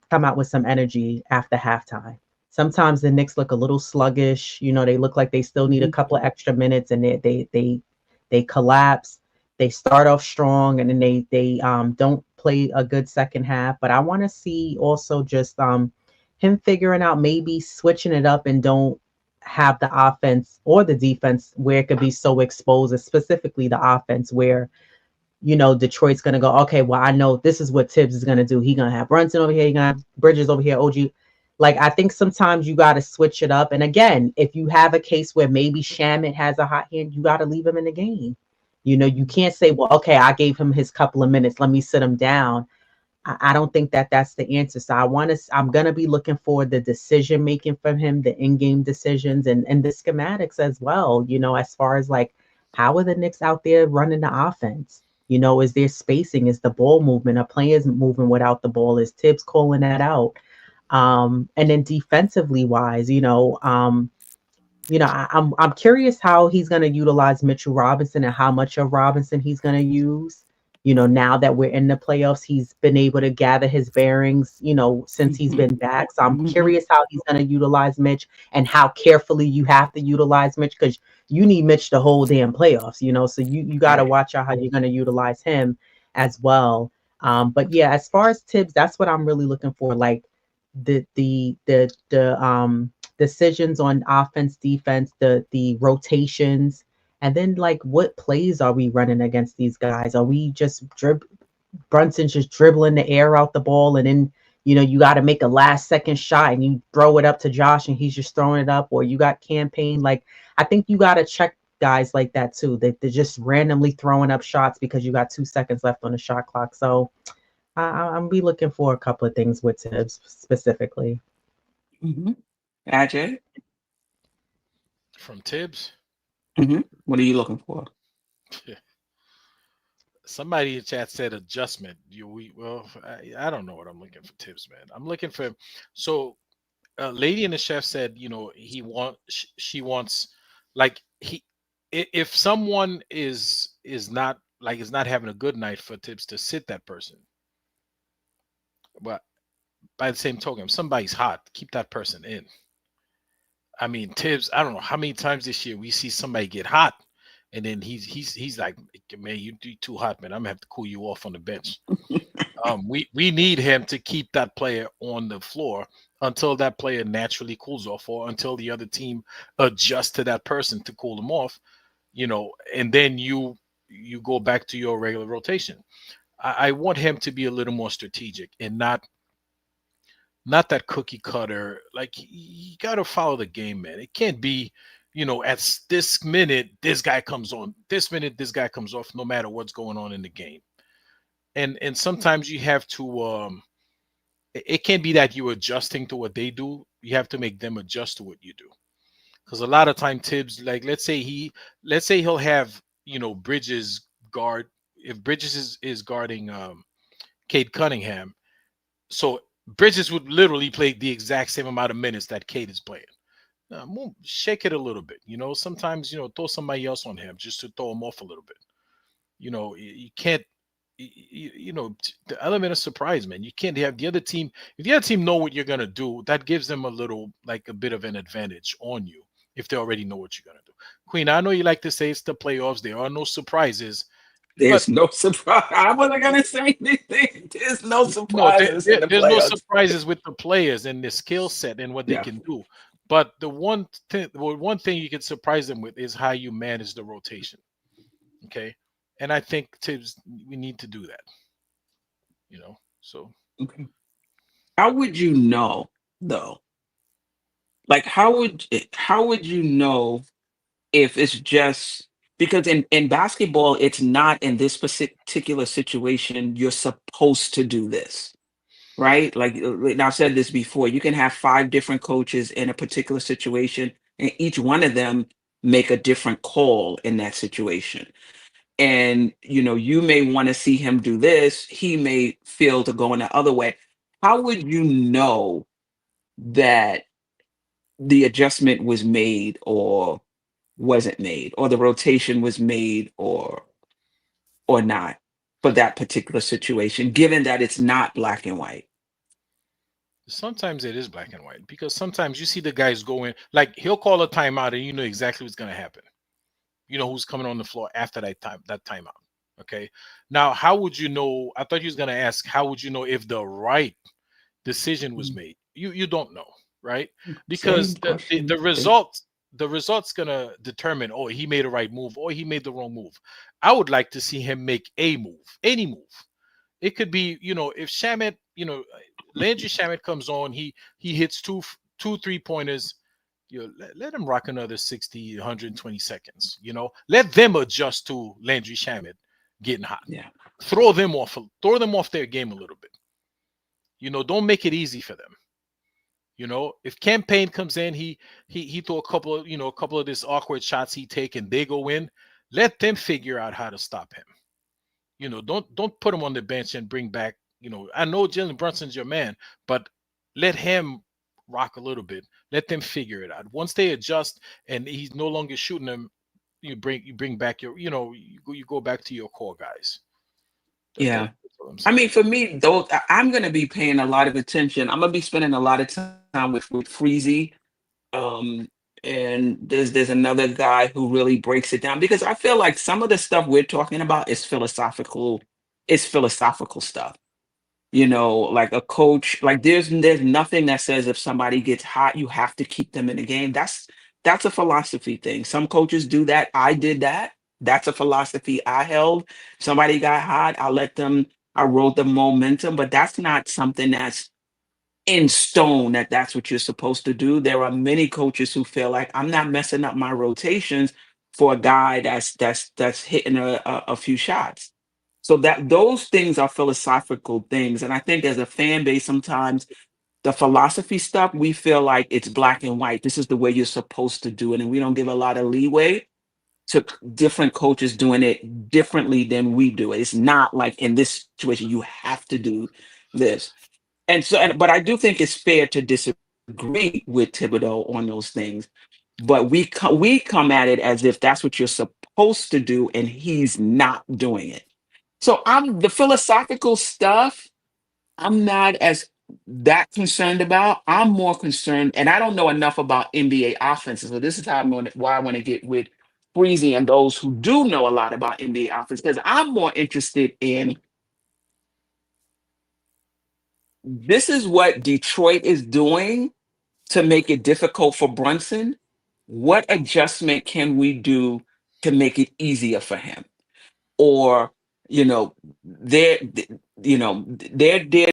come out with some energy after halftime. Sometimes the Knicks look a little sluggish. They look like they still need a couple of extra minutes, and they collapse. They start off strong, and then they don't play a good second half. But I want to see also just him figuring out maybe switching it up and don't have the offense or the defense where it could be so exposed, specifically the offense where Detroit's going to go, okay, well, I know this is what Tibbs is going to do. He's going to have Brunson over here. He's going to have Bridges over here, OG. Like, I think sometimes you got to switch it up. And again, if you have a case where maybe Shamit has a hot hand, you got to leave him in the game. You can't say, well, okay, I gave him his couple of minutes. Let me sit him down. I don't think that's the answer. So I'm going to be looking for the decision making from him, the in-game decisions and the schematics as well. As far as like, how are the Knicks out there running the offense? Is there spacing? Is the ball movement? Are players moving without the ball? Is Tibbs calling that out? And then defensively wise, I'm curious how he's going to utilize Mitchell Robinson and how much of Robinson he's going to use. Now that we're in the playoffs, he's been able to gather his bearings, since he's been back. So I'm curious how he's going to utilize Mitch and how carefully you have to utilize Mitch, because you need Mitch the whole damn playoffs, so you got to watch out how you're going to utilize him as well. But yeah, as far as Tibbs, that's what I'm really looking for. Like the decisions on offense, defense, the rotations. And then, like, what plays are we running against these guys? Are we just Brunson just dribbling the air out the ball, and then you got to make a last second shot and you throw it up to Josh and he's just throwing it up, or you got campaign? Like, I think you got to check guys like that too. That they're just randomly throwing up shots because you got 2 seconds left on the shot clock. So I'm be looking for a couple of things with Tibbs specifically. Ajay? From Tibbs? What are you looking for? Somebody in chat said adjustment. I don't know what I'm looking for Tibbs, man. I'm looking for him. So Lady and the Chef said, she wants, like, if someone is not having a good night, for Tibbs to sit that person. But by the same token, if somebody's hot, keep that person in. I mean, Tibbs, I don't know how many times this year we see somebody get hot, and then he's like, man, you too hot, man. I'm gonna have to cool you off on the bench. We need him to keep that player on the floor until that player naturally cools off, or until the other team adjusts to that person to cool them off, and then you go back to your regular rotation. I want him to be a little more strategic and not that cookie cutter. Like, you got to follow the game, man. It can't be, at this minute, this guy comes on. This minute, this guy comes off, no matter what's going on in the game. And sometimes you have to, it can't be that you're adjusting to what they do. You have to make them adjust to what you do. Because a lot of time Tibbs, like, let's say he'll have, Bridges guard. If Bridges is guarding Cade Cunningham, so Bridges would literally play the exact same amount of minutes that Cade is playing. Shake it a little bit. Sometimes, throw somebody else on him just to throw him off a little bit. You can't, the element of surprise, man. You can't have the other team. If the other team know what you're going to do, that gives them a bit of an advantage on you if they already know what you're going to do. Queen, I know you like to say it's the playoffs. There are no surprises. But There's no surprise. I wasn't gonna say anything. There's no no, surprises in the there's no playoffs. surprises with the players and their skill set and what they Yeah. can do. But the one thing you can surprise them with is how you manage the rotation. Okay, and I think Tibbs, we need to do that. So Okay. How would you know though? Like how would you know if it's just because in basketball it's not in this particular situation you're supposed to do this, right? Like I've said this before, you can have five different coaches in a particular situation, and each one of them make a different call in that situation. And you may want to see him do this, he may feel to go in the other way. How would you know that the adjustment was made or wasn't made, or the rotation was made or not for that particular situation, given that it's not black and white? sometimes it is black and white because sometimes you see the guys going like he'll call a timeout and you know exactly what's going to happen. You know who's coming on the floor after that timeout. Okay. Now, how would you know? I thought you was going to ask, how would you know if the right decision was Mm, made? You don't know, right? Same Because question. the results gonna determine, oh, he made a right move or he made the wrong move. I would like to see him make a move, any move. It could be, if Shamet, Landry Shamet comes on, he hits two 3-pointers. Let him rock another 60, 120 seconds. Let them adjust to Landry Shamet getting hot. Yeah. Throw them off their game a little bit. Don't make it easy for them. If campaign comes in, he throw a couple of this awkward shots he take and they go in. Let them figure out how to stop him. Don't put him on the bench and bring back. I know Jalen Brunson's your man, but let him rock a little bit. Let them figure it out. Once they adjust and he's no longer shooting them, you bring back you go back to your core guys. Yeah. That's what I'm I saying. mean, for me, though, I'm going to be paying a lot of attention. I'm going to be spending a lot of time with Freezy. Um, and there's another guy who really breaks it down because I feel like some of the stuff we're talking about is philosophical. It's philosophical stuff. Like a coach, like there's nothing that says if somebody gets hot, you have to keep them in the game. That's a philosophy thing. Some coaches do that. I did that. That's a philosophy I held. Somebody got hot, I rode the momentum, but that's not something that's in stone that that's what you're supposed to do. There are many coaches who feel like I'm not messing up my rotations for a guy that's hitting a few shots. So that those things are philosophical things. And I think as a fan base, sometimes the philosophy stuff, we feel like it's black and white. This is the way you're supposed to do it. And we don't give a lot of leeway to different coaches doing it differently than we do it. It's not like in this situation, you have to do this. But I do think it's fair to disagree with Thibodeau on those things. But we come at it as if that's what you're supposed to do, and he's not doing it. So I'm the philosophical stuff. I'm not as that concerned about. I'm more concerned, and I don't know enough about NBA offenses. So this is why I want to get with Breezy and those who do know a lot about NBA offense, because I'm more interested in this is what Detroit is doing to make it difficult for Brunson. What adjustment can we do to make it easier for him? Or, they're they're doing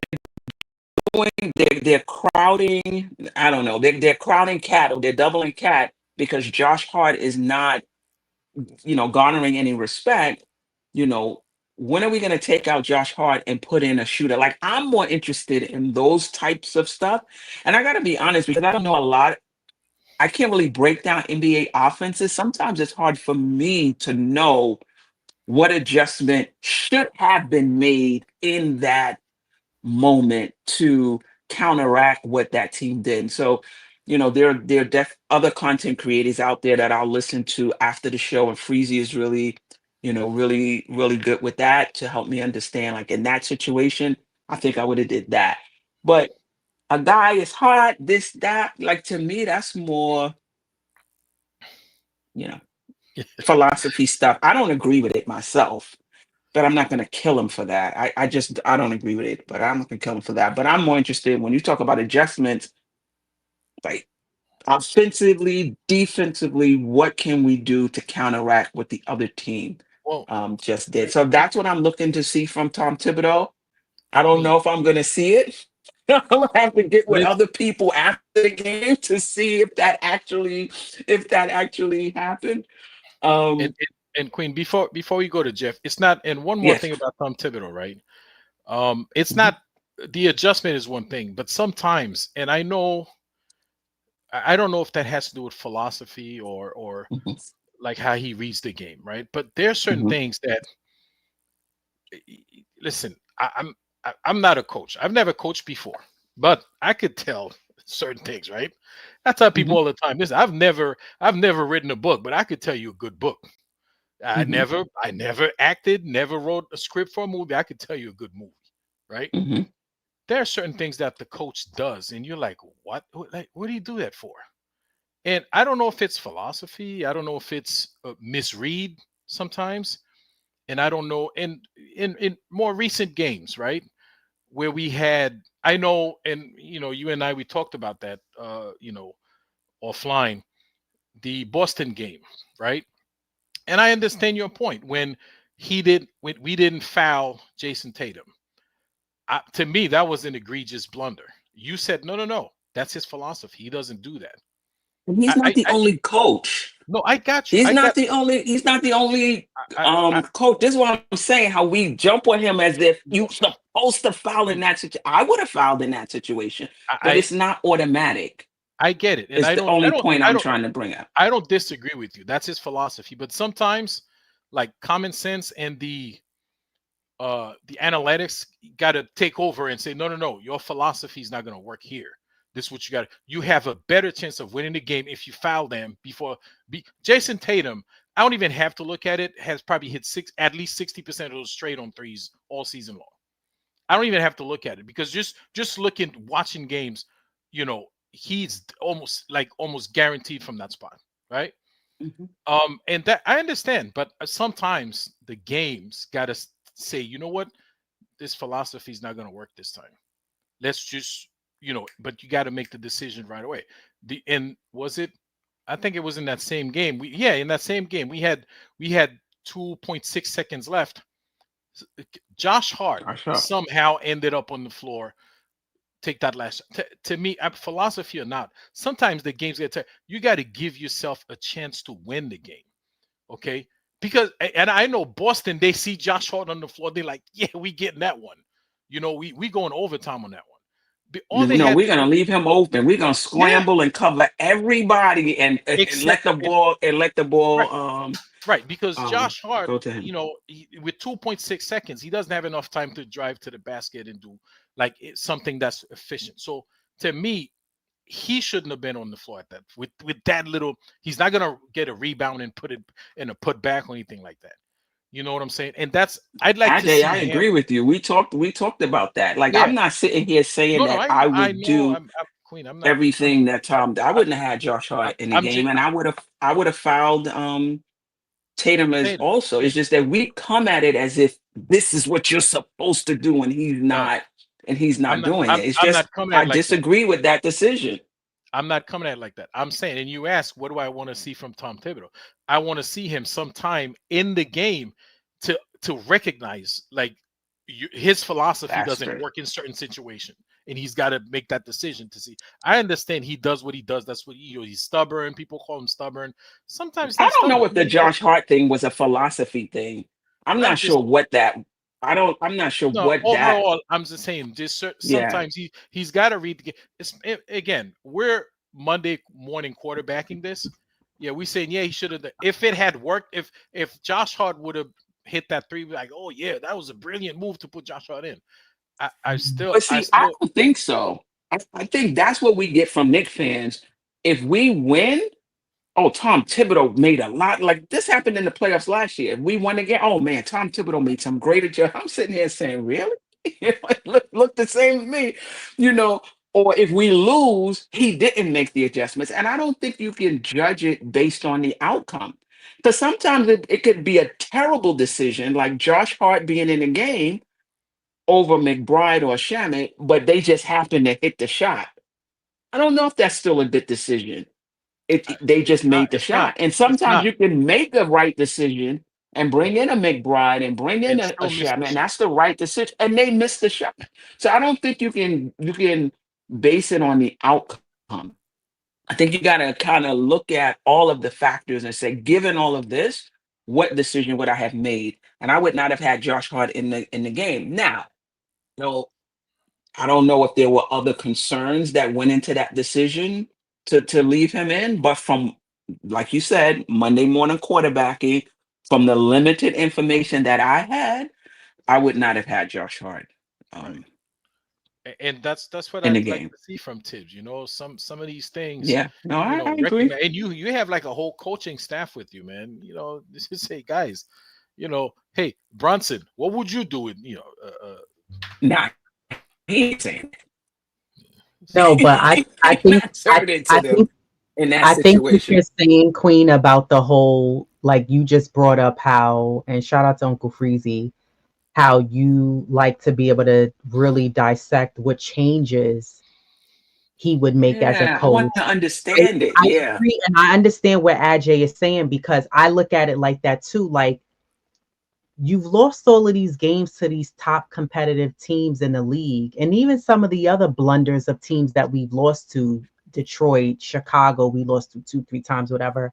they're crowding. I don't know. They're crowding Cat, or they're doubling Cat because Josh Hart is not garnering any respect. You know, when are we going to take out Josh Hart and put in a shooter? Like I'm more interested in those types of stuff. And I got to be honest because I don't know a lot. I can't really break down NBA offenses. Sometimes it's hard for me to know what adjustment should have been made in that moment to counteract what that team did. And so, there are other content creators out there that I'll listen to after the show, and Freezy is really, really, really good with that to help me understand. Like in that situation, I think I would have did that. But a guy is hot, this, that, like to me, that's more, you know, philosophy stuff. I don't agree with it myself. but I'm not going to kill him for that. I don't agree with it, but I'm not going to kill him for that. But I'm more interested when you talk about adjustments, like offensively, defensively, what can we do to counteract what the other team Well, just did? So that's what I'm looking to see from Tom Thibodeau. I don't Queen, know if I'm going to see it. I'm gonna have to get with let other people after the game to see if that actually happened. and, Um, and and Queen, before we go to Jeff, it's not. And one more yes. thing about Tom Thibodeau, right? It's Mhm, not, the adjustment is one thing, but sometimes, and I know, I don't know if that has to do with philosophy or mhm, like how he reads the game, right? But there are certain mhm, things that, listen, I'm not a coach. I've never coached before, but I could tell certain things, right? I tell people mhm, all the time. Listen, I've never written a book, but I could tell you a good book. mhm, I never acted, never wrote a script for a movie. I could tell you a good movie, right? mhm, There are certain things that the coach does, and you're like, what? Like, what do you do that for? And I don't know if it's philosophy. I don't know if it's a misread sometimes, and I don't know. And in more recent games, right, where we had, I know, and you and I, we talked about that, offline, the Boston game, right? And I understand your point when when we didn't foul Jason Tatum. To me, that was an egregious blunder. You said no, no, no. That's his philosophy. He doesn't do that. and he's not the I only coach. No, I got you. He's I not got. the only. He's not the only I coach. This is what I'm saying. How we jump on him as if you supposed to foul in Queen. that situation. I would have fouled in that situation, but I it's not automatic. I get it, and Is I the don't. I only don't. point I I'm don't. trying to bring up. I don't disagree with you. That's his philosophy. But sometimes, like common sense and the analytics got to take over and say, no, no, no, your philosophy is not going to work here. This is what you got. You have a better chance of winning the game if you foul them before. Jason Tatum, I don't even have to look at it, has probably hit at least 60% of those straight on threes all season long. I don't even have to look at it because just looking, watching games, he's almost guaranteed from that spot, right? Mhm. And that I understand, but sometimes the games got to say, you know what, this philosophy is not going to work this time. Let's just, but you got to make the decision right away. And was it? I think it was in that same game. In that same game we had 2.6 seconds left. Josh Hart Gosh, huh. somehow ended up on the floor. Take that last. To me, philosophy or not, sometimes the games get. You got to give yourself a chance to win the game. Okay, because and I know Boston, they see Josh Hart on the floor, they're like, yeah, we getting that one. We going overtime on that one. All they No, had we're to gonna do, leave him open. We're gonna yeah, scramble and cover everybody and except let the ball right, right, because um Josh Hart, go to him. with 2.6 seconds, he doesn't have enough time to drive to the basket and do like something that's efficient. So to me, he shouldn't have been on the floor at that with that little. He's not gonna get a rebound and put it in a put back or anything like that. You know what I'm saying? And that's I'd like to I see him. agree with you. We talked about that. Like Yeah. I'm not sitting here saying No, no, that I I would know. do I'm Queen. I'm everything that I I, wouldn't have had Josh Hart in the I'm just game, and I would have fouled Tatum as saying. also. It's just that we come at it as if this is what you're supposed to do, No, and he's not doing it. It's I'm not just coming at I it like that. disagree with that decision. I'm not coming at it like that. I'm saying, and you ask, what do I want to see from Tom Thibodeau? I want to see him sometime in the game to recognize like his philosophy doesn't Faster. work in certain situation, and he's got to make that decision to see. I understand he does what he does. That's what he's stubborn. People call him stubborn. Sometimes I not don't know stubborn. if the Josh Hart thing was a philosophy thing. I'm I'm not just sure what that. I'm not sure No, what that. overall, I'm just saying. Yeah. Sometimes he's got to read the game. Again, we're Monday morning quarterbacking this. Yeah, we saying yeah he should have. If it had worked, if Josh Hart would have hit that three, we're like, oh yeah, that was a brilliant move to put Josh Hart in. But I see, I still don't think so. I think that's what we get from Knicks fans. If we win, oh, Tom Thibodeau made a lot. Like this happened in the playoffs last year. If we won again, oh man, Tom Thibodeau made some great adjustments. I'm sitting here saying, really? It look the same to me, you know. Or if we lose, he didn't make the adjustments. And I don't think you can judge it based on the outcome. Because sometimes it could be a terrible decision, like Josh Hart being in the game over McBride or Shamet, but they just happen to hit the shot. I don't know if that's still a good decision. They just It's not. made the It's not. shot. And It's sometimes not. you can make the right decision and bring in a McBride and bring in And a still miss the Shaman, and shot. that's the right decision. And they missed the shot. So I don't think you can base it on the outcome. I think you got to kind of look at all of the factors and say, given all of this, what decision would I have made? And I would not have had Josh Hart in the game. Now, you know, I don't know if there were other concerns that went into that decision to leave him in, but from, like you said, Monday morning quarterbacking, from the limited information that I had, I would not have had Josh Hart Right. um, And that's what in the I'd like game. to see from Tibbs. Some of these things, Yeah, no, I agree. recognize. And you have like a whole coaching staff with you, man. This is say, guys, hey, Brunson, what would you do? Nah, he ain't saying No, but that. I He's think not turning it to I them think in that I think what you're situation. saying, Queen, about the whole, like you just brought up how, and shout out to Uncle Freezy, how you like to be able to really dissect what changes he would make as a Yeah, I want coach. to I, understand it. I Yeah. agree, and I understand what Ajay is saying because I look at it like that too. Like you've lost all of these games to these top competitive teams in the league, and even some of the other blunders of teams that we've lost to, Detroit, Chicago, we lost to two, three times, whatever.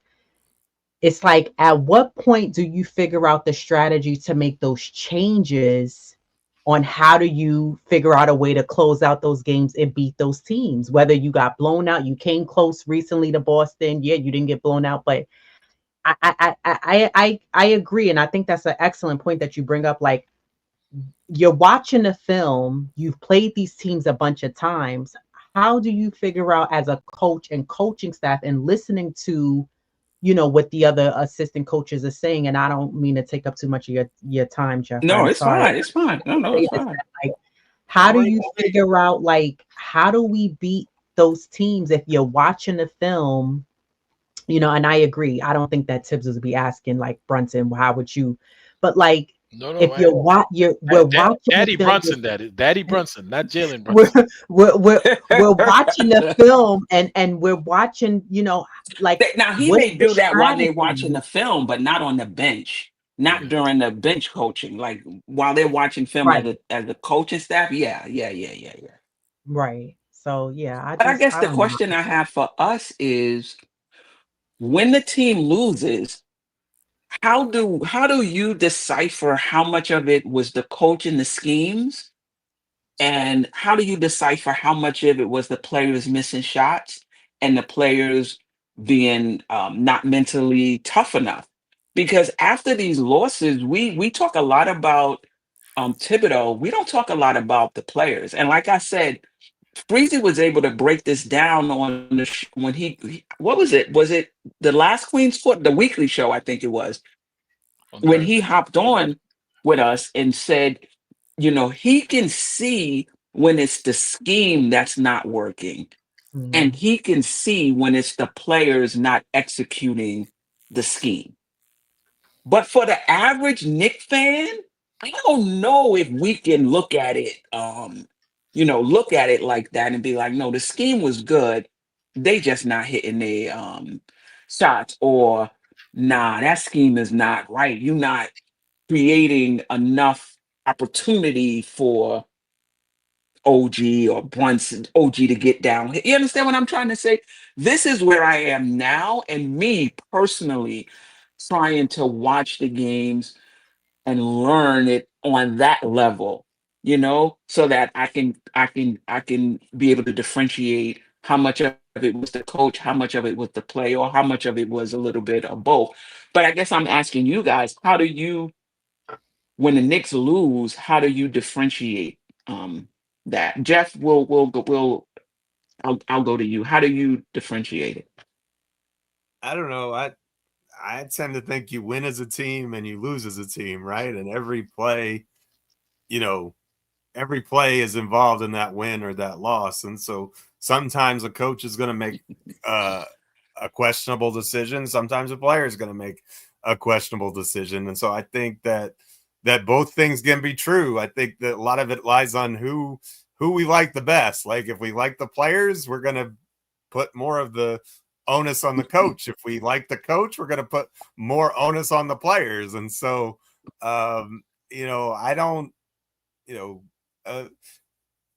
It's like, at what point do you figure out the strategy to make those changes on how do you figure out a way to close out those games and beat those teams? Whether you got blown out, you came close recently to Boston. Yeah, you didn't get blown out, but I agree, and I think that's an excellent point that you bring up. Like, you're watching the film, you've played these teams a bunch of times. How do you figure out as a coach and coaching staff and listening to, what the other assistant coaches are saying? And I don't mean to take up too much of your time, Geoff. No, I'm it's sorry. fine. It's fine. No, no, Say it's this, fine. like, how do you figure out, like, how do we beat those teams if you're watching the film? And I agree. I don't think that Tibbs would be asking like, Brunson, how would you? But like, No, if we're watching the Daddy film, Brunson, that is Daddy Brunson, not Jalen we're Brunson. we're watching the film, and we're watching, like, Now he what's may the do that while they're watching strategy? the film, but not on the bench, not Yeah. during the bench coaching. Like while they're watching film as Right, a coaching staff. Yeah, yeah, yeah, yeah, yeah. right. So yeah, But I guess I the don't know. question I have for us is, when the team loses, how do you decipher how much of it was the coach and the schemes, and how do you decipher how much of it was the players missing shots and the players being not mentally tough enough? Because after these losses, we talk a lot about Thibodeau. We don't talk a lot about the players. And like I said, Freezy was able to break this down on when what was it? Was it the last Queen's Court, the weekly show? I think it was On when he Thursday. hopped on with us and said, he can see when it's the scheme that's not working, and Mhm. he can see when it's the players not executing the scheme. But for the average Knick fan, I don't know if we can look at it like that and be like, no, the scheme was good. They just not hitting their shots, or nah, that scheme is not right. You're not creating enough opportunity for OG or Brunson, OG to get down. You understand what I'm trying to say? This is where I am now, and me personally trying to watch the games and learn it on that level, so that I can be able to differentiate how much of it was the coach, how much of it was the play, or how much of it was a little bit of both. But I guess I'm asking you guys, how do you, when the Knicks lose, how do you differentiate that? Jeff, I'll go to you. How do you differentiate it? I don't know. I tend to think you win as a team and you lose as a team, right? And you know, every play is involved in that win or that loss. And so sometimes a coach is going to make a questionable decision. Sometimes a player is going to make a questionable decision. And so I think that both things can be true. I think that a lot of it lies on who we like the best. Like if we like the players, we're going to put more of the onus on the coach. If we like the coach, we're going to put more onus on the players. And so, I don't,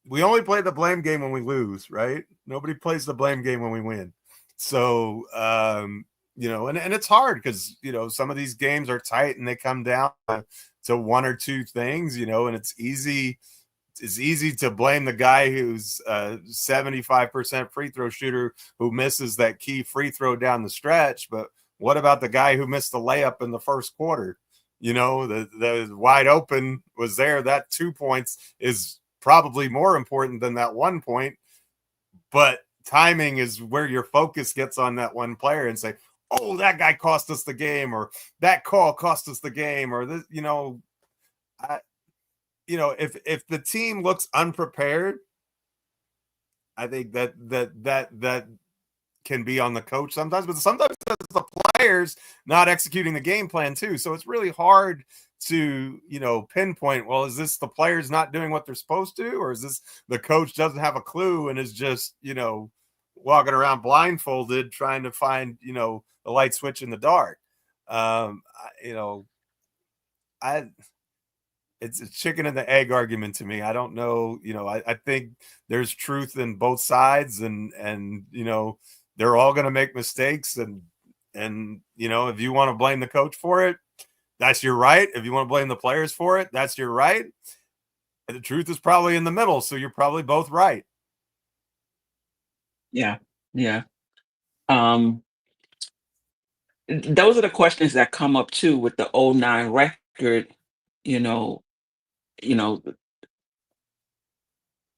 we only play the blame game when we lose, right? Nobody plays the blame game when we win. So, and it's hard because, some of these games are tight and they come down to one or two things, and it's easy to blame the guy who's 75% free throw shooter who misses that key free throw down the stretch. But what about the guy who missed the layup in the first quarter? The wide open was there. That 2 points is probably more important than that 1 point. But timing is where your focus gets on that one player and say, oh, that guy cost us the game, or that call cost us the game, or this, if the team looks unprepared, I think that can be on the coach sometimes, but sometimes it's the players not executing the game plan too. So it's really hard to, pinpoint, well, is this the players not doing what they're supposed to, or is this the coach doesn't have a clue and is just, walking around blindfolded trying to find, the light switch in the dark. It's a chicken and the egg argument to me. I don't know. I think there's truth in both sides, and they're all going to make mistakes. And if you want to blame the coach for it, that's your right. If you want to blame the players for it, that's your right. And the truth is probably in the middle. So you're probably both right. Yeah. Yeah. Those are the questions that come up too with the 09 record, you know, you know,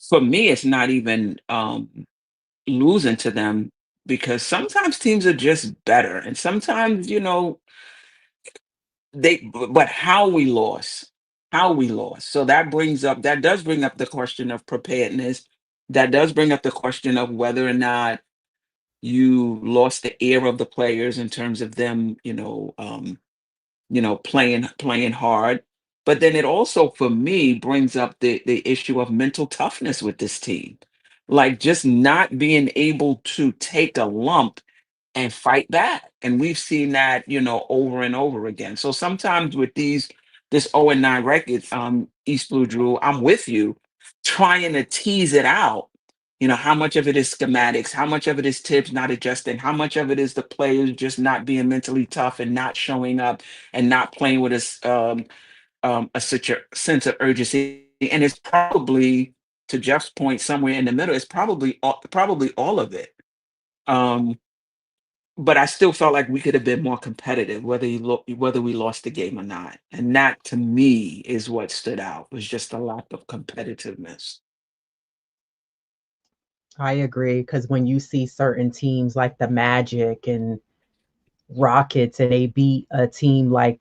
for me, it's not even losing to them because sometimes teams are just better. And sometimes, but how we lost. So that does bring up the question of preparedness. That does bring up the question of whether or not you lost the ear of the players in terms of them, playing hard. But then it also, for me, brings up the issue of mental toughness with this team. Like just not being able to take a lump and fight back. And we've seen that, over and over again. So sometimes with this 0-9 record, East Blue Drew, I'm with you, trying to tease it out. How much of it is schematics, how much of it is tips not adjusting, how much of it is the players just not being mentally tough and not showing up and not playing with such a sense of urgency. And it's probably, to Jeff's point, somewhere in the middle. It's probably all of it. But I still felt like we could have been more competitive, whether we lost the game or not. And that, to me, is what stood out, was just a lack of competitiveness. I agree, because when you see certain teams like the Magic and Rockets and they beat a team like,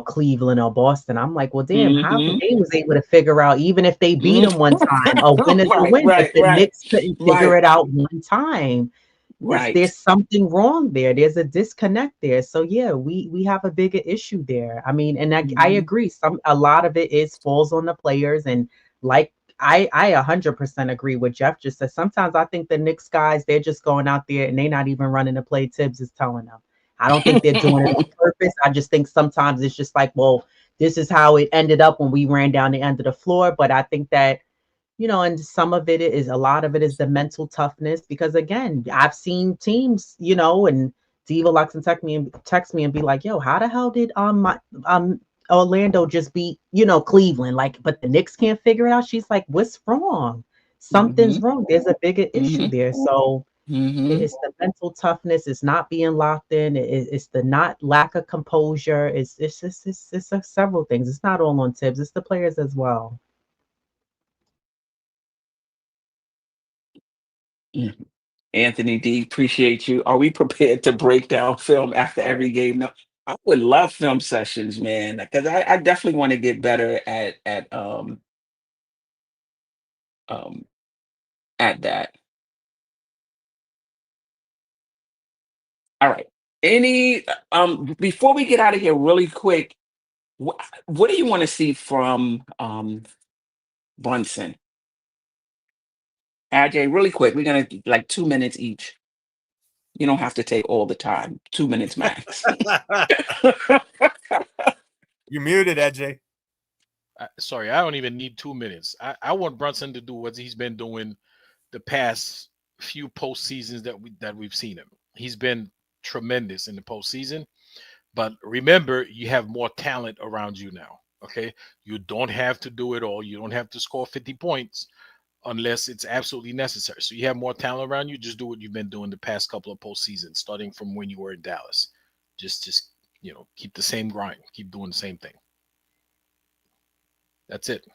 Cleveland or Boston, I'm like, well, damn, how come Mhm. they was able to figure out, even if they beat Mm. them one time, a win is a Right, win, but right, the right, Knicks couldn't figure right, it out one time. There's right. something wrong there. There's a disconnect there. So yeah, we have a bigger issue there. I mean, and I Mhm. agree. A lot of it is falls on the players, and like I 100% agree with Geoff just said. Sometimes I think the Knicks guys, they're just going out there and they're not even running the play Tibbs is telling them. I don't think they're doing it on purpose. I just think sometimes it's just like, well, this is how it ended up when we ran down the end of the floor. But I think that, and some of it is, a lot of it is the mental toughness, because again, I've seen teams, and Diva likes to text me and be like, yo, how the hell did Orlando just beat, Cleveland? Like, but the Knicks can't figure it out. She's like, what's wrong? Something's Mhm. wrong. There's a bigger issue Mhm. there. So Mhm. it's the mental toughness. It's not being locked in. It's the not lack of composure. It's just several things. It's not all on Tibbs. It's the players as well. Mm. Anthony D, appreciate you. Are we prepared to break down film after every game? No, I would love film sessions, man, because I definitely want to get better um at that. All right. Any before we get out of here really quick, what do you want to see from Brunson? AJ, really quick. We're gonna like 2 minutes each. You don't have to take all the time. 2 minutes max. You muted, AJ. Sorry, I don't even need 2 minutes. I want Brunson to do what he's been doing the past few postseasons that we've seen him. He's been tremendous in the postseason. But remember, you have more talent around you now. Okay, you don't have to do it all. You don't have to score 50 points unless it's absolutely necessary. So you have more talent around you. Just do what you've been doing the past couple of postseasons, starting from when you were in Dallas. Just keep the same grind. Keep doing the same thing. That's it.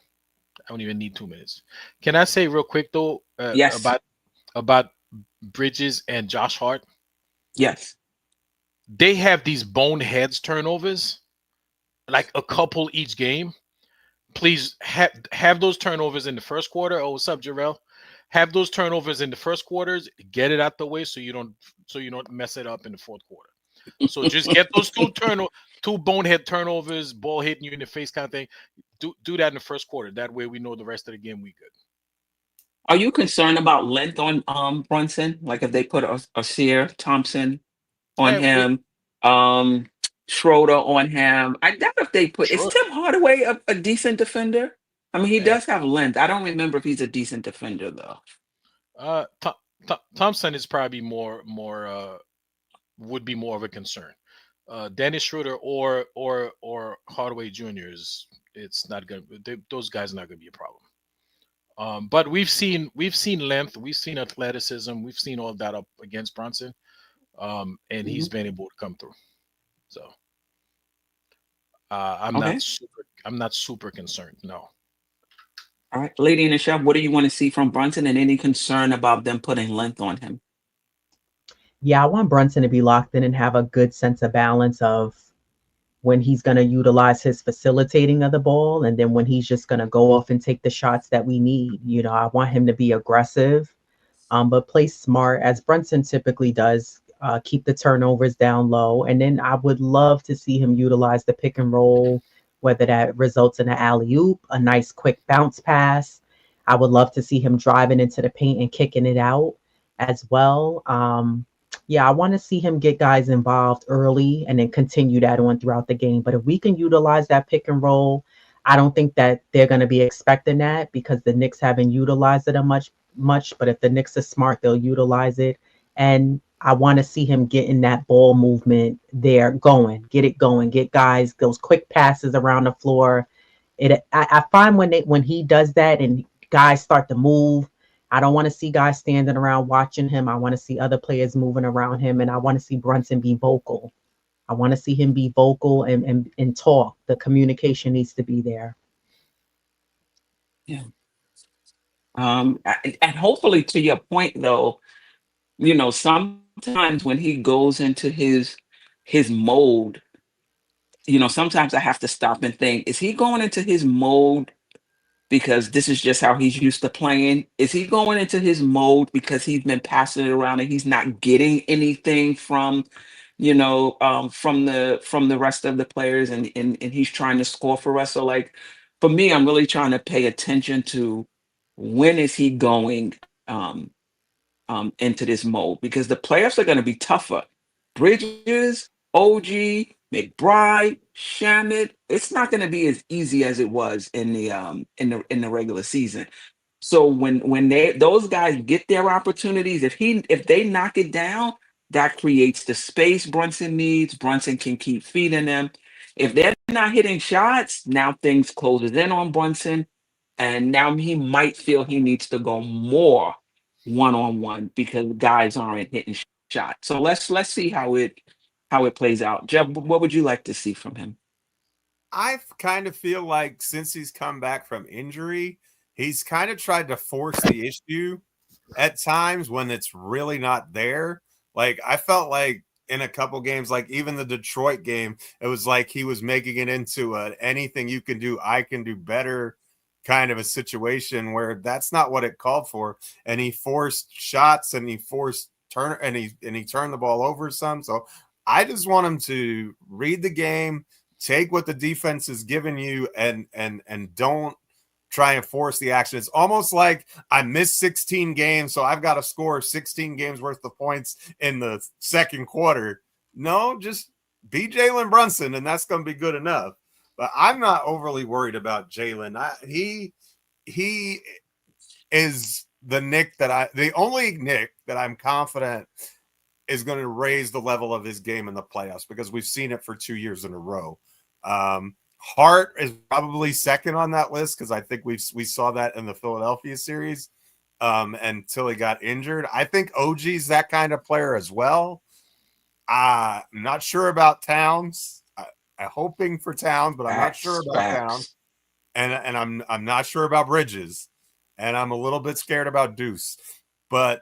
I don't even need 2 minutes. Can I say real quick though Yes. about Bridges and Josh Hart? Yes. They have these boneheads turnovers, like a couple each game. Please have those turnovers in the first quarter. Oh, what's up, Jarrell? Have those turnovers in the first quarters. Get it out the way so you don't mess it up in the fourth quarter. So just get those two bonehead turnovers, ball hitting you in the face kind of thing. Do that in the first quarter. That way we know the rest of the game we good. Are you concerned about length on Brunson? Like if they put a Sear Thompson on him, Schroeder on him. I doubt if they put. Is Sure. Tim Hardaway a decent defender? I mean, he does have length. I don't remember if he's a decent defender though. Thompson is probably would be more of a concern. Dennis Schroeder or Hardaway Jr. It's not gonna. Those guys are not gonna be a problem. But we've seen length, we've seen athleticism, we've seen all that up against Brunson, and he's been able to come through. So I'm Okay. not super concerned. No. All right, Lady and the Chef, what do you want to see from Brunson, and any concern about them putting length on him? Yeah, I want Brunson to be locked in and have a good sense of balance of when he's going to utilize his facilitating of the ball and then when he's just going to go off and take the shots that we need. I want him to be aggressive, but play smart, as Brunson typically does. Keep the turnovers down low. And then I would love to see him utilize the pick and roll, whether that results in an alley-oop, a nice quick bounce pass. I would love to see him driving into the paint and kicking it out as well. Yeah, I want to see him get guys involved early and then continue that on throughout the game. But if we can utilize that pick and roll, I don't think that they're going to be expecting that because the Knicks haven't utilized it much. But if the Knicks are smart, they'll utilize it. And I want to see him getting that ball movement there going, get guys those quick passes around the floor. I find when he does that and guys start to move, I don't want to see guys standing around watching him. I want to see other players moving around him, and I want to see Brunson be vocal. I want to see him be vocal and talk. The communication needs to be there. Yeah. And hopefully, to your point, though, sometimes when he goes into his mode, sometimes I have to stop and think: is he going into his mode because this is just how he's used to playing? Is he going into his mode because he's been passing it around and he's not getting anything from, from the rest of the players, and he's trying to score for us? So, like, for me, I'm really trying to pay attention to when is he going um, into this mode, because the playoffs are going to be tougher. Bridges, OG, McBride, Shamit. It's not going to be as easy as it was in the regular season. So when those guys get their opportunities, if they knock it down, that creates the space Brunson needs. Brunson can keep feeding them. If they're not hitting shots, now things closes in on Brunson, and now he might feel he needs to go more one-on-one because guys aren't hitting shots. So let's see how it plays out. Geoff, what would you like to see from him? I kind of feel like since he's come back from injury, he's kind of tried to force the issue at times when it's really not there. Like I felt like in a couple games, like even the Detroit game, it was like he was making it into anything you can do, I can do better kind of a situation where that's not what it called for. And he forced shots and he forced he turned the ball over some. So I just want him to read the game, take what the defense is giving you, and don't try and force the action. It's almost like I missed 16 games, so I've got to score 16 games worth of points in the second quarter. No, just be Jalen Brunson, and that's going to be good enough. But I'm not overly worried about Jalen. He is the only Knick that I'm confident is going to raise the level of his game in the playoffs, because we've seen it for 2 years in a row. Hart is probably second on that list, because I think we saw that in the Philadelphia series until he got injured. I think OG's that kind of player as well. I'm not sure about Towns. I'm hoping for Towns, but I'm not sure about Towns. And I'm not sure about Bridges, and I'm a little bit scared about Deuce. But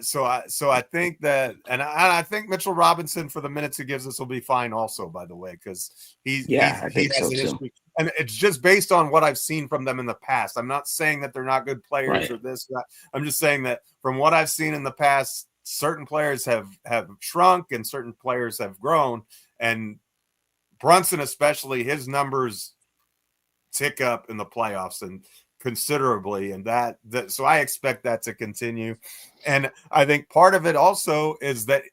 so I think that, and I think Mitchell Robinson, for the minutes he gives us, will be fine also, by the way, because he has an history, and it's just based on what I've seen from them in the past. I'm not saying that they're not good players or this, that. I'm just saying that from what I've seen in the past, certain players have shrunk and certain players have grown, and Brunson especially, his numbers tick up in the playoffs and considerably, and that so I expect that to continue. And I think part of it also is that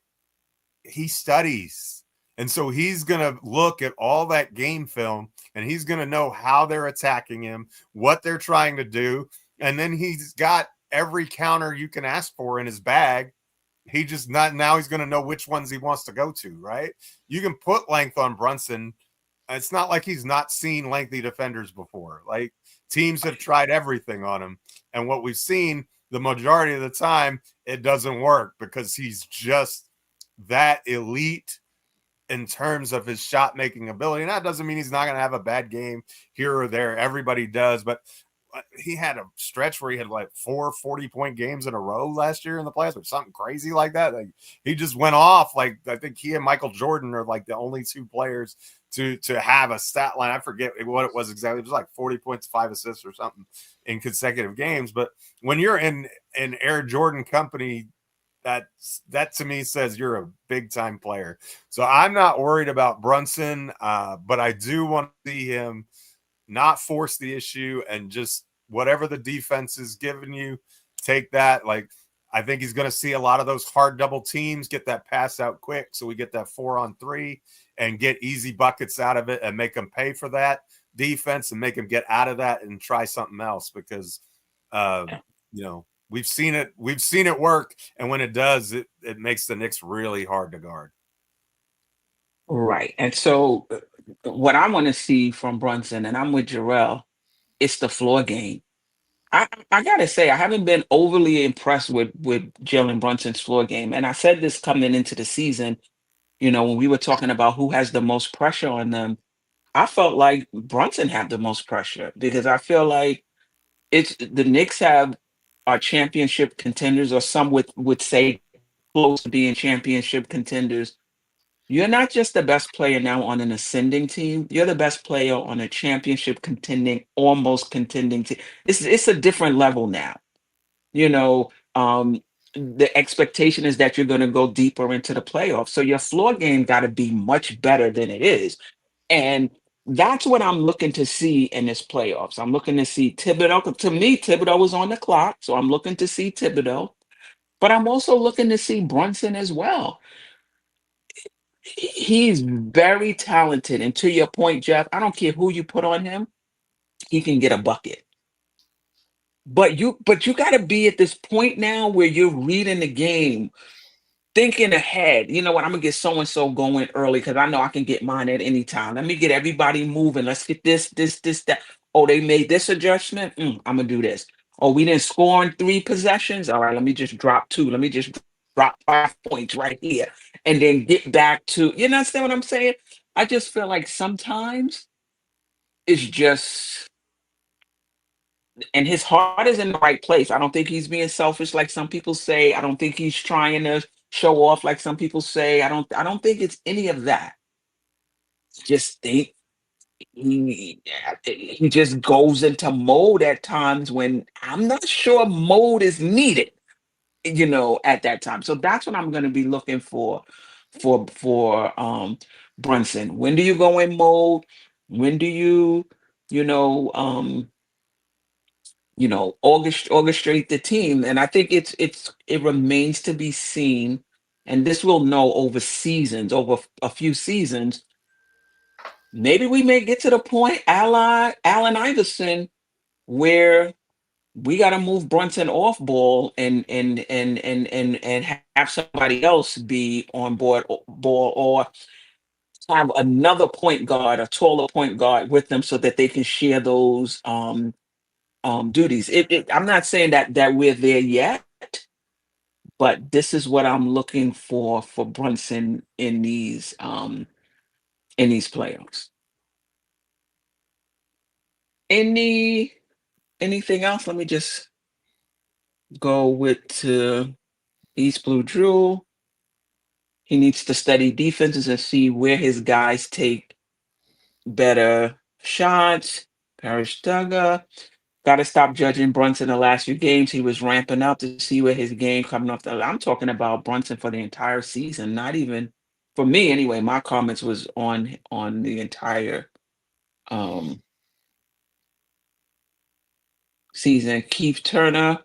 he studies, and so he's going to look at all that game film, and he's going to know how they're attacking him, what they're trying to do, and then he's got every counter you can ask for in his bag. He just now he's going to know which ones he wants to go to, right? You can put length on Brunson. It's not like he's not seen lengthy defenders before. Like, teams have tried everything on him. And what we've seen, the majority of the time, it doesn't work, because he's just that elite in terms of his shot-making ability. And that doesn't mean he's not going to have a bad game here or there. Everybody does. But he had a stretch where he had like 4 40-point games in a row last year in the playoffs, or something crazy like that. Like, he just went off. Like, I think he and Michael Jordan are like the only two players to have a stat line. I forget what it was exactly. It was like 40 points, 5 assists or something in consecutive games. But when you're in Air Jordan company, that to me says you're a big time player. So I'm not worried about Brunson, but I do want to see him not force the issue, and just whatever the defense is giving you, take that. Like, I think he's going to see a lot of those hard double teams, get that pass out quick, so we get that 4-on-3 and get easy buckets out of it, and make them pay for that defense, and make them get out of that and try something else, because we've seen it work, and when it does, it makes the Knicks really hard to guard. Right. And so what I want to see from Brunson, and I'm with Jarrell, it's the floor game. I gotta say, I haven't been overly impressed with Jalen Brunson's floor game. And I said this coming into the season, when we were talking about who has the most pressure on them, I felt like Brunson had the most pressure, because I feel like it's the Knicks are championship contenders, or some would say close to being championship contenders. You're not just the best player now on an ascending team. You're the best player on a championship contending, almost contending team. It's a different level now. The expectation is that you're going to go deeper into the playoffs. So your floor game got to be much better than it is. And that's what I'm looking to see in this playoffs. I'm looking to see Thibodeau. To me, Thibodeau was on the clock. So I'm looking to see Thibodeau. But I'm also looking to see Brunson as well. He's very talented. And to your point, Geoff, I don't care who you put on him, he can get a bucket. But you got to be at this point now where you're reading the game, thinking ahead. You know what? I'm gonna get so and so going early, because I know I can get mine at any time. Let me get everybody moving. Let's get this, that. Oh, they made this adjustment. I'm gonna do this. Oh, we didn't score in 3 possessions. All right, let me just drop 2. Let me just drop 5 points right here, and then get back to. You understand what I'm saying? I just feel like sometimes it's just. And his heart is in the right place. I don't think he's being selfish like some people say. I don't think he's trying to show off like some people say. I don't think it's any of that. Just think he just goes into mode at times when I'm not sure mode is needed. at that time. So that's what I'm going to be looking for Brunson. When do you go in mode? When do you know, orchestrate the team? And I think it remains to be seen, and this will know over seasons, over a few seasons. Maybe we may get to the point, Allen Iverson, where we got to move Brunson off ball and have somebody else be on ball, or have another point guard, a taller point guard with them, so that they can share those duties. I'm not saying that we're there yet, but this is what I'm looking for Brunson in these playoffs. Any anything else? Let me just go with East Blue Drew. He needs to study defenses and see where his guys take better shots. Parrish Duggar. Got to stop judging Brunson the last few games. He was ramping up to see where his game coming off. I'm talking about Brunson for the entire season, not even for me anyway. My comments was on the entire um, season. Keith Turner.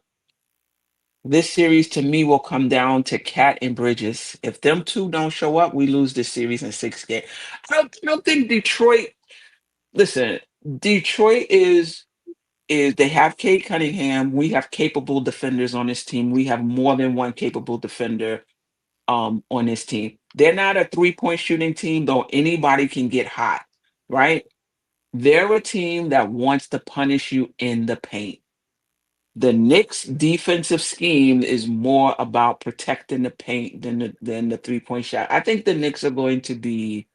This series to me will come down to Cat and Bridges. If them two don't show up, we lose this series in 6 games. I don't think Detroit. Listen, Detroit is they have Cade Cunningham. We have capable defenders on this team. We have more than one capable defender on this team. They're not a 3-point shooting team, though anybody can get hot, right? They're a team that wants to punish you in the paint. The Knicks defensive scheme is more about protecting the paint than the 3-point shot. I think the Knicks are going to be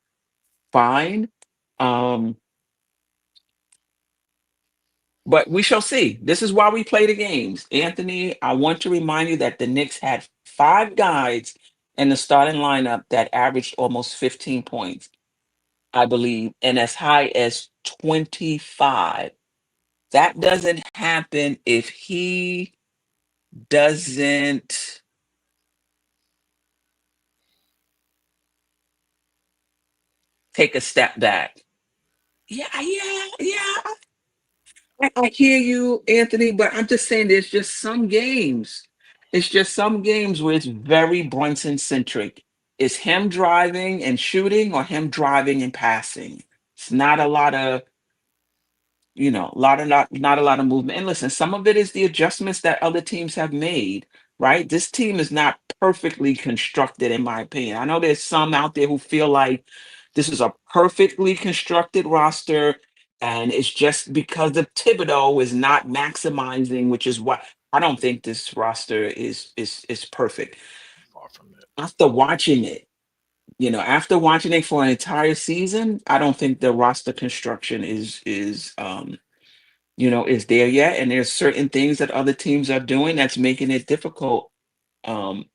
fine. Um, But we shall see. This is why we play the games. Anthony, I want to remind you that the Knicks had 5 guys in the starting lineup that averaged almost 15 points, I believe, and as high as 25. That doesn't happen if he doesn't take a step back. Yeah, yeah, yeah. I hear you, Anthony, but I'm just saying there's just some games. It's just some games where it's very Brunson centric. It's him driving and shooting or him driving and passing. It's not a lot of, not a lot of movement. And listen, some of it is the adjustments that other teams have made, right? This team is not perfectly constructed, in my opinion. I know there's some out there who feel like this is a perfectly constructed roster, and it's just because of Thibodeau is not maximizing, which is what I don't think this roster is perfect. Far from it. After watching it for an entire season, I don't think the roster construction is there yet. And there's certain things that other teams are doing that's making it difficult um,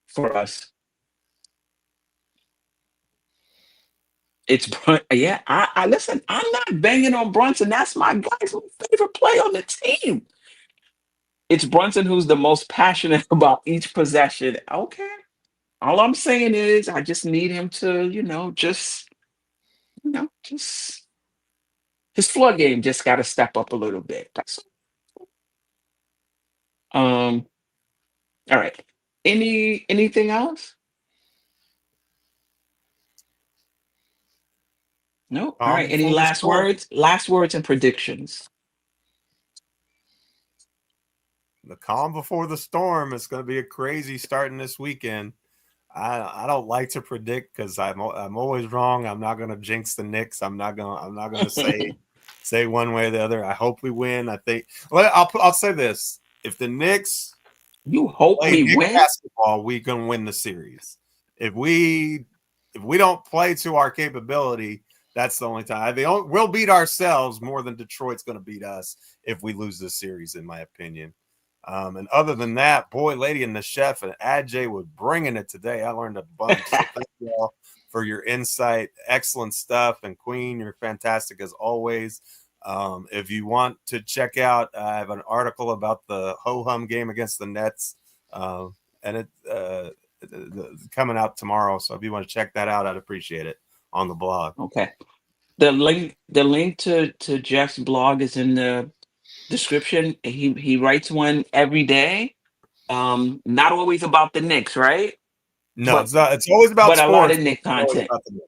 for us. Yeah. I listen. I'm not banging on Brunson. That's my guy's favorite play on the team. It's Brunson who's the most passionate about each possession. Okay. All I'm saying is, I just need him to, just his floor game just got to step up a little bit. That's all. All right. Anything else? No. All right. Any Before the last storm. words? Last words and predictions. The calm before the storm. It's going to be a crazy starting this weekend. I don't like to predict because I'm always wrong. I'm not going to jinx the Knicks. I'm not going to say one way or the other. I hope we win. I think. Well, I'll say this: if the Knicks You hope play we Knicks win? basketball, we can win the series. If we don't play to our capability, that's the only time. We'll beat ourselves more than Detroit's going to beat us if we lose this series, in my opinion. And other than that, boy, Lady and the Chef and Aj was bringing it today. I learned a bunch. So thank you all for your insight. Excellent stuff. And Queen, you're fantastic as always. If you want to check out, I have an article about the ho-hum game against the Nets And coming out tomorrow. So if you want to check that out, I'd appreciate it on the blog. Okay. The link to Jeff's blog is in the description. He writes one every day. Not always about the Knicks, right? No, But it's not. It's always about but a lot sports. of Knicks It's always content. about the Knicks.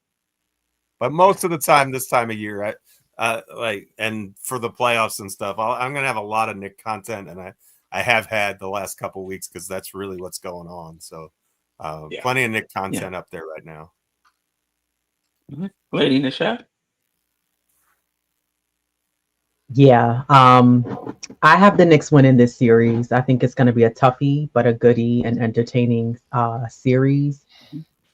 But most of the time, this time of year, and for the playoffs and stuff, I'm going to have a lot of Nick content, and I have had the last couple of weeks because that's really what's going on. So, Yeah. plenty of Nick content up there right now. Lady&TheChef. Yeah. I have the Knicks winning this series. I think it's going to be a toughie, but a goodie and entertaining series.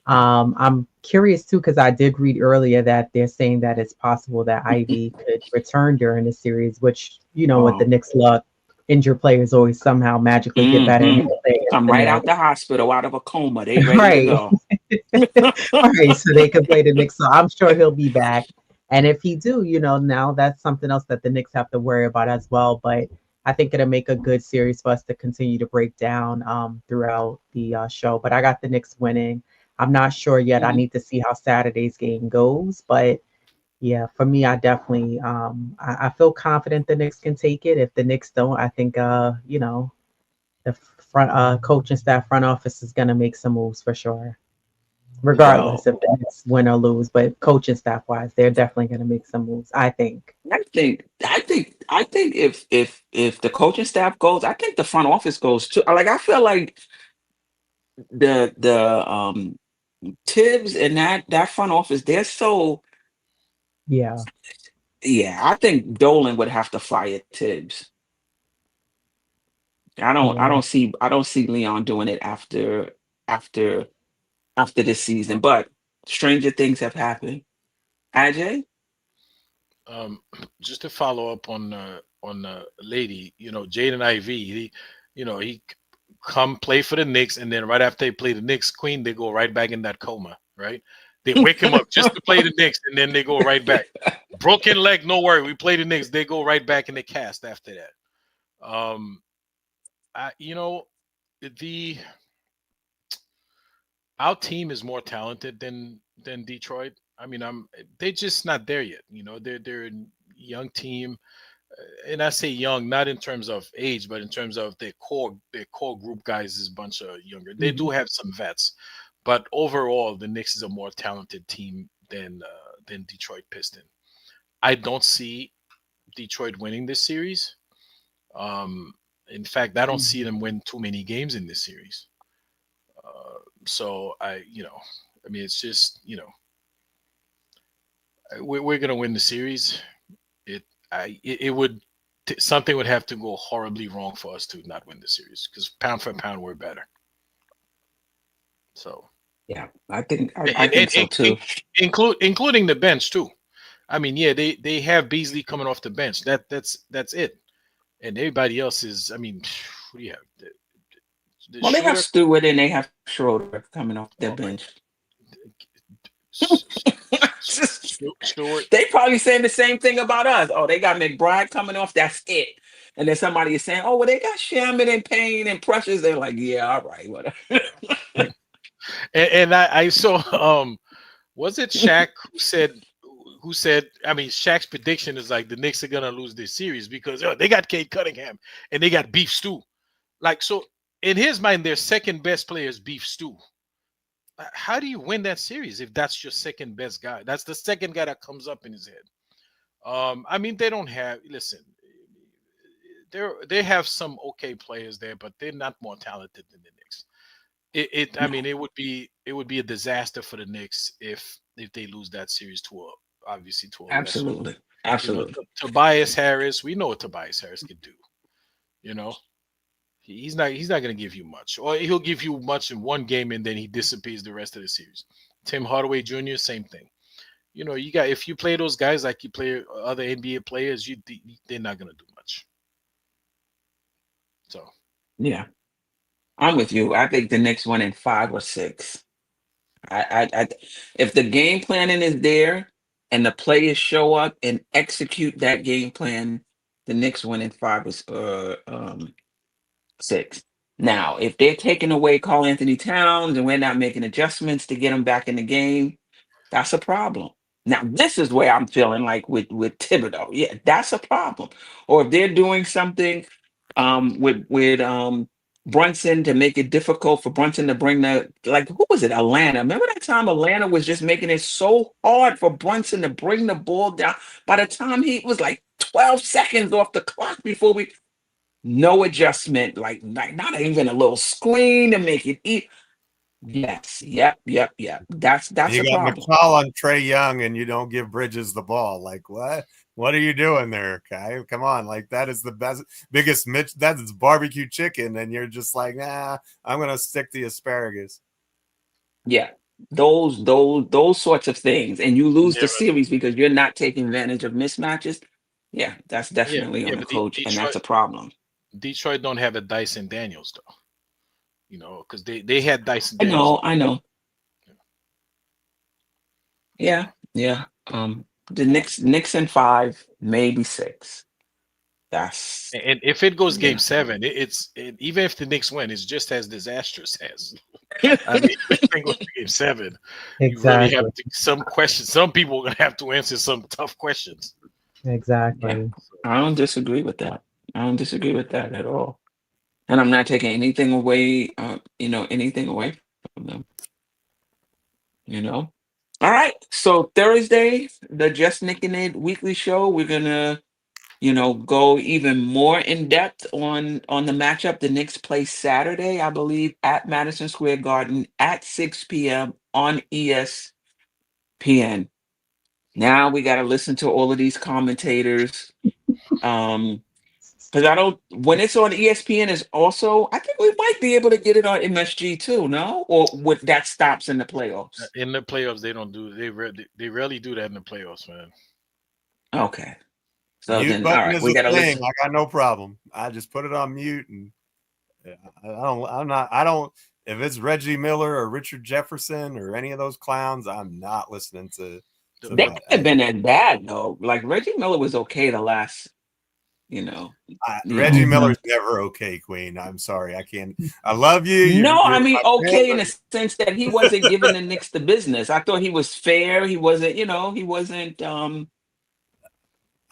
I'm curious too, because I did read earlier that they're saying that it's possible that Ivy could return during the series, which, with the Knicks luck, injured players always somehow magically get better. And Come right out the hospital, out of a coma. They ready right. to go. Right. So they can play the Knicks. So I'm sure he'll be back. And if he do, now that's something else that the Knicks have to worry about as well. But I think it'll make a good series for us to continue to break down throughout the show. But I got the Knicks winning. I'm not sure yet. I need to see how Saturday's game goes. But yeah, for me, I definitely I feel confident the Knicks can take it. If the Knicks don't, I think the front coaching staff, front office is gonna make some moves for sure. Regardless if the Knicks win or lose, but coaching staff wise, they're definitely gonna make some moves, I think. I think if the coaching staff goes, I think the front office goes too. Like I feel like the Tibbs and that front office, they're so Yeah. I think Dolan would have to fire Tibbs. I don't see Leon doing it after this season, but stranger things have happened. AJ? Just to follow up on Lady, Jaden Ivey, he come play for the Knicks, and then right after they play the Knicks, Queen, they go right back in that coma, right? They wake him up just to play the Knicks, and then they go right back. Broken leg, no worry. We play the Knicks. They go right back in the cast after that. Our team is more talented than Detroit. I mean, they're just not there yet. They're a young team, and I say young not in terms of age, but in terms of their core group guys is a bunch of younger. They do have some vets, but overall, the Knicks is a more talented team than Detroit Pistons. I don't see Detroit winning this series. In fact, I don't see them win too many games in this series. So it's just, we're gonna win the series. Something would have to go horribly wrong for us to not win the series because pound for pound we're better. So yeah, I think so too. Including the bench too. I mean, yeah, they have Beasley coming off the bench. That's it, and everybody else is. I mean, what do you have? Well, they have Stewart and they have Schroeder coming off their bench. Stewart. They probably saying the same thing about us. Oh, they got McBride coming off. That's it. And then somebody is saying, "Oh, well, they got Shaman and Payne and Precious." They're like, "Yeah, all right, whatever." and I saw was it Shaq who said, I mean, Shaq's prediction is like the Knicks are gonna lose this series because they got Cade Cunningham and they got Beef Stew. Like, so in his mind, their second best player is Beef Stew. How do you win that series if that's your second best guy? That's the second guy that comes up in his head. I mean, they don't have. Listen, they have some okay players there, but they're not more talented than the Knicks. I mean, it would be a disaster for the Knicks if they lose that series to Absolutely. Tobias Harris. We know what Tobias Harris could do. He's not going to give you much, or he'll give you much in one game and then he disappears the rest of the series. Tim Hardaway Jr., same thing. If you play those guys like you play other NBA players, they're not going to do much. So yeah, I'm with you. I think the Knicks win in 5 or 6. If the game planning is there and the players show up and execute that game plan, the Knicks win in 5 or 6. Now, if they're taking away Karl-Anthony Towns and we're not making adjustments to get him back in the game, that's a problem. Now, this is where I'm feeling like with Thibodeau. Yeah, that's a problem. Or if they're doing something with Brunson to make it difficult for Brunson to bring the, like, who was it? Atlanta. Remember that time Atlanta was just making it so hard for Brunson to bring the ball down. By the time he was like 12 seconds off the clock before we, no adjustment, like not even a little screen to make it eat. Yes, yep. That's You a got problem. McCall on Trey Young, and you don't give Bridges the ball. Like, what? What are you doing there, Kai? Come on, like that is the biggest Mitch. That is barbecue chicken, and you're just like, nah, I'm gonna stick to asparagus. Yeah, those sorts of things, and you lose Yeah, the series because you're not taking advantage of mismatches. Yeah, that's definitely on the but coach, and that's a problem. Detroit don't have a Dyson Daniels though. Because they had Dyson Daniels. I know. Yeah. The Knicks in 5, maybe 6. That's And if it goes yeah. game 7, even if the Knicks win, it's just as disastrous as. I mean, if it goes to game 7, you really have some questions. Some people are gonna have to answer some tough questions. Exactly. Yeah. I don't disagree with that. I don't disagree with that at all. And I'm not taking anything away, anything away from them. All right. So Thursday, the Just Nick and Nate weekly show, we're gonna, go even more in depth on the matchup. The Knicks play Saturday, I believe, at Madison Square Garden at 6 p.m. on ESPN. Now we got to listen to all of these commentators. Because when it's on ESPN is also, I think we might be able to get it on MSG too, no? Or that stops in the playoffs? In the playoffs, they rarely do that in the playoffs, man. Okay. So Mute then, button all right, is we a got to thing. listen. I got no problem. I just put it on mute, and I don't. If it's Reggie Miller or Richard Jefferson or any of those clowns, I'm not listening to They that. have been as bad though. Like Reggie Miller was okay the last, Reggie Miller's never okay, Queen. I'm sorry. I can't. I love you. No, I You're mean my okay in fan, the sense that he wasn't giving the Knicks the business. I thought he was fair. He wasn't, he wasn't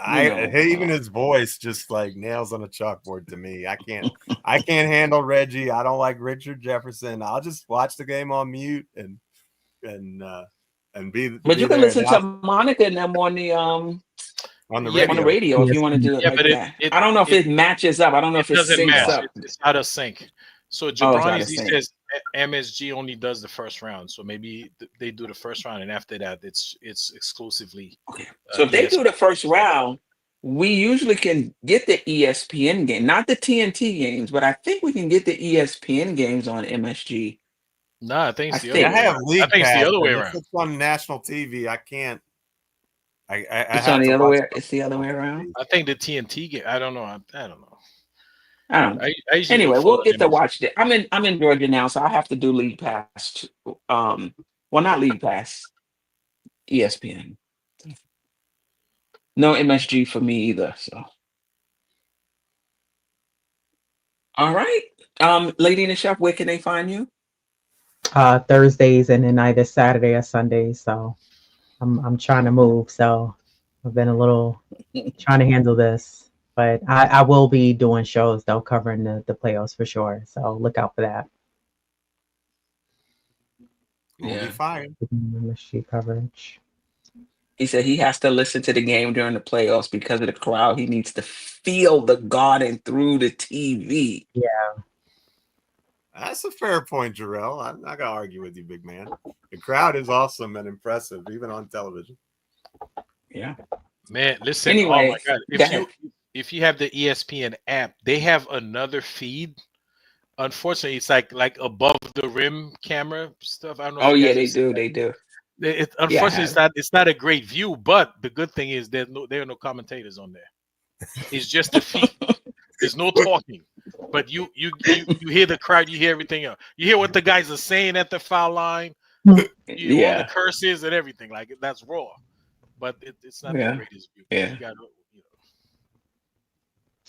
even his voice just like nails on a chalkboard to me. I can't handle Reggie. I don't like Richard Jefferson. I'll just watch the game on mute and be But you can there. listen to Monica and them on the radio if you want to do it like that. I don't know if it matches up. I don't know if it doesn't syncs match. up. It's out of sync. So Jabroni says MSG only does the first round. So maybe they do the first round, and after that, it's exclusively. Okay. So if they do the first round, we usually can get the ESPN game, not the TNT games, but I think we can get the ESPN games on MSG. No, I think it's the other way around. I think it's the other way around. If it's on national TV, I can't. It's on the other way. It's the other way around. I think the TNT game. I don't know. I don't know. Anyway, we'll get to watch it. I'm in Georgia now, so I have to do League Pass. Well, not League Pass. ESPN. No MSG for me either. So, all right, Lady&TheChef, where can they find you? Thursdays and then either Saturday or Sunday. So, I'm trying to move. So, I've been a little trying to handle this. But I will be doing shows though, covering the playoffs for sure. So look out for that. We'll be fine. MSG coverage. He said he has to listen to the game during the playoffs because of the crowd. He needs to feel the Garden through the TV. Yeah. That's a fair point, Jarrell. I'm not going to argue with you, big man. The crowd is awesome and impressive, even on television. Yeah. Man, listen. Anyway, oh my God. If you have the ESPN app, they have another feed. Unfortunately, it's like above the rim camera stuff. I don't know. Oh yeah, they do. They do. Unfortunately, it's not a great view. But the good thing is there are no commentators on there. It's just a feed. There's no talking. But you hear the crowd. You hear everything else. You hear what the guys are saying at the foul line. You hear all the curses and everything. Like that's raw. But it's not the greatest view. Yeah.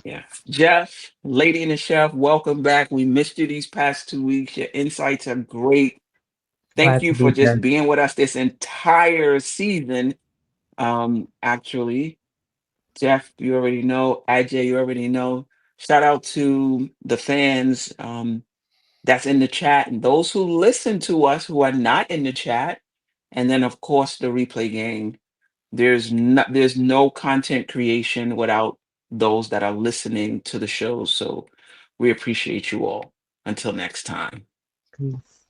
Yeah. Geoff, Lady and the Chef, welcome back. We missed you these past 2 weeks. Your insights are great. Thank Glad you to for be just here. being with us this entire season. Actually, Geoff, you already know. Ajay, you already know. Shout out to the fans that's in the chat and those who listen to us who are not in the chat. And then, of course, the replay gang. There's no content creation without those that are listening to the show. So we appreciate you all. Until next time. Peace.